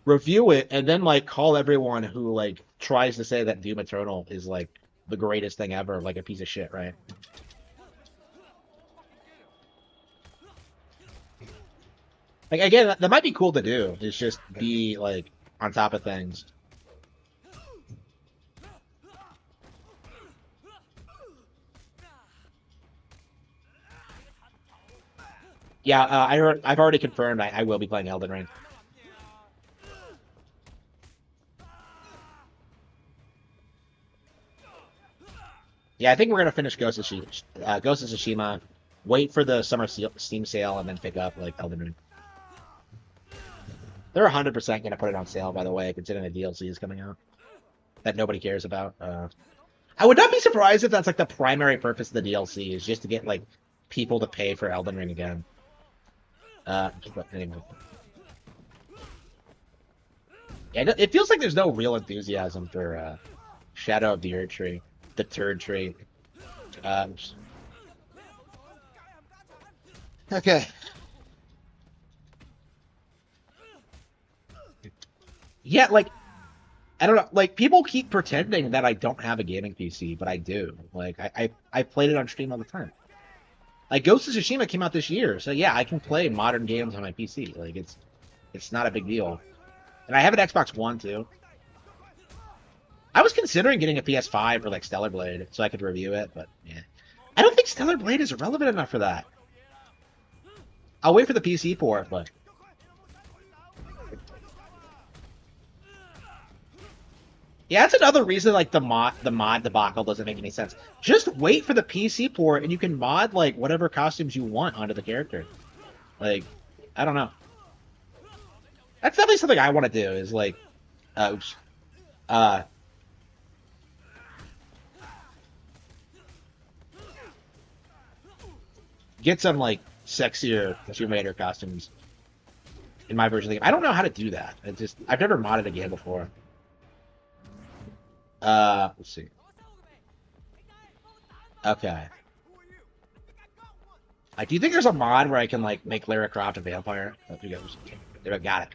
review it, and then like call everyone who like tries to say that Doom Eternal is like the greatest thing ever, like a piece of shit, right? Like, again, that might be cool to do. Is just be like on top of things. Yeah, I've already confirmed I will be playing Elden Ring. Yeah, I think we're gonna finish Ghost of Tsushima, wait for the summer Steam sale, and then pick up like Elden Ring. They're 100% gonna put it on sale, by the way, considering the DLC is coming out that nobody cares about. I would not be surprised if that's like the primary purpose of the DLC is just to get like people to pay for Elden Ring again. But anyway. Yeah, it feels like there's no real enthusiasm for Shadow of the Erd Tree, the Turd Tree. Um, okay. Yeah, like I don't know. Like people keep pretending that I don't have a gaming PC, but I do. Like I played it on stream all the time. Like Ghost of Tsushima came out this year, so yeah, I can play modern games on my PC. Like it's not a big deal. And I have an Xbox One too. I was considering getting a PS5 or like Stellar Blade so I could review it, but yeah. I don't think Stellar Blade is relevant enough for that. I'll wait for the PC port, but yeah, that's another reason like the mod debacle doesn't make any sense. Just wait for the PC port and you can mod like whatever costumes you want onto the character. Like, I don't know. That's definitely something I want to do is like oops. Uh get some like sexier Tomb Raider costumes in my version of the game. I don't know how to do that. I've never modded a game before. Let's see. Okay. Do you think there's a mod where I can like make Lara Croft a vampire? Oh, you guys, there, I got it.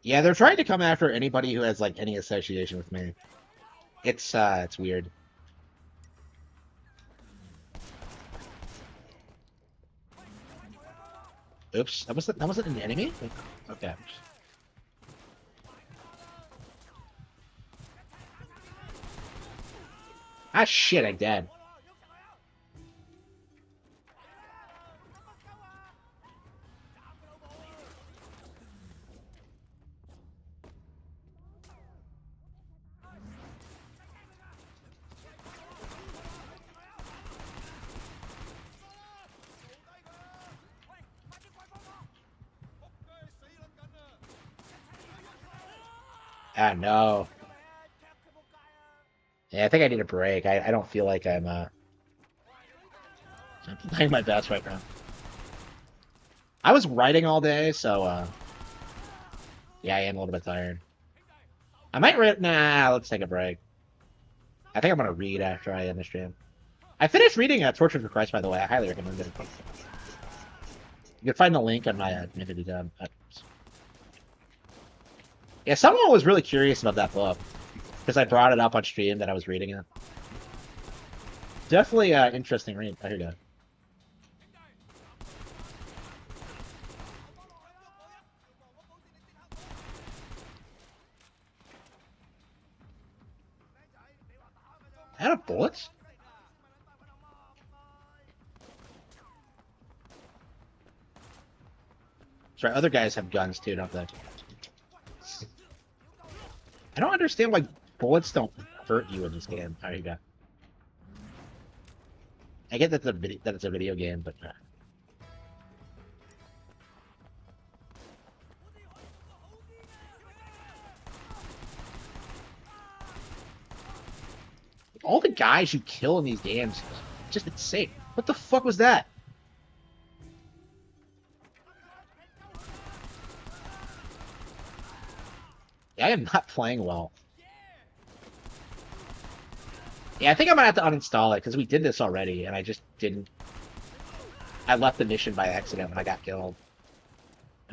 Yeah, they're trying to come after anybody who has like any association with me. It's weird. Oops, that wasn't an enemy? Okay. Ah shit, I'm dead. Ah no. Yeah, I think I need a break. I don't feel like I'm playing my best right now. I was writing all day, so yeah, I am a little bit tired. I might read. Nah, let's take a break. I think I'm gonna read after I end the stream. I finished reading Torture for Christ, by the way. I highly recommend it. You can find the link on my Infinity tab. Yeah, someone was really curious about that book because I brought it up on stream that I was reading it. Definitely interesting read. Oh, here you go. Out of bullets? Sorry, other guys have guns too, don't they? I don't understand why bullets don't hurt you in this game. There you go. I get that it's a video game, but all the guys you kill in these games, just insane. What the fuck was that? Yeah, I am not playing well. Yeah, I think I'm gonna have to uninstall it because we did this already, and I just didn't. I left the mission by accident when I got killed.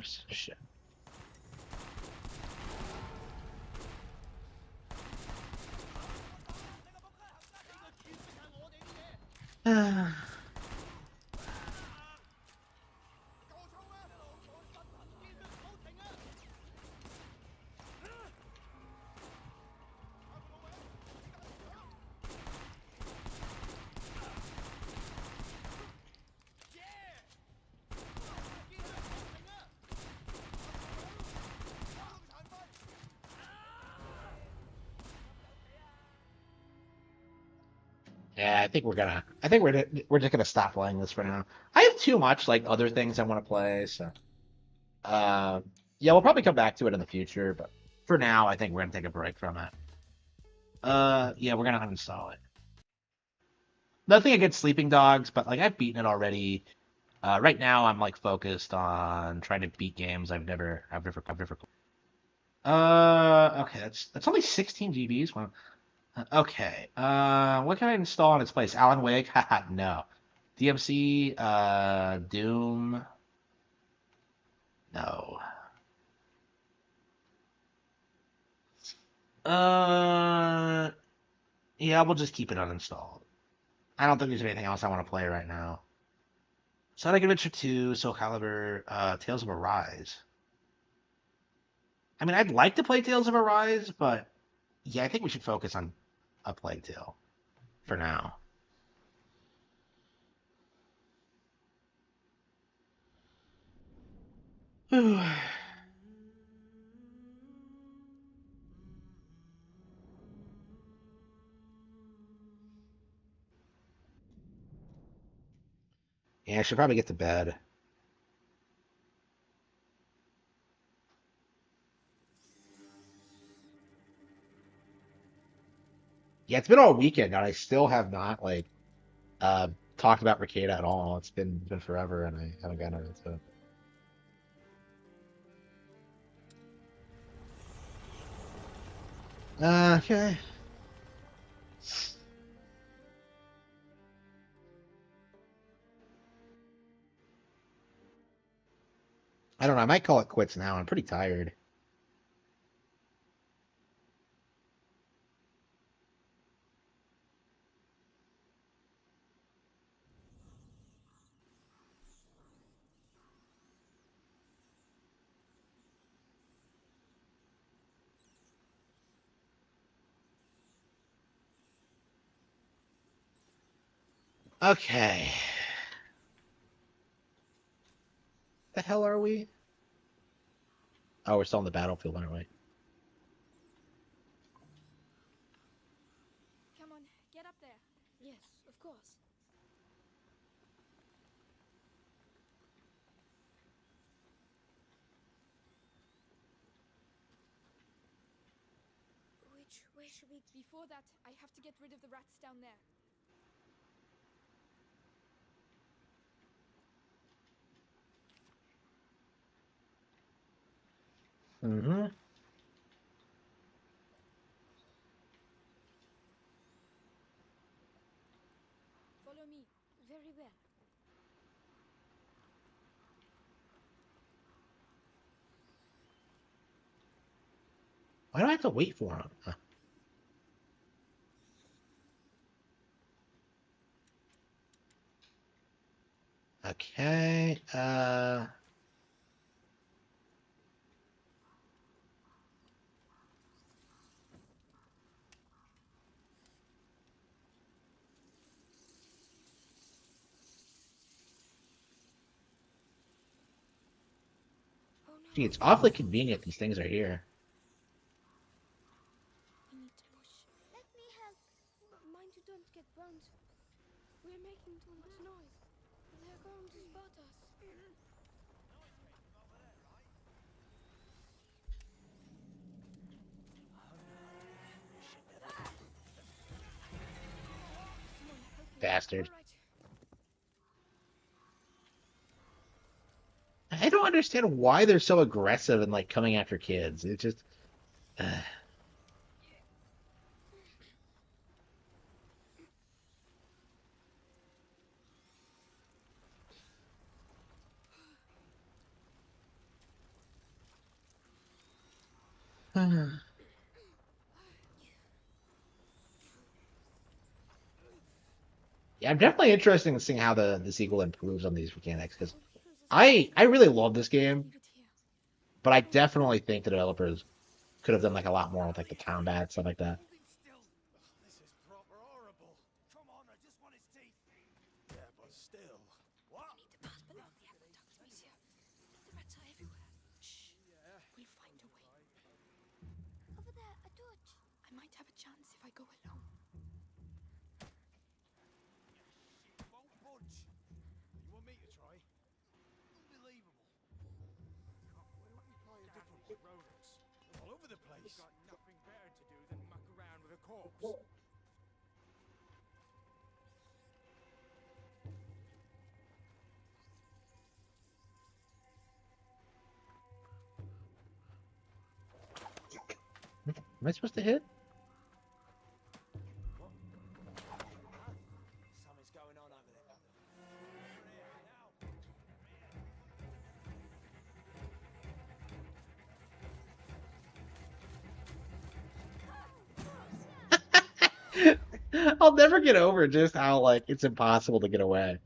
Shit. Yeah, I think we're just gonna stop playing this for now. I have too much like other things I want to play, so yeah, we'll probably come back to it in the future, but for now, I think we're gonna take a break from it. Yeah, we're gonna uninstall it. Nothing against Sleeping Dogs, but like I've beaten it already. Right now I'm like focused on trying to beat games I've never played. Okay, that's only 16 GBs. Well, okay. What can I install in its place? Alan Wake? Haha, no. DMC, Doom, no. Uh, yeah, we'll just keep it uninstalled. I don't think there's anything else I want to play right now. Sonic Adventure 2, Soul Calibur, Tales of Arise. I mean, I'd like to play Tales of Arise, but yeah, I think we should focus on a Plague Tale for now. Yeah, I should probably get to bed. Yeah, it's been all weekend and I still have not like uh talked about Ricada at all. It's been forever and I haven't gotten around to it. Okay. I don't know. I might call it quits now. I'm pretty tired. Okay. The hell are we? Oh, we're still on the battlefield, aren't we? Come on, get up there. Yes, of course. Which way should we? Before that, I have to get rid of the rats down there. Mm-hmm. Follow me. Very well. Why do I have to wait for him? Okay. Oh no. Gee, it's awfully convenient these things are here. We need to push. Let me help. Mind you don't get burned. We're making too much noise. They're going to spot us. Come on, help me. Bastard. All right. I don't understand why they're so aggressive and like coming after kids. It just. Yeah, I'm definitely interested in seeing how the sequel improves on these mechanics because I really love this game, Leave it here. but I definitely think the developers could have done like a lot more with like the combat stuff like that. Holding still. This is proper horrible. Come on, I just want his teeth. Yeah, but still. What? We need to pass below the aqueduct, monsieur. The rats are everywhere. Shh. Yeah. We'll find a way. Over there, a torch. I might have a chance if I go alone. Won't budge. You want me to try? Unbelievable. Why don't you try a different rodents? All over the place. Got nothing better to do than muck around with a corpse. Am I supposed to hit? Something's going on over there. I'll never get over just how like it's impossible to get away.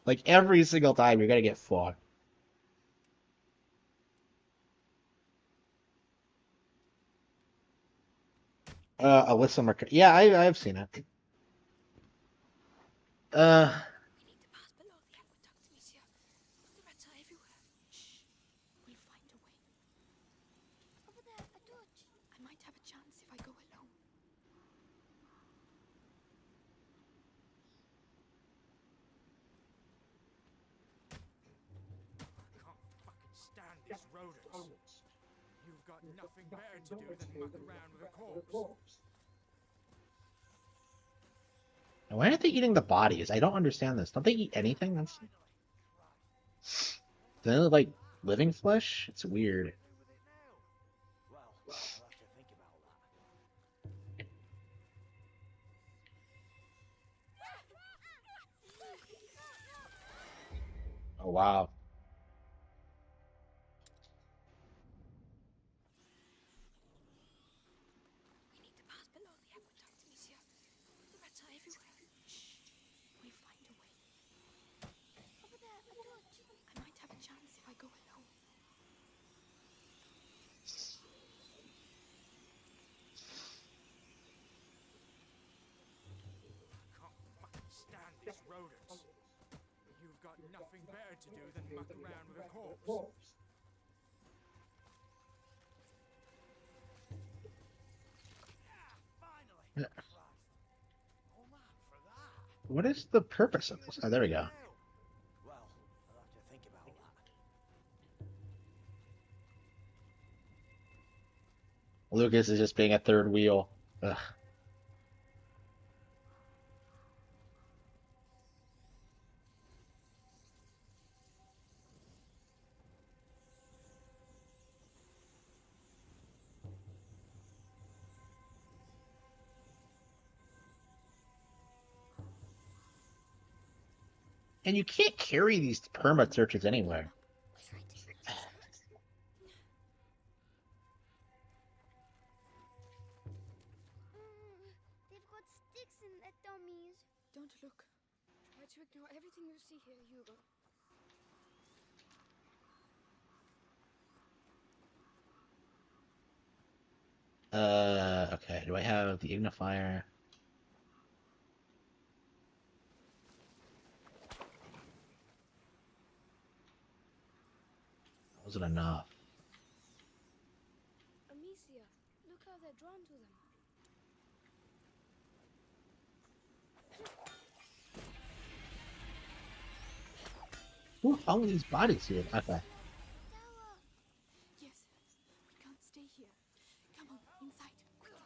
Like every single time you're gonna get fucked. Alyssa Merc. Yeah, I've seen it. Uh, We need to pass below the aqueduct, Amicia. The rats are everywhere. Shh. We'll find a way. Over there, a torch. I might have a chance if I go alone. I can't fucking stand these rodents. You've got nothing better to do than muck around with a corpse. and why aren't they eating the bodies? I don't understand this. Don't they eat anything? That's they look like living flesh. It's weird. Well, I'll have to think about that. Oh wow. We need to pass below the aqueduct, Amicia. The rats are everywhere. Shh. We'll find a way. Over there, a torch. I might have a chance if I go alone. I can't fucking stand these rodents. You've got nothing better to do than muck around with a corpse. Yeah. Christ. Oh man, for that. What is the purpose of this? Oh, there we go. Well, I'll have to think about that. Lucas is just being a third wheel. Ugh. And you can't carry these perma searches anywhere. They've got sticks in their dummies. Don't look. Try to ignore everything you see here, Hugo. Okay. Do I have the ignifier? Wasn't enough. Amicia, look how they're drawn to them. Who hung these bodies here? Okay. Tower. Yes. We can't stay here. Come on, inside. Quickly.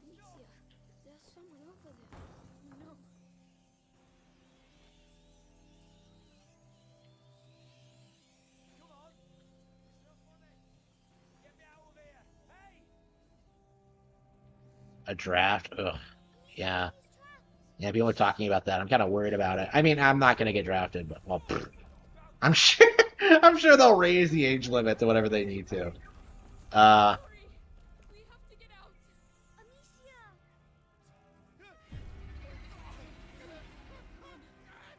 Amicia, there's someone over there. No. Come on. It's not funny. Get me out of here. Hey! A draft. Ugh. Yeah. Yeah, people are talking about that. I'm kind of worried about it. I mean, I'm not gonna get drafted, but well, pfft. I'm sure. I'm sure they'll raise the age limit to whatever they need to. Uh, We have to get out. Amicia!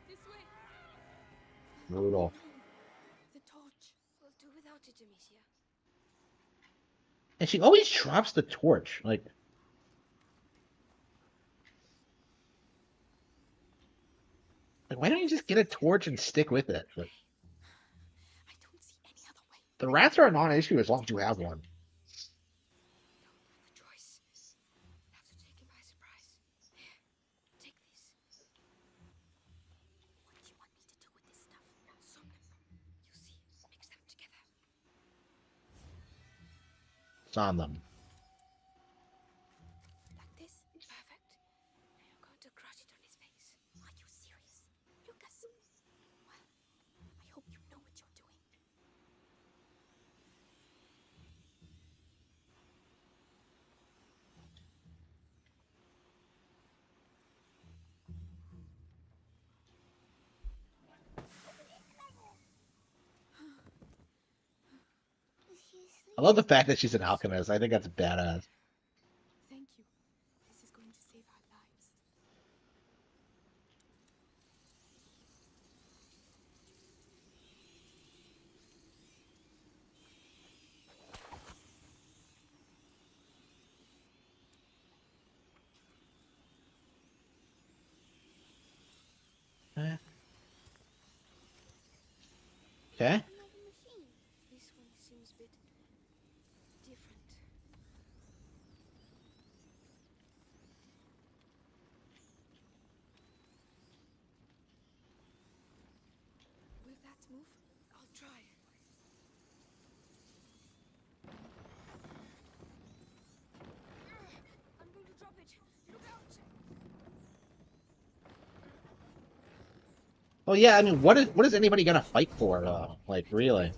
This way. brutal. The torch. We'll do without it, Amicia. And she always drops the torch. Like, why don't you just get a torch and stick with it? Like, I don't see any other way. the rats are a non-issue as long as you have one. Don't have a choice. Have to take him by surprise. Here, take this. What do you want me to do with this stuff? Some you see, mix them together. It's on them. I love the fact that she's an alchemist. I think that's badass. Thank you. This is going to save our lives. Eh, okay. Another machine. This one seems a bit different. Will that move? I'll try. I'm going to drop it. Look out! Well, yeah. I mean, what is anybody gonna fight for though? Like, really?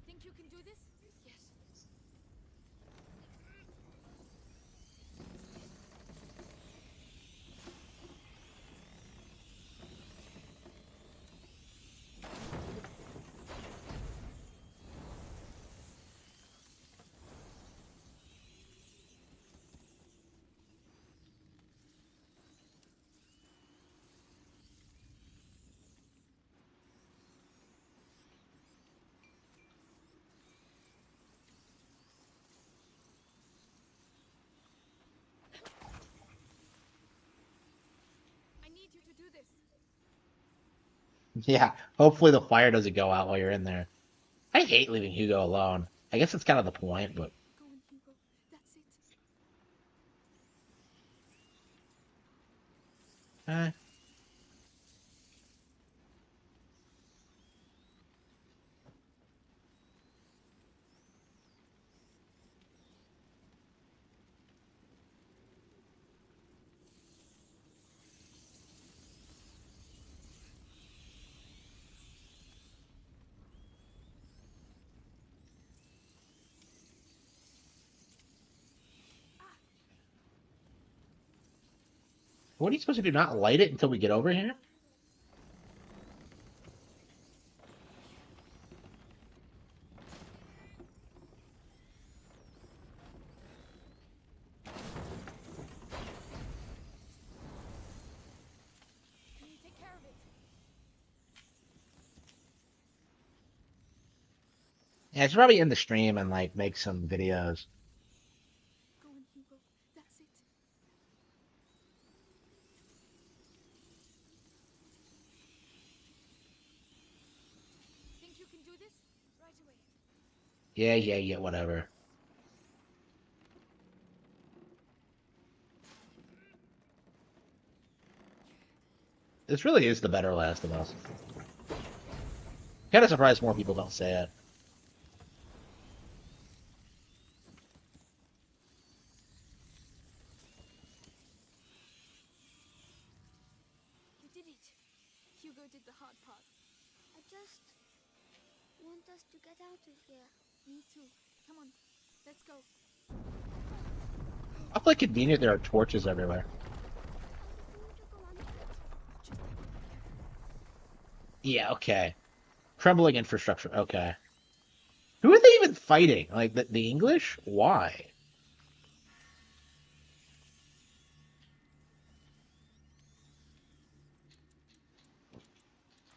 Think you can do this? Yes. I need you to do this. Yeah. Hopefully the fire doesn't go out while you're in there. I hate leaving Hugo alone. I guess that's kind of the point, but Go on, Hugo. That's it. eh. What are you supposed to do? Not light it until we get over here? Can you take care of it? Yeah, I should probably end the stream and like make some videos. Go on, Hugo. That's it. Think you can do this? Right away. Yeah, yeah, yeah, whatever. This really is the better Last of Us. Kind of surprised more people don't say it. You did it. Hugo did the hard part. I just want us to get out of here. Me too. Come on. Let's go. Awfully convenient there are torches everywhere. Yeah, okay. Crumbling infrastructure, okay. Who are they even fighting? Like the English? Why?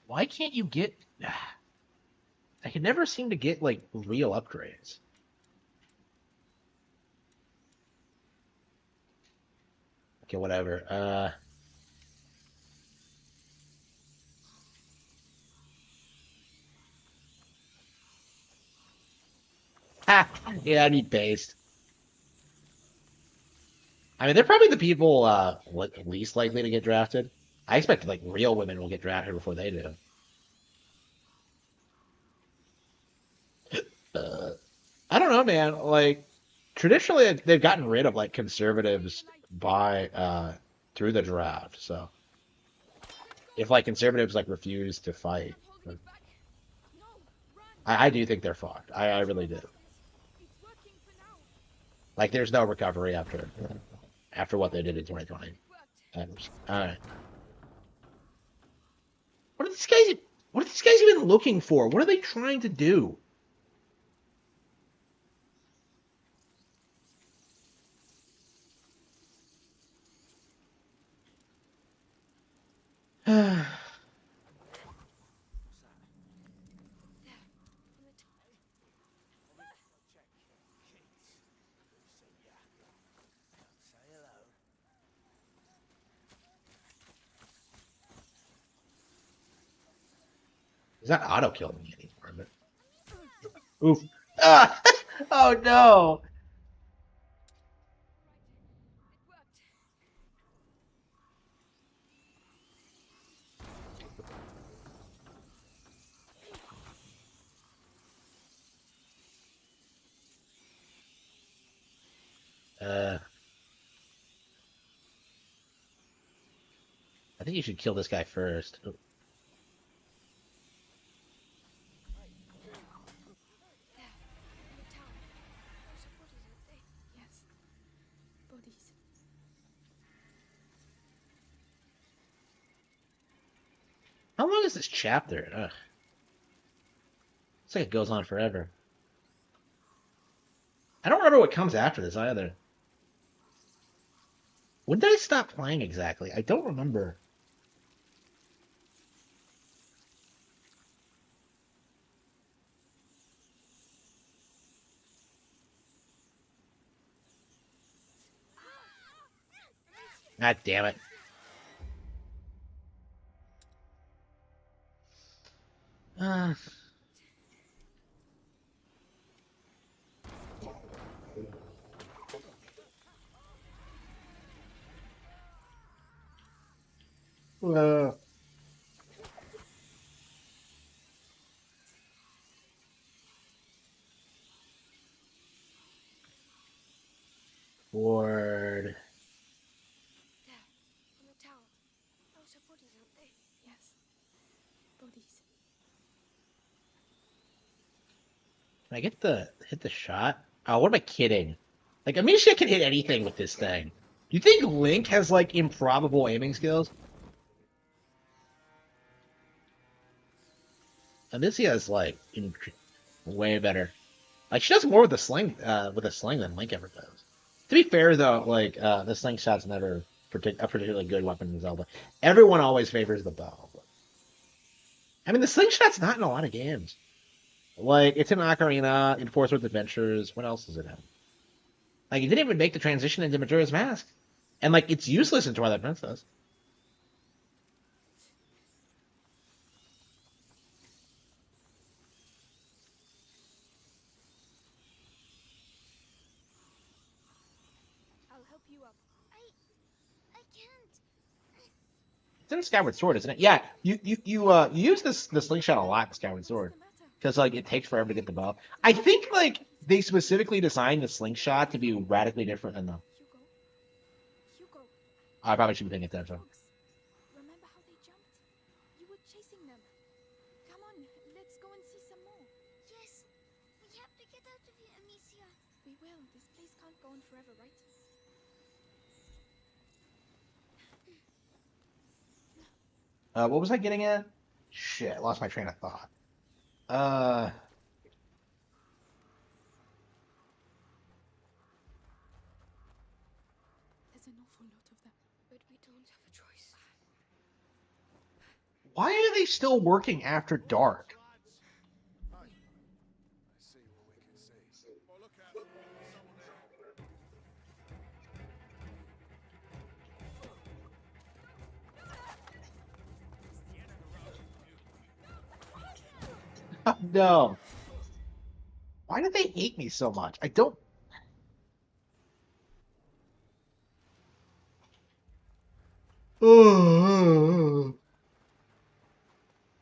Why can't you get I can never seem to get like real upgrades. Okay, whatever. Ha! Yeah, I need paste. I mean, they're probably the people least likely to get drafted. I expect like real women will get drafted before they do. I don't know, man. Like traditionally they've gotten rid of like conservatives by through the draft. So if like conservatives like refuse to fight, Can't hold me back. No, run. I do think they're fucked. I really do. It's working for now. Like there's no recovery after what they did in 2020. It worked. All right. What are these guys? What are these guys even looking for? What are they trying to do? He's not auto killing me anymore, but oof. Ah! Oh no. It worked. I think you should kill this guy first. Oh, There, in the town. Those are bodies, aren't they? Yes. Bodies. how long is this chapter? Ugh. It's like it goes on forever. I don't remember what comes after this either. When did I stop playing exactly? I don't remember. God damn it. Uh, uh, Ward. There, in the tower. Those are bodies, aren't they? Yes. Bodies. Can I get the hit the shot? Oh, what am I kidding? Like Amisha can hit anything with this thing. You think Link has like improbable aiming skills? Amicia is like way better. Like she does more with a sling than Link ever does. To be fair though, like the slingshot's never a particularly good weapon in Zelda. Everyone always favors the bow. I mean, the slingshot's not in a lot of games. Like it's in Ocarina, in Force World Adventures. What else is it in? Like it didn't even make the transition into Majora's Mask, and like it's useless in Twilight Princess. I'll help you up. I can't. It's in Skyward Sword, isn't it? Yeah, you use the slingshot a lot in Skyward Sword because like it takes forever to get the bow. I think like they specifically designed the slingshot to be radically different than the. Hugo. Hugo. I probably should be paying attention. Dogs. Remember how they jumped? You were chasing them. Come on, let's go and see some more. Yes. We have to get out of here, Amicia. We will. This place can't go on forever, right? What was I getting at? Shit, I lost my train of thought. Uh, There's an awful lot of them. But we don't have a choice. why are they still working after dark? Hi. I see what we can see. Oh, look out. Someone there. No. Why do they hate me so much? I don't. Oh.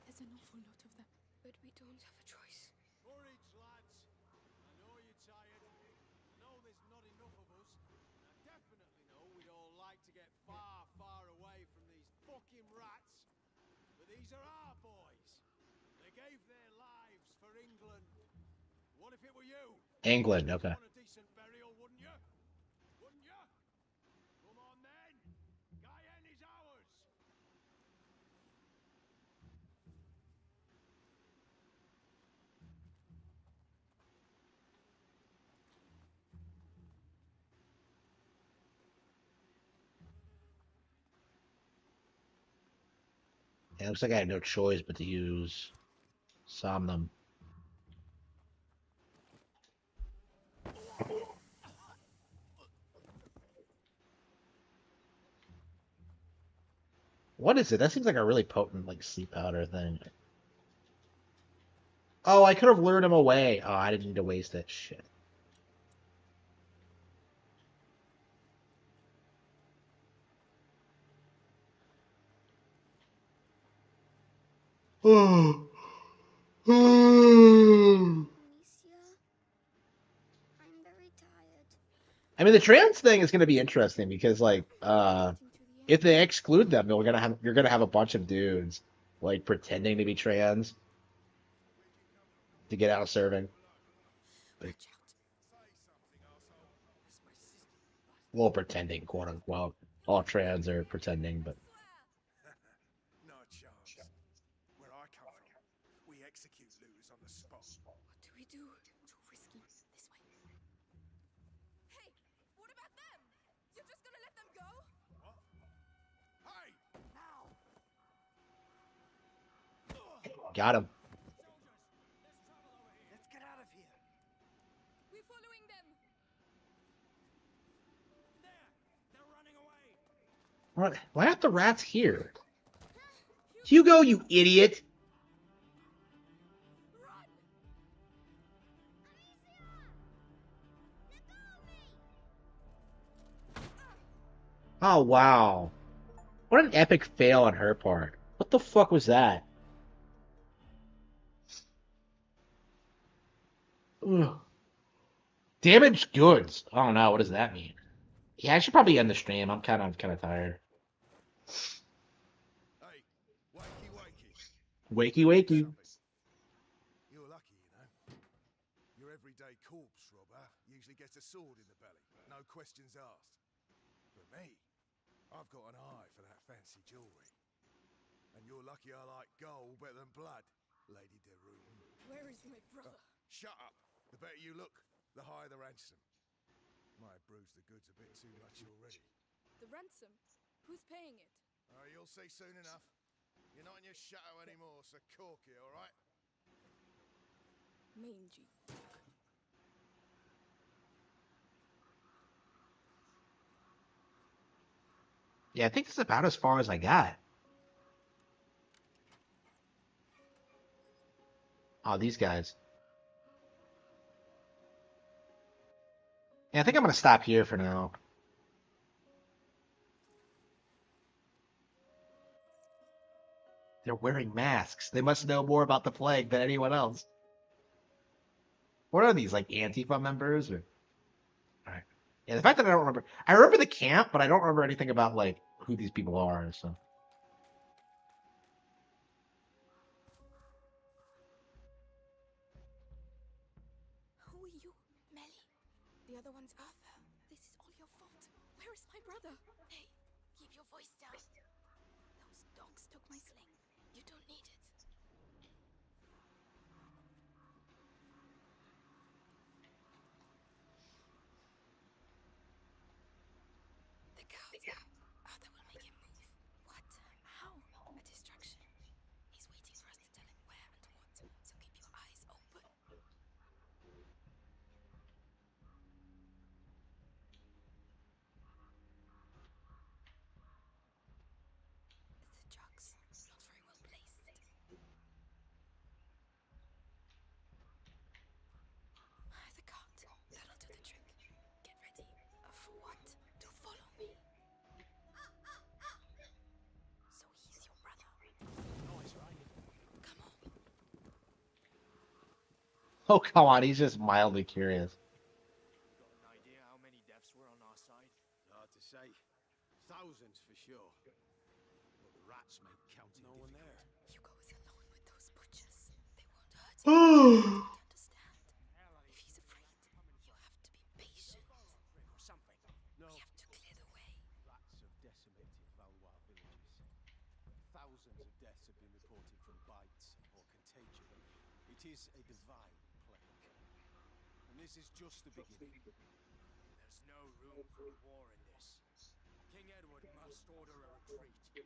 There's an awful lot of them. But we don't have a choice. Courage, lads. I know you're tired. I know there's not like to get far, far away from these fucking rats. But these are our boys. They gave their lives for England. What if it were you? England, okay. You want a decent burial, wouldn't you? Wouldn't you? Come on then. Guyenne is ours. It looks like I had no choice but to use Somnum. What is it? That seems like a really potent like sleep powder thing. Oh, I could have lured him away. Oh, I didn't need to waste that shit. Oh. Amicia, I'm very tired. I mean, the trans thing is going to be interesting because, like, if they exclude them, you're gonna have a bunch of dudes like pretending to be trans to get out of serving. Like, well, pretending, quote unquote. All trans are pretending, but No chance. Where I come from, we execute looters on the spot. What do we do? Too risky. This way. Hey, what about them? You're just gonna let them go? Hey! Now! got him. Let's get out of here. We're following them. There. They're running away. What? Why aren't the rats here? Hugo, you idiot! Oh wow. What an epic fail on her part. What the fuck was that? Ugh. Damaged goods. I don't know. What does that mean? Yeah, I should probably end the stream. I'm kind of tired. Hey, wakey wakey. Wakey wakey. You're lucky, you know. Your everyday corpse robber usually gets a sword in the belly. No questions asked. But me, I've got an eye for that fancy jewelry. And you're lucky I like gold better than blood, Lady Deroon. Where is my brother? Shut up. The better you look, the higher the ransom. Might have bruised the goods a bit too much already. The ransom? Who's paying it? You'll see soon enough. You're not in your shadow anymore, so cork it, all right? Mangy. Yeah, I think this is about as far as I got. Oh, these guys. Yeah, I think I'm gonna stop here for now. They're wearing masks. They must know more about the plague than anyone else. What are these, like Antifa members? Or... All right. Yeah, the fact that I remember the camp, but I don't remember anything about like who these people are. So. Who are you? Melly. The other one's Arthur. This is all your fault. Where is my brother? Hey, keep your voice down. Those dogs took my sling. You don't need it. The guard. Arthur will make him move. What? How? A distraction. He's waiting for us to tell him where and what. So keep your eyes open. The jugs. Not very well placed. The cart. That'll do the trick. Get ready. For what? To follow me. So he's your brother. Nice, right? Come on. Oh come on, he's just mildly curious. Got an idea how many deaths were on our side? Hard to say. Oh. understand. If he's afraid, you have to be patient. No. We have to clear the way. Rats have decimated Valois villages. Thousands of deaths have been reported from bites or contagion. It is a divine plague. And this is just the beginning. There's no room for a war in this. King Edward must order a retreat.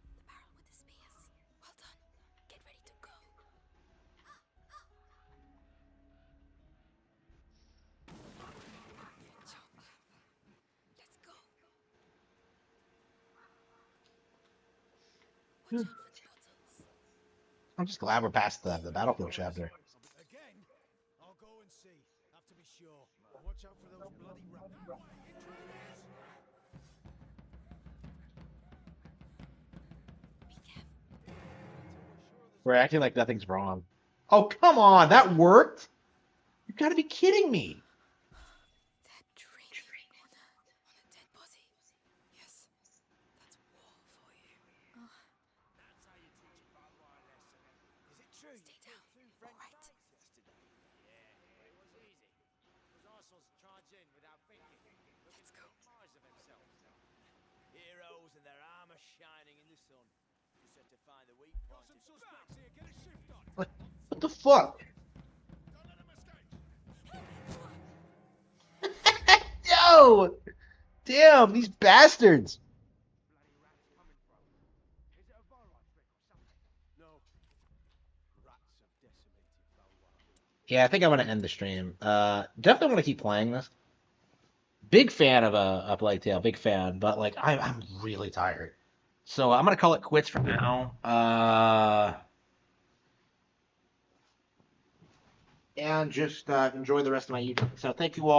The barrel with the spears. Well done. Get ready to go. Good job, Arthur. Let's go. Watch out for the bottles. I'm just glad we're past the battlefield chapter. Again? I'll go and see. Have to be sure. Watch out for those bloody rats. That way, intruders! Be careful. We're acting like nothing's wrong. Oh, come on, that worked? You gotta be kidding me. They're drinking on a dead body. Yes, that's war for you. That's how you teach a Valois a lesson. Is it true? Stay down. French All right. knights yesterday. Yeah, it was easy. Because Arsenal's charge in without thinking. Let's go. Mars of themselves. Heroes and their armor shining in the sun. Just have to find the weak Got point. some suspects here. Get a shift on. What the fuck? Don't let them escape. Yo! Damn, these bastards. Bloody rats coming from. Is it a Valois trick or something? No. Rats have decimated Valois villages. Yeah, I think I want to end the stream. Definitely want to keep playing this. Big fan of a Plague Tale, big fan, but like I'm really tired. So I'm gonna call it quits for now. And just enjoy the rest of my evening. So thank you all.